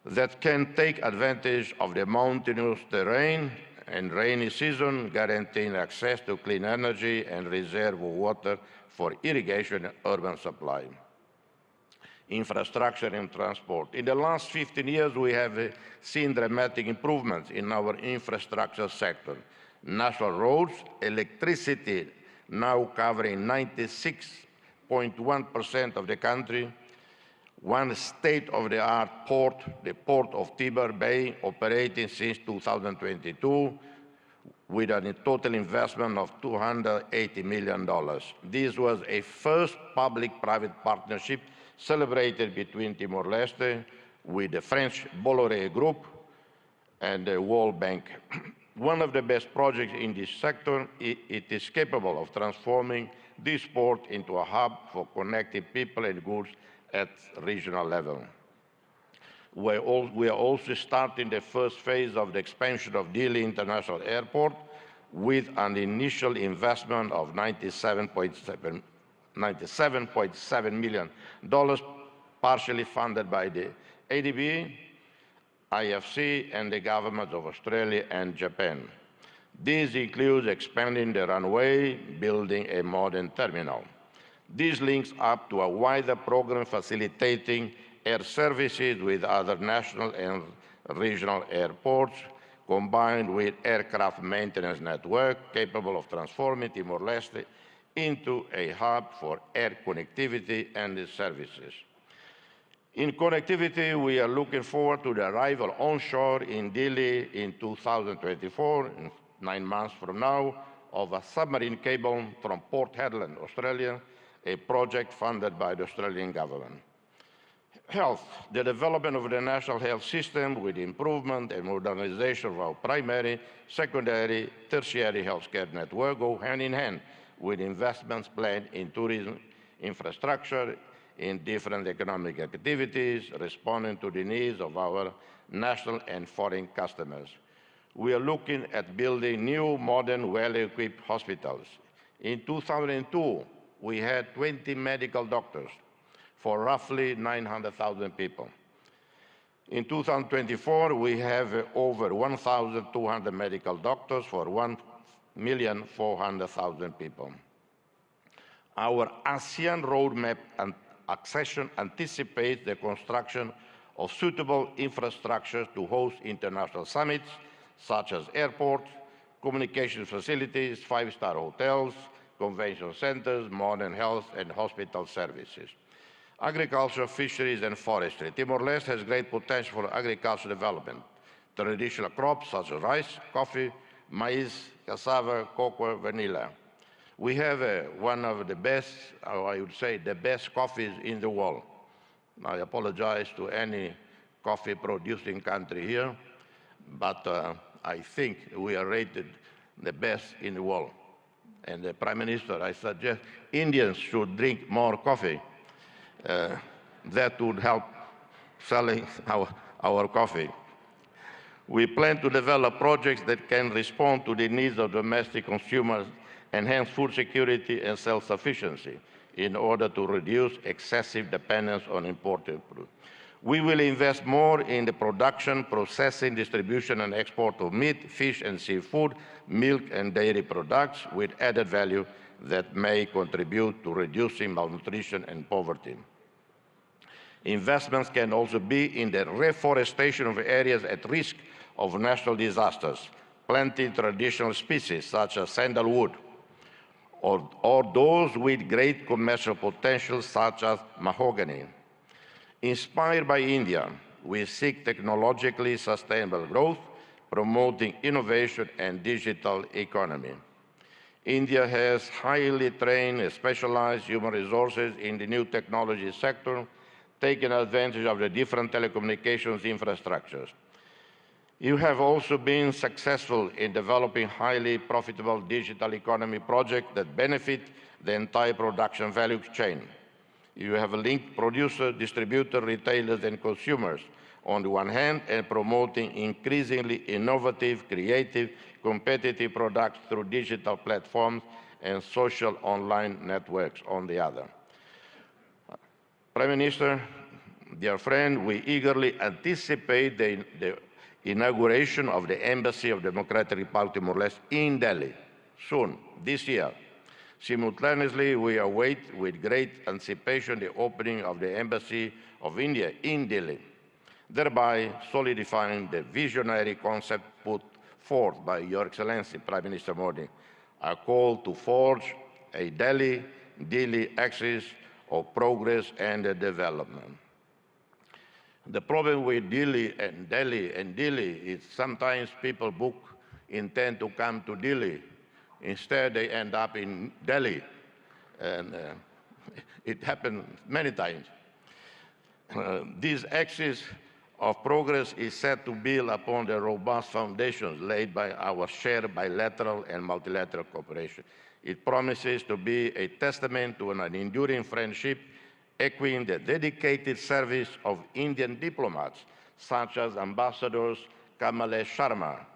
that can take advantage of the mountainous terrain and rainy season, guaranteeing access to clean energy and reserve water for irrigation and urban supply. Infrastructure and transport. In the last 15 years, we have seen dramatic improvements in our infrastructure sector. National roads, electricity now covering 96.1% of the country, one state-of-the-art port, the Port of Tiber Bay, operating since 2022, with a total investment of $280 million. This was a first public-private partnership celebrated between Timor-Leste with the French Bolloré Group and the World Bank. One of the best projects in this sector, it is capable of transforming this port into a hub for connecting people and goods at regional level. We are also starting the first phase of the expansion of Dili International Airport with an initial investment of $97.7 million, partially funded by the ADB, IFC, and the governments of Australia and Japan. This includes expanding the runway, building a modern terminal. This links up to a wider program facilitating air services with other national and regional airports, combined with aircraft maintenance network capable of transforming Timor-Leste into a hub for air connectivity and services. In connectivity, we are looking forward to the arrival onshore in Dili in 2024, 9 months from now, of a submarine cable from Port Hedland, Australia, a project funded by the Australian government. Health, the development of the national health system with improvement and modernization of our primary, secondary, tertiary healthcare network go hand in hand with investments planned in tourism, infrastructure, in different economic activities, responding to the needs of our national and foreign customers. We are looking at building new, modern, well-equipped hospitals. In 2002, we had 20 medical doctors for roughly 900,000 people. In 2024, we have over 1,200 medical doctors for 1,400,000 people. Our ASEAN roadmap and accession anticipates the construction of suitable infrastructure to host international summits, such as airports, communication facilities, five-star hotels, convention centers, modern health and hospital services. Agriculture, fisheries, and forestry. Timor-Leste has great potential for agricultural development. Traditional crops such as rice, coffee, maize, cassava, cocoa, vanilla. We have one of the best, or I would say the best coffees in the world. I apologize to any coffee producing country here, but I think we are rated the best in the world. And the Prime Minister, I suggest Indians should drink more coffee. That would help selling our coffee. We plan to develop projects that can respond to the needs of domestic consumers, enhance food security and self-sufficiency in order to reduce excessive dependence on imported food. We will invest more in the production, processing, distribution, and export of meat, fish, and seafood, milk, and dairy products with added value that may contribute to reducing malnutrition and poverty. Investments can also be in the reforestation of areas at risk of natural disasters, planting traditional species such as sandalwood, or those with great commercial potential such as mahogany. Inspired by India, we seek technologically sustainable growth, promoting innovation and digital economy. India has highly trained and specialized human resources in the new technology sector, taking advantage of the different telecommunications infrastructures. You have also been successful in developing highly profitable digital economy projects that benefit the entire production value chain. You have linked producers, distributors, retailers, and consumers on the one hand, and promoting increasingly innovative, creative, competitive products through digital platforms and social online networks on the other. Prime Minister, Dear friend, we eagerly anticipate the inauguration of the Embassy of Democratic Republic of Timor-Leste in Delhi soon, this year. Simultaneously, we await with great anticipation the opening of the Embassy of India in Delhi, thereby solidifying the visionary concept put forth by Your Excellency Prime Minister Modi, a call to forge a Delhi axis of progress and development. The problem with Delhi is sometimes people intend to come to Delhi. Instead, they end up in Delhi. And it happened many times. This axis of progress is set to build upon the robust foundations laid by our shared bilateral and multilateral cooperation. It promises to be a testament to an enduring friendship, echoing the dedicated service of Indian diplomats, such as Ambassadors Kamalesh Sharma,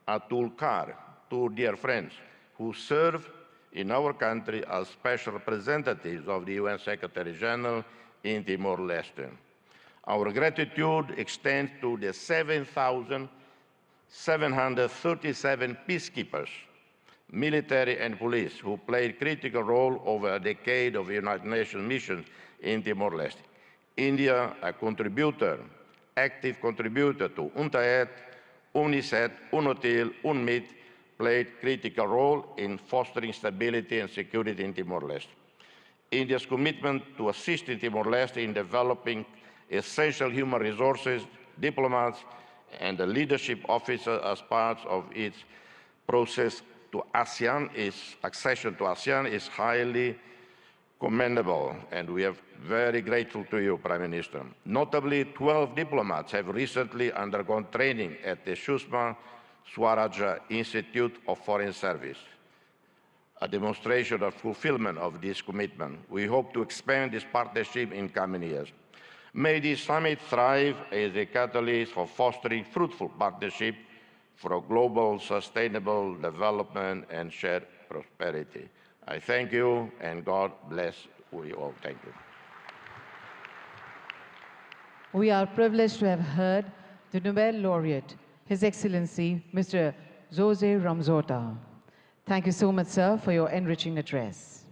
Atul Kar, two dear friends, who serve in our country as special representatives of the UN Secretary General in Timor-Leste. Our gratitude extends to the 7,737 peacekeepers, military and police, who played a critical role over a decade of United Nations missions in Timor-Leste. India, a active contributor to UNTAED, UNICEF, UNOTIL, UNMIT, played a critical role in fostering stability and security in Timor-Leste. India's commitment to assisting Timor-Leste in developing essential human resources, diplomats, and the leadership officers as part of its process to accession to ASEAN is highly commendable, and we are very grateful to you, Prime Minister. Notably, 12 diplomats have recently undergone training at the Sushma Swaraj Institute of Foreign Service, a demonstration of fulfillment of this commitment. We hope to expand this partnership in coming years. May this summit thrive as a catalyst for fostering fruitful partnership for global sustainable development and shared prosperity. I thank you, and God bless you all. Thank you. We are privileged to have heard the Nobel laureate, His Excellency Mr. Jose Ramzota. Thank you so much, sir, for your enriching address.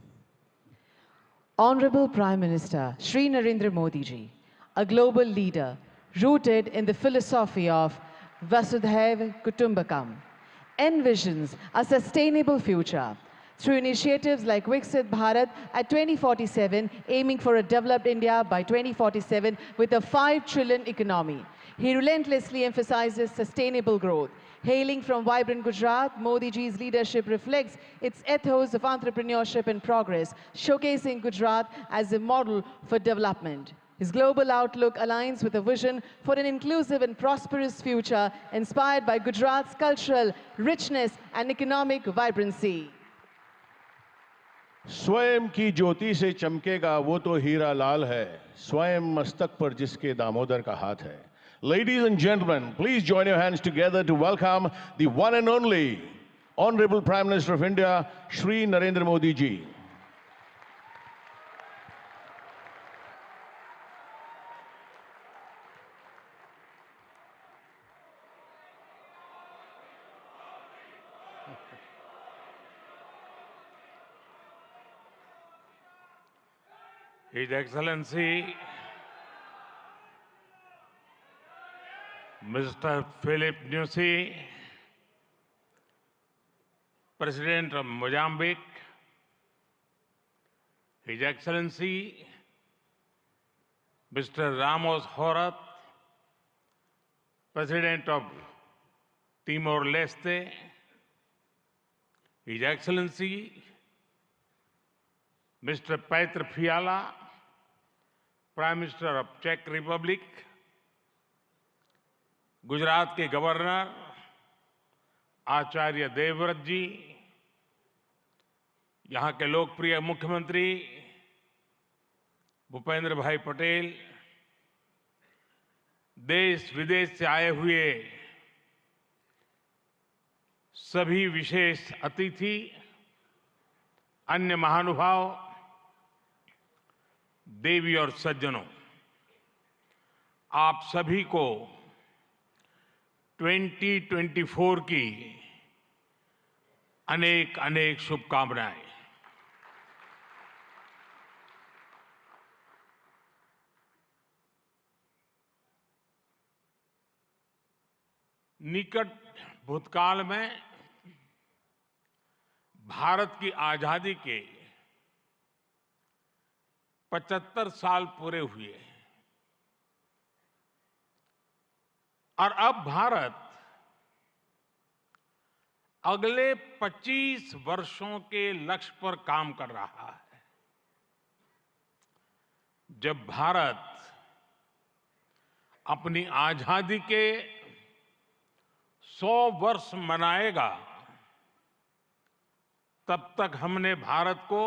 Honorable Prime Minister Shri Narendra Modi ji, a global leader rooted in the philosophy of Vasudhaiva Kutumbakam, envisions a sustainable future through initiatives like Viksit Bharat at 2047, aiming for a developed India by 2047 with a 5 trillion economy. He relentlessly emphasizes sustainable growth. Hailing from vibrant Gujarat, Modi ji's leadership reflects its ethos of entrepreneurship and progress, showcasing Gujarat as a model for development. His global outlook aligns with a vision for an inclusive and prosperous future inspired by Gujarat's cultural richness and economic vibrancy. स्वयं की ज्योति से चमकेगा वो तो हीरा लाल है, स्वयं मस्तक पर जिसके दामोदर का हाथ है. Ladies and gentlemen, please join your hands together to welcome the one and only Honorable Prime Minister of India, Shri Narendra Modi ji. His Excellency Mr. Philip Nyusi, President of Mozambique, His Excellency Mr. Ramos Horat, President of Timor-Leste, His Excellency Mr. Petr Fiala, Prime Minister of Czech Republic, Gujarat के governor Acharya Devvrat जी, यहाँ के लोकप्रिय मुख्यमंत्री भूपेंद्र भाई पटेल, देश विदेश से आए हुए सभी विशेष अतिथि, अन्य महानुभाव, देवी और सज्जनों, आप सभी को 2024 की अनेक अनेक शुभकामनाएं। निकट भूतकाल में भारत की आजादी के 75 साल पूरे हुए और अब भारत अगले 25 वर्षों के लक्ष्य पर काम कर रहा है। जब भारत अपनी आजादी के 100 वर्ष मनाएगा, तब तक हमने भारत को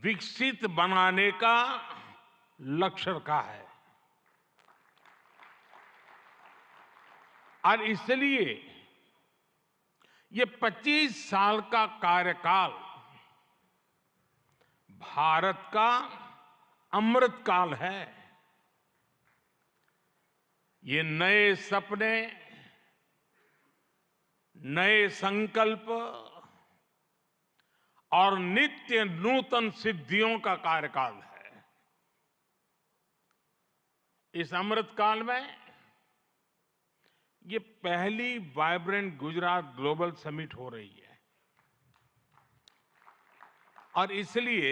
विकसित बनाने का लक्ष्य रखा है और इसलिए ये 25 साल का कार्यकाल भारत का अमृत काल है। ये नए सपने, नए संकल्प और नित्य नूतन सिद्धियों का कार्यकाल है। इस अमृत काल में ये पहली वाइब्रेंट गुजरात ग्लोबल समिट हो रही है और इसलिए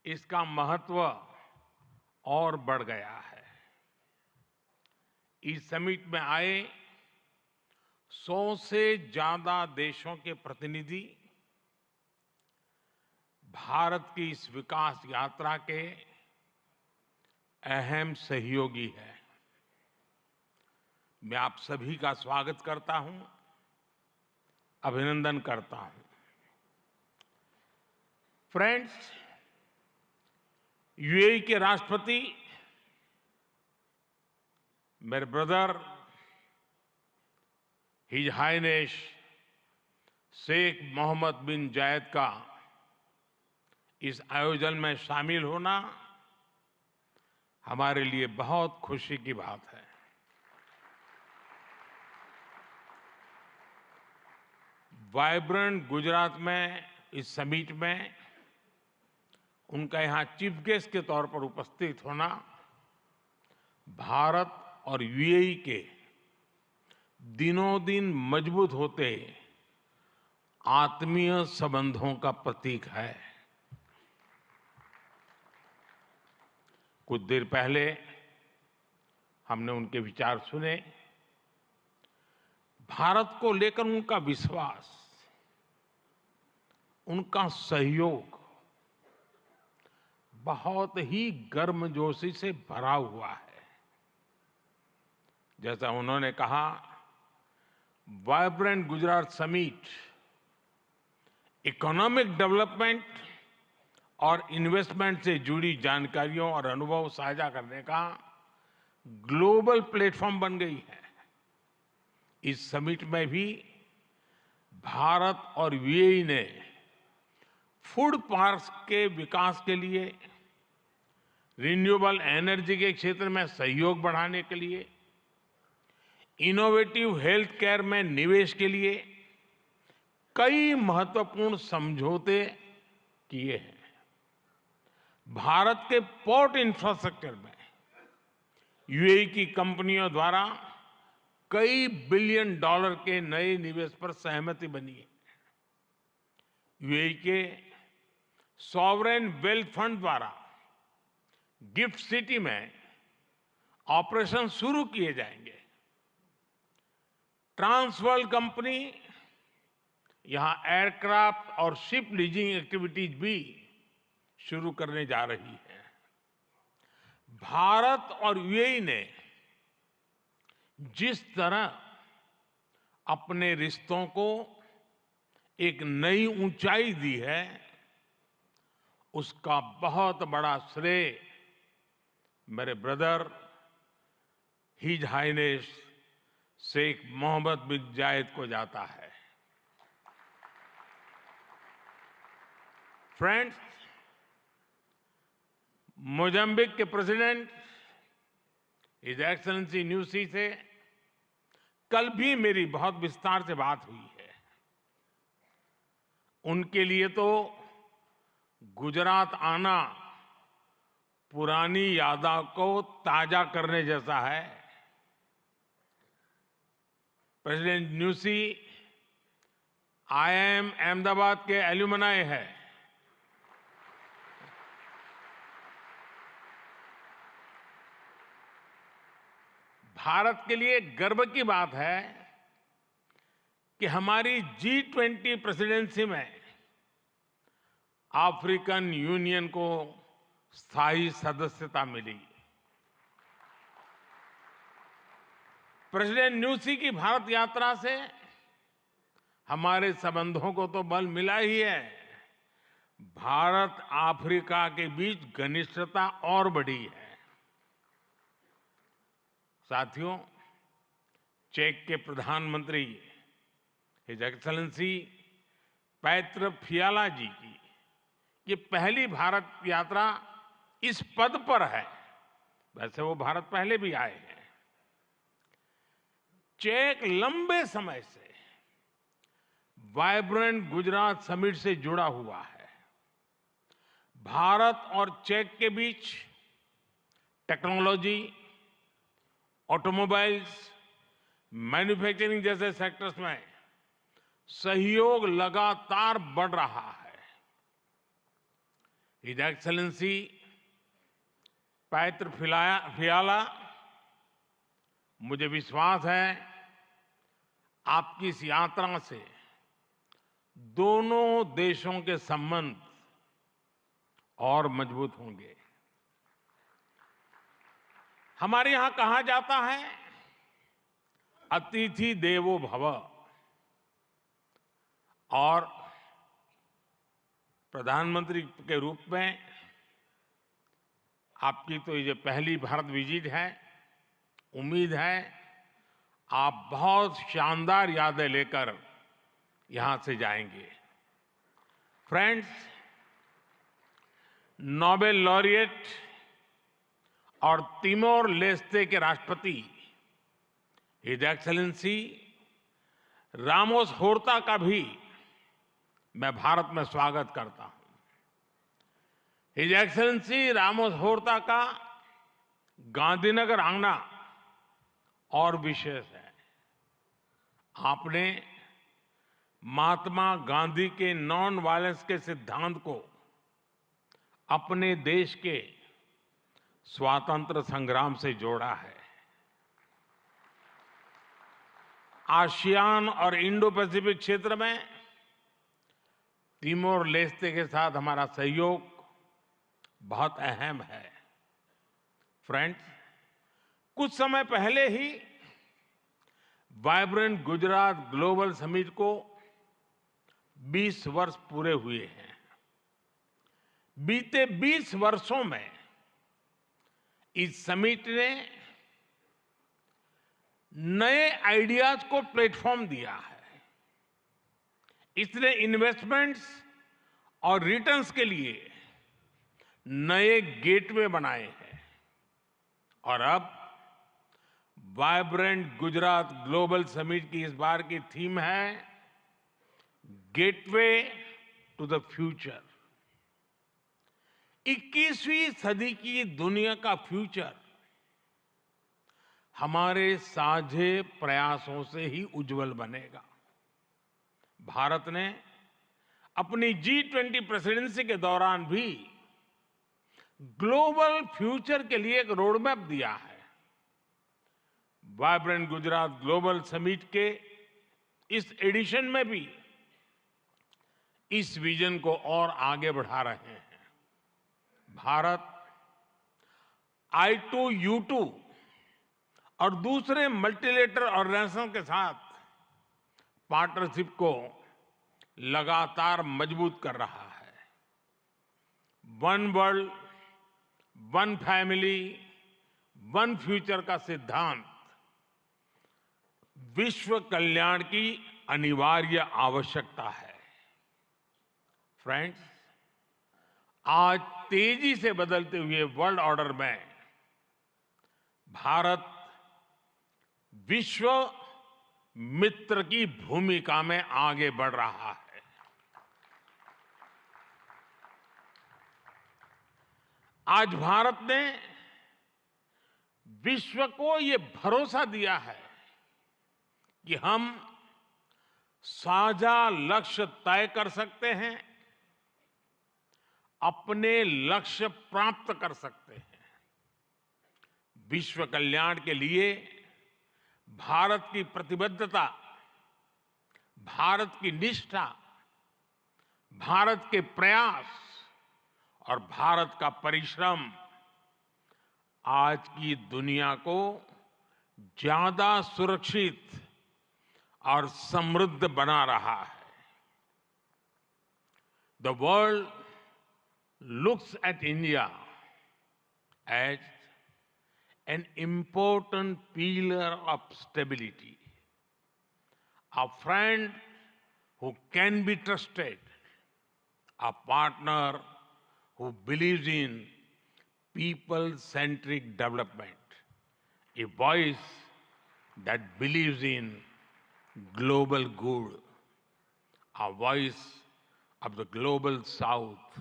इसका महत्व और बढ़ गया है। इस समिट में आए 100 से ज्यादा देशों के प्रतिनिधि भारत की इस विकास यात्रा के अहम सहयोगी हैं। मैं आप सभी का स्वागत करता हूं, अभिनंदन करता हूं। फ्रेंड्स, यूएई के राष्ट्रपति मेरे brother His Highness Sheikh Mohammed bin Zayed का इस आयोजन में शामिल होना हमारे लिए बहुत खुशी की बात है। वाइब्रेंट गुजरात में इस समिट में उनका यहां चीफ गेस्ट के तौर पर उपस्थित होना भारत और यूएई के दिनों दिन मजबूत होते आत्मीय संबंधों का प्रतीक है। कुछ देर पहले हमने उनके विचार सुने। भारत को लेकर उनका विश्वास, उनका सहयोग बहुत ही गर्मजोशी से भरा हुआ है। जैसा उन्होंने कहा, vibrant Gujarat summit economic development और इन्वेस्टमेंट से जुड़ी जानकारियों और अनुभव साझा करने का ग्लोबल प्लेटफॉर्म बन गई है। इस समिट में भी भारत और यूएई ने फूड पार्क्स के विकास के लिए, रिन्यूएबल एनर्जी के क्षेत्र में सहयोग बढ़ाने के लिए, इनोवेटिव हेल्थ केयर में निवेश के लिए कई महत्वपूर्ण समझौते किए हैं। भारत के पोर्ट इंफ्रास्ट्रक्चर में यूएई की कंपनियों द्वारा कई बिलियन डॉलर के नए निवेश पर सहमति बनी है। यूएई के सॉवरेन वेल्थ फंड द्वारा गिफ्ट सिटी में ऑपरेशन शुरू किए जाएंगे। ट्रांसवर्ल्ड कंपनी यहां एयरक्राफ्ट और शिप लीजिंग एक्टिविटीज भी शुरू करने जा रही है। भारत और यूएई ने जिस तरह अपने रिश्तों को एक नई ऊंचाई दी है, उसका बहुत बड़ा श्रेय मेरे brother His Highness Sheikh Mohammed bin Zayed को जाता है। फ्रेंड्स, मोजाम्बिक के प्रेसिडेंट हिज एक्सेलेंसी न्यूसी से कल भी मेरी बहुत विस्तार से बात हुई है। उनके लिए तो गुजरात आना पुरानी यादों को ताजा करने जैसा है। प्रेसिडेंट न्यूसी IIM अहमदाबाद के एल्यूमनाई है। भारत के लिए गर्व की बात है कि हमारी G20 प्रेसिडेंसी में अफ्रीकन यूनियन को स्थायी सदस्यता मिली। प्रेसिडेंट न्यूसी की भारत यात्रा से हमारे संबंधों को तो बल मिला ही है, भारत अफ्रीका के बीच घनिष्ठता और बढ़ी है। साथियों, चेक के प्रधानमंत्री हिज एक्सेलेंसी पैत्र फियाला जी की ये पहली भारत यात्रा इस पद पर है। वैसे वो भारत पहले भी आए हैं। चेक लंबे समय से वाइब्रेंट गुजरात समिट से जुड़ा हुआ है। भारत और चेक के बीच टेक्नोलॉजी, ऑटोमोबाइल्स, मैन्युफैक्चरिंग जैसे सेक्टर्स में सहयोग लगातार बढ़ रहा है। हिज एक्सेलेंसी पैत्र फियाला, मुझे विश्वास है आपकी इस यात्रा से दोनों देशों के संबंध और मजबूत होंगे। हमारे यहां कहा जाता है अतिथि देवो भव, और प्रधानमंत्री के रूप में आपकी तो ये पहली भारत विजिट है। उम्मीद है आप बहुत शानदार यादें लेकर यहां से जाएंगे। फ्रेंड्स, नोबेल लॉरिएट और तिमोर लेस्ते के राष्ट्रपति हिज एक्सेलेंसी रामोस होर्ता का भी मैं भारत में स्वागत करता हूं। हिज एक्सेलेंसी रामोस होर्ता का गांधीनगर आना और विशेष है। आपने महात्मा गांधी के नॉन वायलेंस के सिद्धांत को अपने देश के स्वातंत्र संग्राम से जोड़ा है। आसियान और इंडो पैसिफिक क्षेत्र में तिमोर लेस्ते के साथ हमारा सहयोग बहुत अहम है। फ्रेंड्स, कुछ समय पहले ही वाइब्रेंट गुजरात ग्लोबल समिट को 20 वर्ष पूरे हुए हैं। बीते 20 वर्षों में इस समिट ने नए आइडियाज को प्लेटफॉर्म दिया है। इसने इन्वेस्टमेंट्स और रिटर्न्स के लिए नए गेटवे बनाए हैं। और अब वाइब्रेंट गुजरात ग्लोबल समिट की इस बार की थीम है गेटवे टू द फ्यूचर। 21वीं सदी की दुनिया का फ्यूचर हमारे साझे प्रयासों से ही उज्जवल बनेगा। भारत ने अपनी G20 प्रेसिडेंसी के दौरान भी ग्लोबल फ्यूचर के लिए एक रोड मैप दिया है। वाइब्रेंट गुजरात ग्लोबल समिट के इस एडिशन में भी इस विजन को और आगे बढ़ा रहे हैं। भारत I2U2 और दूसरे मल्टीलेटरल ऑर्गेनाइजेशन के साथ पार्टनरशिप को लगातार मजबूत कर रहा है। One world, one family, one future का सिद्धांत विश्व कल्याण की अनिवार्य आवश्यकता है। फ्रेंड्स, आज तेजी से बदलते हुए वर्ल्ड ऑर्डर में भारत विश्व मित्र की भूमिका में आगे बढ़ रहा है। आज भारत ने विश्व को ये भरोसा दिया है कि हम साझा लक्ष्य तय कर सकते हैं, अपने लक्ष्य प्राप्त कर सकते हैं। विश्व कल्याण के लिए भारत की प्रतिबद्धता, भारत की निष्ठा, भारत के प्रयास और भारत का परिश्रम आज की दुनिया को ज्यादा सुरक्षित और समृद्ध बना रहा है। The world looks at India as an important pillar of stability, a friend who can be trusted, a partner who believes in people-centric development, a voice that believes in global good, a voice of the global south,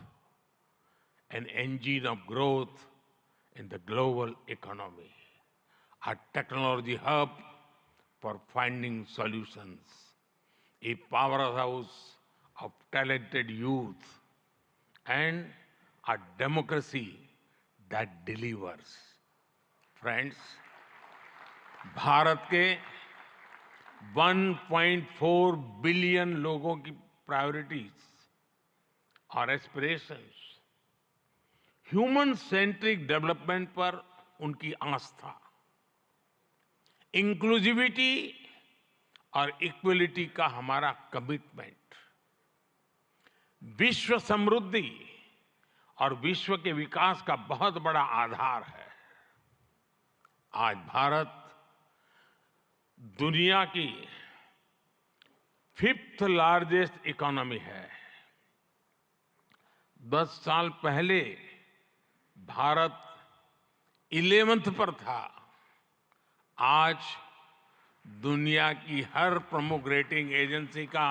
an engine of growth in the global economy, a technology hub for finding solutions, a powerhouse of talented youth, and a democracy that delivers. Friends, Bharat के 1.4 billion लोगों की priorities और aspirations, human centric development पर उनकी आस्था, inclusivity और equality का हमारा commitment, विश्व समृद्धि और विश्व के विकास का बहुत बड़ा आधार है। आज भारत दुनिया की 5th लार्जेस्ट इकोनॉमी है। 10 साल पहले भारत 11th पर था। आज दुनिया की हर प्रमुख रेटिंग एजेंसी का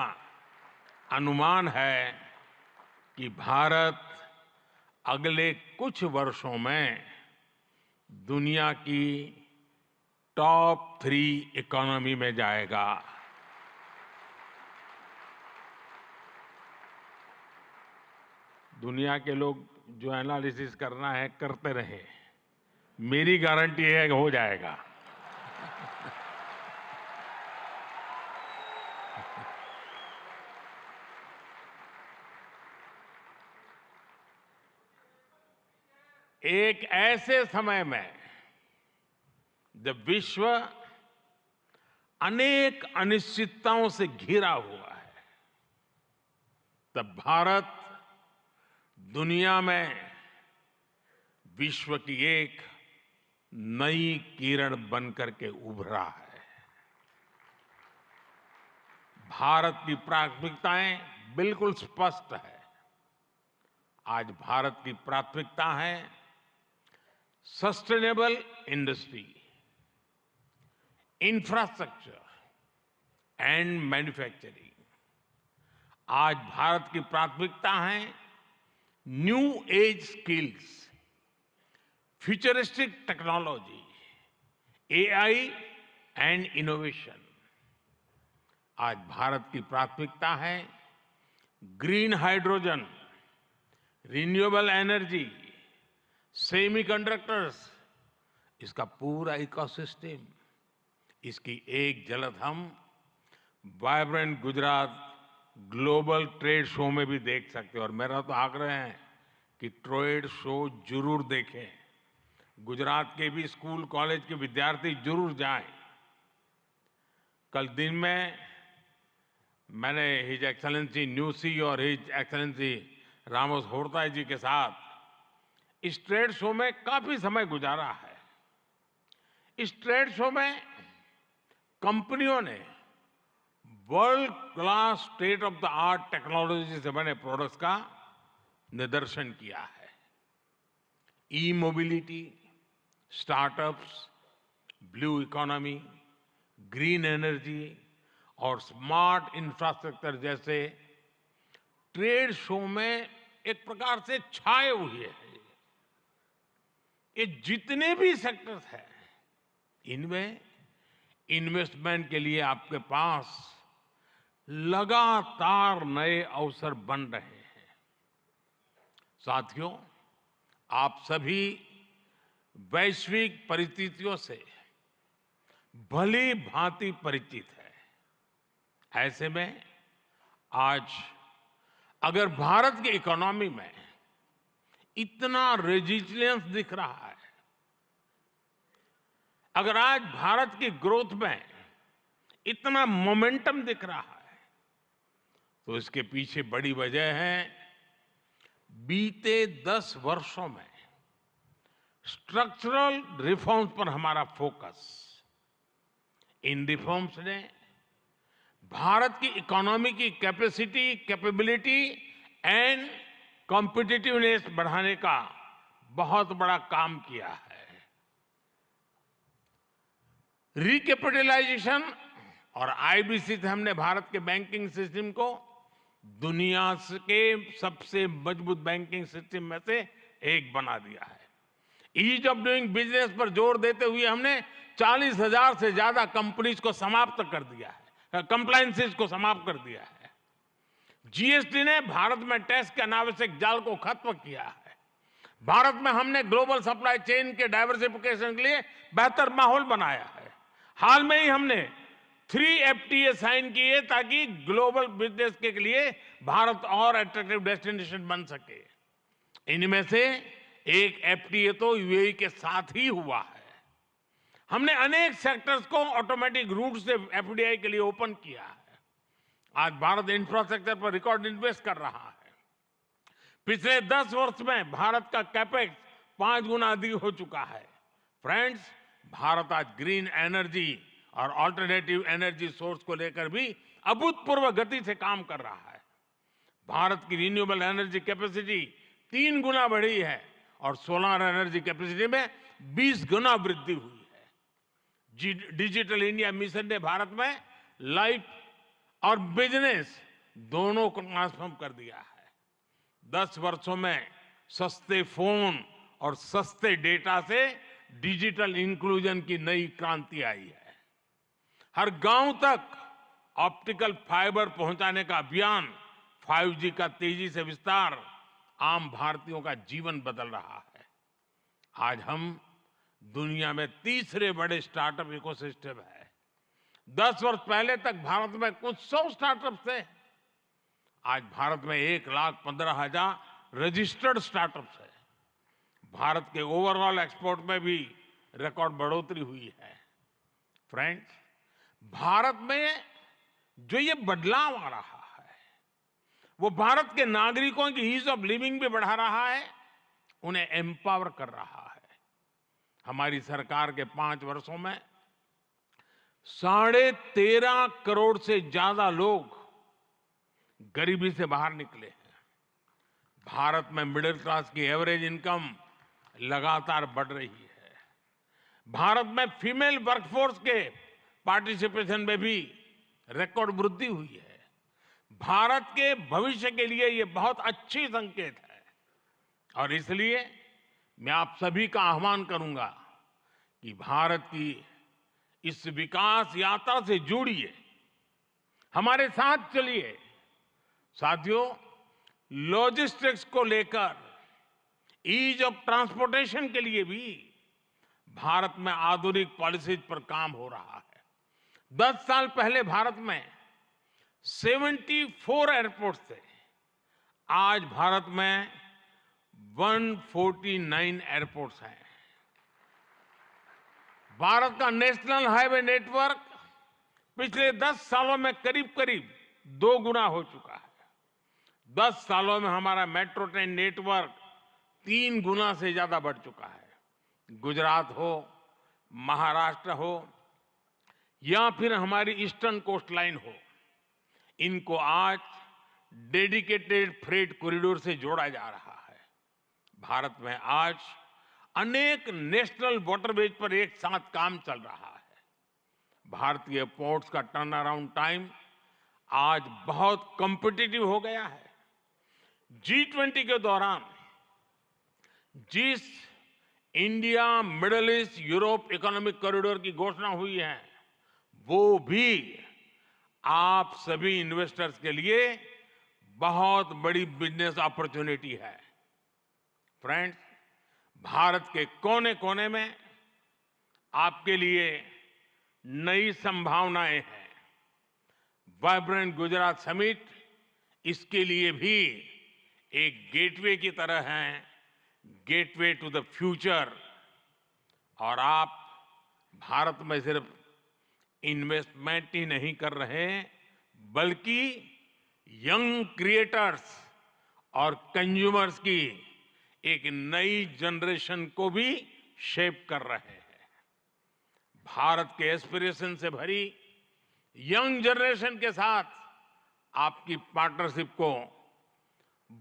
अनुमान है कि भारत अगले कुछ वर्षों में दुनिया की टॉप 3 इकोनॉमी में जाएगा। दुनिया के लोग जो एनालिसिस करना है करते रहे, मेरी गारंटी है कि हो जाएगा। एक ऐसे समय में जब विश्व अनेक अनिश्चितताओं से घिरा हुआ है, तब भारत दुनिया में विश्व की एक नई किरण बनकर के उभरा है। भारत की प्राथमिकताएं बिल्कुल स्पष्ट है। आज भारत की प्राथमिकता है sustainable industry, infrastructure and manufacturing. आज भारत की प्राथमिकता है new age skills, futuristic technology, AI and innovation. आज भारत की प्राथमिकता है green hydrogen, renewable energy, semiconductors, इसका पूरा इकोसिस्टम। इसकी एक झलक हम vibrant Gujarat global trade show में भी देख सकते हैं। और मेरा तो आग्रह है कि ट्रेड शो जरूर देखें। गुजरात के भी स्कूल कॉलेज के विद्यार्थी जरूर जाएं। कल दिन में मैंने हिज एक्सेलेंसी न्यूसी और हिज एक्सेलेंसी रामोस होर्ता जी के साथ इस ट्रेड शो में काफी समय गुजारा है। इस ट्रेड शो में कंपनियों ने world class state of the art technology से बने प्रोडक्ट्स का निदर्शन किया है। E mobility, startups, blue economy, green energy और स्मार्ट इंफ्रास्ट्रक्चर जैसे ट्रेड शो में एक प्रकार से छाए हुए हैं। ये जितने भी सेक्टर्स हैं, इनमें इन्वेस्टमेंट के लिए आपके पास लगातार नए अवसर बन रहे हैं। साथियों, आप सभी वैश्विक परिस्थितियों से भली भांति परिचित है। ऐसे में आज अगर भारत की इकोनॉमी में इतना रेजिलियंस दिख रहा है, अगर आज भारत की ग्रोथ में इतना मोमेंटम दिख रहा है, तो इसके पीछे बड़ी वजह है बीते 10 वर्षों में स्ट्रक्चरल रिफॉर्म्स पर हमारा फोकस। इन रिफॉर्म्स ने भारत की इकोनॉमी की कैपेसिटी, कैपेबिलिटी एंड कॉम्पिटिटिवनेस बढ़ाने का बहुत बड़ा काम किया है। रिकैपिटलाइजेशन और आईबीसी से हमने भारत के बैंकिंग सिस्टम को दुनिया के सबसे मजबूत बैंकिंग सिस्टम में से एक बना दिया है। ईज ऑफ डूइंग बिजनेस पर जोर देते हुए हमने 40,000 से ज्यादा कंपनीज को समाप्त कर दिया है, कंप्लायंसेस को समाप्त कर दिया है। जीएसटी ने भारत में टैक्स के अनावश्यक जाल को खत्म किया है। भारत में हमने ग्लोबल सप्लाई चेन के डाइवर्सिफिकेशन के लिए बेहतर माहौल बनाया है। हाल में ही हमने 3 FTA साइन किए ताकि ग्लोबल बिजनेस के लिए भारत और अट्रैक्टिव डेस्टिनेशन बन सके। इनमें से एक FTA तो यूएई के साथ ही हुआ है। हमने अनेक सेक्टर्स को ऑटोमेटिक रूट से FDI के लिए ओपन किया है। आज भारत इंफ्रास्ट्रक्चर पर रिकॉर्ड इन्वेस्ट कर रहा है। पिछले 10 वर्ष में भारत का कैपेक्स 5 गुना अधिक हो चुका है। फ्रेंड्स, भारत आज ग्रीन एनर्जी और अल्टरनेटिव एनर्जी सोर्स को लेकर भी अभूतपूर्व गति से काम कर रहा है। भारत की रिन्यूएबल एनर्जी कैपेसिटी 3 गुना बढ़ी है और सोलर एनर्जी कैपेसिटी में 20 गुना वृद्धि हुई है। डिजिटल इंडिया मिशन ने भारत में लाइफ और बिजनेस दोनों को ट्रांसफॉर्म कर दिया है। 10 वर्षों में सस्ते फोन और सस्ते डेटा से डिजिटल इंक्लूजन की नई क्रांति आई है। हर गांव तक ऑप्टिकल फाइबर पहुंचाने का अभियान, 5G का तेजी से विस्तार आम भारतीयों का जीवन बदल रहा है। आज हम दुनिया में तीसरे बड़े स्टार्टअप इकोसिस्टम है। 10 वर्ष पहले तक भारत में कुछ 100 स्टार्टअप थे। आज भारत में 1,15,000 रजिस्टर्ड स्टार्टअप्स है। भारत के ओवरऑल एक्सपोर्ट में भी रिकॉर्ड बढ़ोतरी हुई है। फ्रेंड्स, भारत में जो ये बदलाव आ रहा है, वो भारत के नागरिकों की ईज ऑफ लिविंग भी बढ़ा रहा है, उन्हें एम्पावर कर रहा है। हमारी सरकार के 5 वर्षों में 13.5 करोड़ से ज्यादा लोग गरीबी से बाहर निकले हैं। भारत में मिडिल क्लास की एवरेज इनकम लगातार बढ़ रही है। भारत में फीमेल वर्कफोर्स के पार्टिसिपेशन में भी रिकॉर्ड वृद्धि हुई है। भारत के भविष्य के लिए ये बहुत अच्छी संकेत है और इसलिए मैं आप सभी का आह्वान करूंगा कि भारत की इस विकास यात्रा से जुड़िए, हमारे साथ चलिए। साथियों, लॉजिस्टिक्स को लेकर ईज ऑफ ट्रांसपोर्टेशन के लिए भी भारत में आधुनिक पॉलिसीज पर काम हो रहा है। 10 साल पहले भारत में 74 एयरपोर्ट थे। आज भारत में 149 एयरपोर्ट्स हैं। भारत का नेशनल हाईवे नेटवर्क पिछले 10 सालों में करीब करीब 2 गुना हो चुका है। 10 सालों में हमारा मेट्रो ट्रेन नेटवर्क 3 गुना से ज्यादा बढ़ चुका है। गुजरात हो, महाराष्ट्र हो या फिर हमारी ईस्टर्न कोस्ट लाइन हो, इनको आज डेडिकेटेड फ्रेट कॉरिडोर से जोड़ा जा रहा है। भारत में आज अनेक नेशनल वाटरवेज पर एक साथ काम चल रहा है। भारतीय पोर्ट्स का टर्न अराउंड टाइम आज बहुत कॉम्पिटिटिव हो गया है। G20 के दौरान जिस India middle east Europe economic corridor की घोषणा हुई है, वो भी आप सभी इन्वेस्टर्स के लिए बहुत बड़ी बिजनेस अपॉर्चुनिटी है। फ्रेंड्स, भारत के कोने कोने में आपके लिए नई संभावनाएं हैं। वाइब्रेंट गुजरात समिट इसके लिए भी एक गेटवे की तरह है, गेटवे टू द फ्यूचर। और आप भारत में सिर्फ इन्वेस्टमेंट ही नहीं कर रहे, बल्कि यंग क्रिएटर्स और कंज्यूमर्स की एक नई जनरेशन को भी शेप कर रहे हैं। भारत के एस्पिरेशन से भरी यंग जनरेशन के साथ आपकी पार्टनरशिप को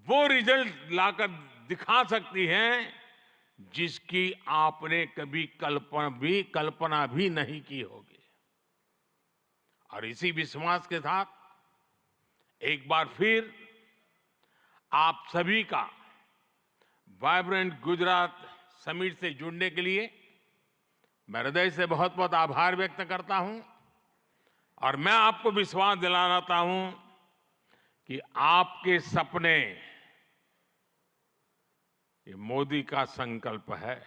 वो रिजल्ट लाकर दिखा सकती है जिसकी आपने कभी कल्पना भी नहीं की होगी। और इसी विश्वास के साथ एक बार फिर आप सभी का वाइब्रेंट गुजरात समिट से जुड़ने के लिए मैं हृदय से बहुत बहुत आभार व्यक्त करता हूं। और मैं आपको विश्वास दिलाना चाहता हूं कि आपके सपने ये मोदी का संकल्प है।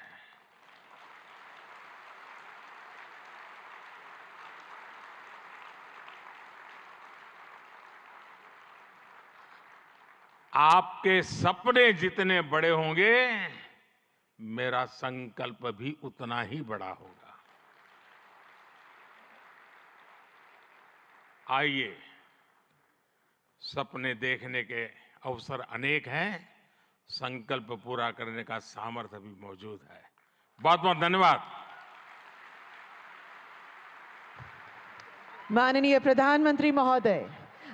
आपके सपने जितने बड़े होंगे, मेरा संकल्प भी उतना ही बड़ा होगा। आइए, सपने देखने के अवसर अनेक हैं, संकल्प पूरा करने का सामर्थ्य भी मौजूद है। बहुत बहुत धन्यवाद। माननीय प्रधानमंत्री महोदय,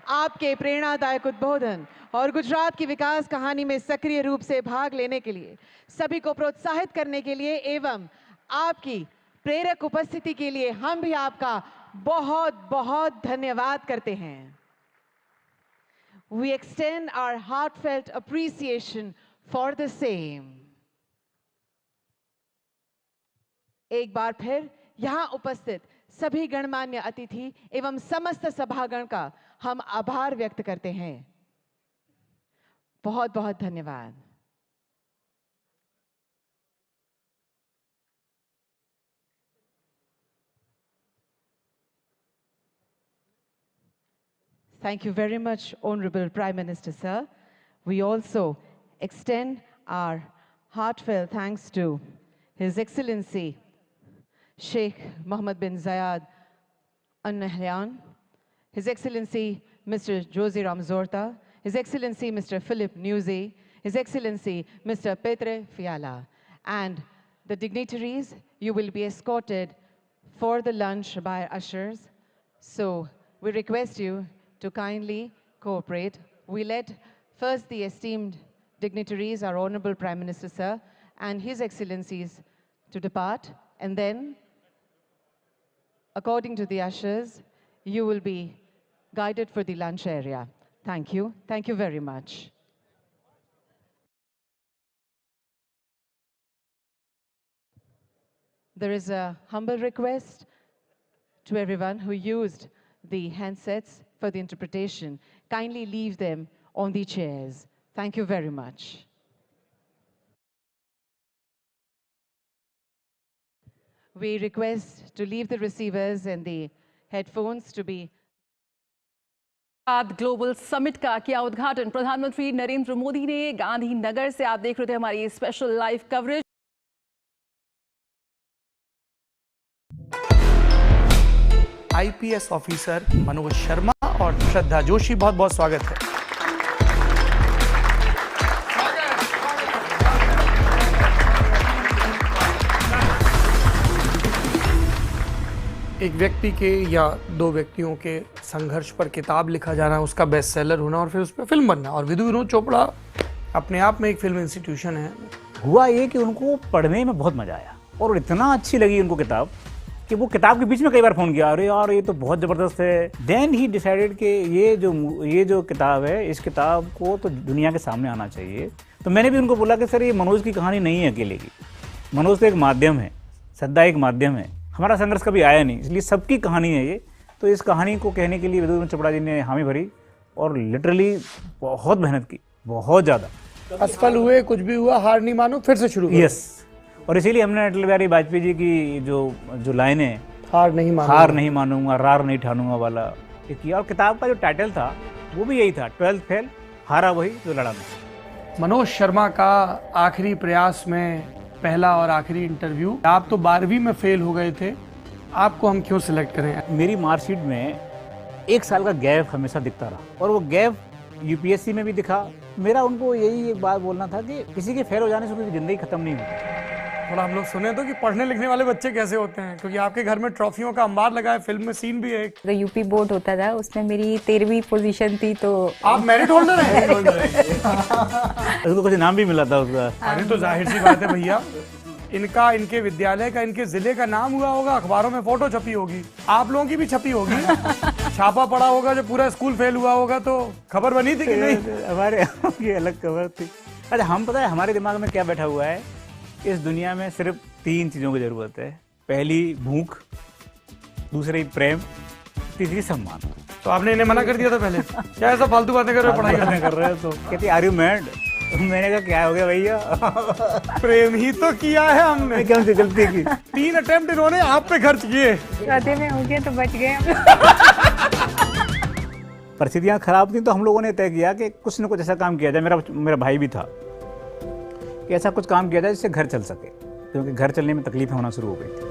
आपके प्रेरणादायक उद्बोधन और गुजरात की विकास कहानी में सक्रिय रूप से भाग लेने के लिए, सभी को प्रोत्साहित करने के लिए एवं आपकी प्रेरक उपस्थिति के लिए हम भी आपका बहुत बहुत धन्यवाद करते हैं। We extend our heartfelt appreciation for the same. एक बार फिर यहाँ उपस्थित सभी गणमान्य अतिथि एवं समस्त सभागण का हम आभार व्यक्त करते हैं। बहुत बहुत धन्यवाद। Thank you very much, Honorable Prime Minister, sir. We also extend our heartfelt thanks to His Excellency Sheikh Mohammed bin Zayed Al Nahyan, His Excellency Mr. Jose Ramzorta, His Excellency Mr. Philip Newsey, His Excellency Mr. Petre Fiala, and the dignitaries. You will be escorted for the lunch by ushers. So we request you to kindly cooperate. We let first the esteemed dignitaries, our Honorable Prime Minister, sir, and His Excellencies to depart, and then, according to the ushers, you will be guided for the lunch area. Thank you. Thank you very much. There is a humble request to everyone who used the handsets for the interpretation. Kindly leave them on the chairs. Thank you very much. We request to leave the receivers and the headphones to be global summit का किया उद्घाटन प्रधानमंत्री नरेंद्र मोदी ने गांधीनगर से। आप देख रहे थे हमारी special live coverage. IPS officer Manoj Sharma और श्रद्धा जोशी, बहुत बहुत स्वागत है। एक व्यक्ति के या दो व्यक्तियों के संघर्ष पर किताब लिखा जाना, उसका बेस्ट सेलर होना और फिर उस पर फिल्म बनना। और विदु विनोद चोपड़ा अपने आप में एक फिल्म इंस्टीट्यूशन है। हुआ ये कि उनको पढ़ने में बहुत मज़ा आया और इतना अच्छी लगी उनको किताब कि वो किताब के बीच में कई बार फ़ोन किया, अरे यार ये तो बहुत ज़बरदस्त है। देन ही डिसाइडेड कि ये जो किताब है, इस किताब को तो दुनिया के सामने आना चाहिए। तो मैंने भी उनको बोला कि सर ये मनोज की कहानी नहीं है अकेले की, मनोज तो एक माध्यम है, श्रद्धा एक माध्यम है, हमारा संघर्ष कभी आया नहीं, इसलिए सबकी कहानी है ये। तो इस कहानी को कहने के लिए विदुर चोपड़ा जी ने हामी भरी और लिटरली बहुत मेहनत की, बहुत ज़्यादा। असफल हुए, कुछ भी हुआ, हार नहीं मानो, फिर से शुरू करो। यस, और इसीलिए हमने अटल बिहारी वाजपेयी जी की जो लाइनें, हार नहीं मानूंगा, रार नहीं ठानूंगा वाला ये किया। और किताब का जो टाइटल था वो भी यही था, 12th फेल, हारा वही जो लड़ा नहीं। मनोज शर्मा का आखिरी प्रयास में पहला और आखिरी इंटरव्यू। आप तो 12वीं में फेल हो गए थे, आपको हम क्यों सिलेक्ट करें? मेरी मार्कशीट में 1 साल का गैप हमेशा दिखता रहा और वो गैप यूपीएससी में भी दिखा। मेरा उनको यही एक बात बोलना था कि किसी के फेल हो जाने से उनकी ज़िंदगी खत्म नहीं होती। थोड़ा हम लोग सुने तो कि पढ़ने लिखने वाले बच्चे कैसे होते हैं, क्योंकि आपके घर में ट्रॉफियों का अंबार लगा है, फिल्म में सीन भी है। तो यूपी बोर्ड होता था, उसमें मेरी 13वीं पोजीशन थी। तो आप मेरिट होल्डर हैं? उसको कुछ नाम भी मिला था उसका। अरे तो जाहिर सी बात है भैया, इनका, इनके विद्यालय का, इनके जिले का नाम हुआ होगा, अखबारों में फोटो छपी होगी, आप लोगों की भी छपी होगी, छापा पड़ा होगा, जब पूरा स्कूल फेल हुआ होगा तो खबर बनी थी कि नहीं? हमारे ये अलग खबर थी। अच्छा, हम पता है हमारे दिमाग में क्या बैठा हुआ है, इस दुनिया में सिर्फ 3 चीज़ों की ज़रूरत है। पहली भूख, दूसरी प्रेम, तीसरी सम्मान। तो आपने इन्हें मना कर दिया था पहले? क्या ऐसा फालतू बातें कर रहे हो, पढ़ाई कर रहे हो? तो कहती आर यू मैड? मैंने कहा क्या हो गया भैया, प्रेम ही तो किया है हमने। क्या सी गलती की? 3 अटेम्प्ट इन्होंने आप पे खर्च किए। चौथे में हो गया तो बच गए। परिस्थितियाँ खराब थी तो हम लोगों ने तय किया कि कुछ न कुछ ऐसा काम किया जाए। मेरा भाई भी था कि ऐसा कुछ काम किया जाए जिससे घर चल सके, क्योंकि घर चलने में तकलीफें होना शुरू हो गई थी।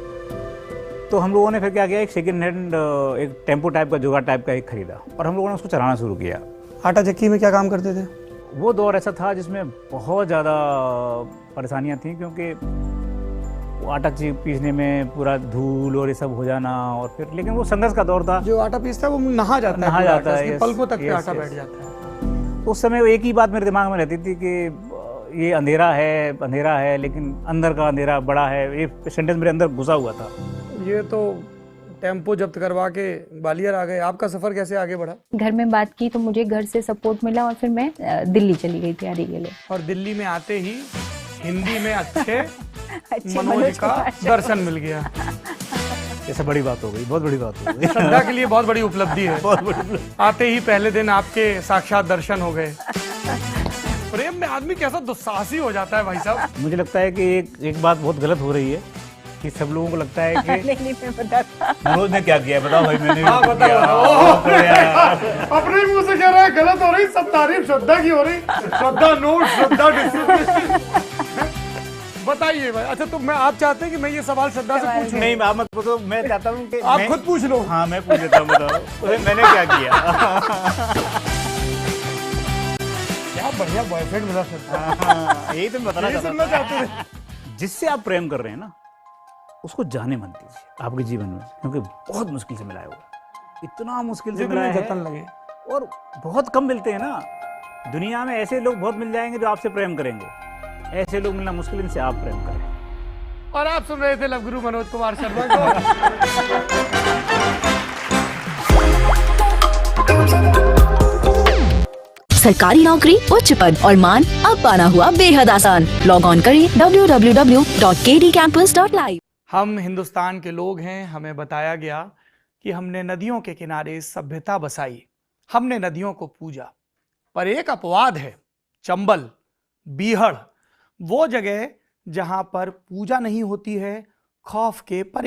तो हम लोगों ने फिर क्या किया, एक सेकेंड हैंड एक टेम्पो टाइप का, जुगाड़ टाइप का एक खरीदा और हम लोगों ने उसको चलाना शुरू किया। आटा चक्की में क्या काम करते थे? वो दौर ऐसा था जिसमें बहुत ज़्यादा परेशानियाँ थी, क्योंकि वो आटा पीसने में पूरा धूल और ये सब हो जाना, और फिर लेकिन वो संघर्ष का दौर था। जो आटा पीसता है वो नहा जाता है, पलकों तक पे आटा बैठ जाता है। उस समय एक ही बात मेरे दिमाग में रहती थी कि ये अंधेरा है, लेकिन अंदर का अंधेरा बड़ा है। ये सेंटेंस मेरे अंदर घुसा हुआ था। ये तो टेम्पो जब्त करवा के ग्वालियर आ गए। आपका सफर कैसे आगे बढ़ा? घर में बात की तो मुझे घर से सपोर्ट मिला और फिर मैं दिल्ली चली गई तैयारी के लिए। और दिल्ली में आते ही हिंदी में अच्छे मनोज का दर्शन मिल गया। ऐसा बड़ी बात हो गई, बहुत बड़ी बात हो गई। श्रद्धा के लिए बहुत बड़ी उपलब्धि है। बहुत बड़ी। आते ही पहले दिन आपके साक्षात दर्शन हो गए। प्रेम में आदमी कैसा दुस्साहसी हो जाता है भाई साहब। मुझे लगता है कि एक बात बहुत गलत हो रही है कि सब लोगों को लगता है कि नहीं मैं बताता। मनोज ने क्या किया, बताओ भाई। मैंने अपने मुंह से कह रहा है गलत हो रही, सब तारीफ श्रद्धा की हो रही। श्रद्धा नोट, श्रद्धा डिस्ट्रिब्यूशन। बताइए भाई। अच्छा, तो आप चाहते हैं कि मैं ये सवाल श्रद्धा से पूछूं? नहीं, आप मत पूछो, मैं चाहता हूँ कि आप खुद पूछ लो। हाँ, मैं पूछ लेता हूँ, बताओ मैंने क्या किया। क्या बढ़िया बॉयफ्रेंड मिला श्रद्धा। यही तो बताना चाहते थे। जिससे आप प्रेम कर रहे हैं ना, उसको जाने मत दीजिए आपके जीवन में, क्योंकि बहुत मुश्किल से मिला है वो, इतना मुश्किल से मिला है। जतन लगे और बहुत कम मिलते हैं ना दुनिया में। ऐसे लोग बहुत मिल जाएंगे जो आपसे प्रेम करेंगे, ऐसे लोग मिलना मुश्किल, इनसे आप प्रेम करें। और आप सुन रहे थे लव गुरु मनोज कुमार शर्मा को। सरकारी नौकरी, उच्च पद और मान अब पाना हुआ बेहद आसान। लॉग ऑन करें www.kdcampus.live। हम हिंदुस्तान के लोग हैं, हमें बताया गया कि हमने नदियों के किनारे सभ्यता बसाई, हमने नदियों को पूजा। पर एक अपवाद है, चंबल, बीहड़, वो जगह जहां पर पूजा नहीं होती है, खौफ के पर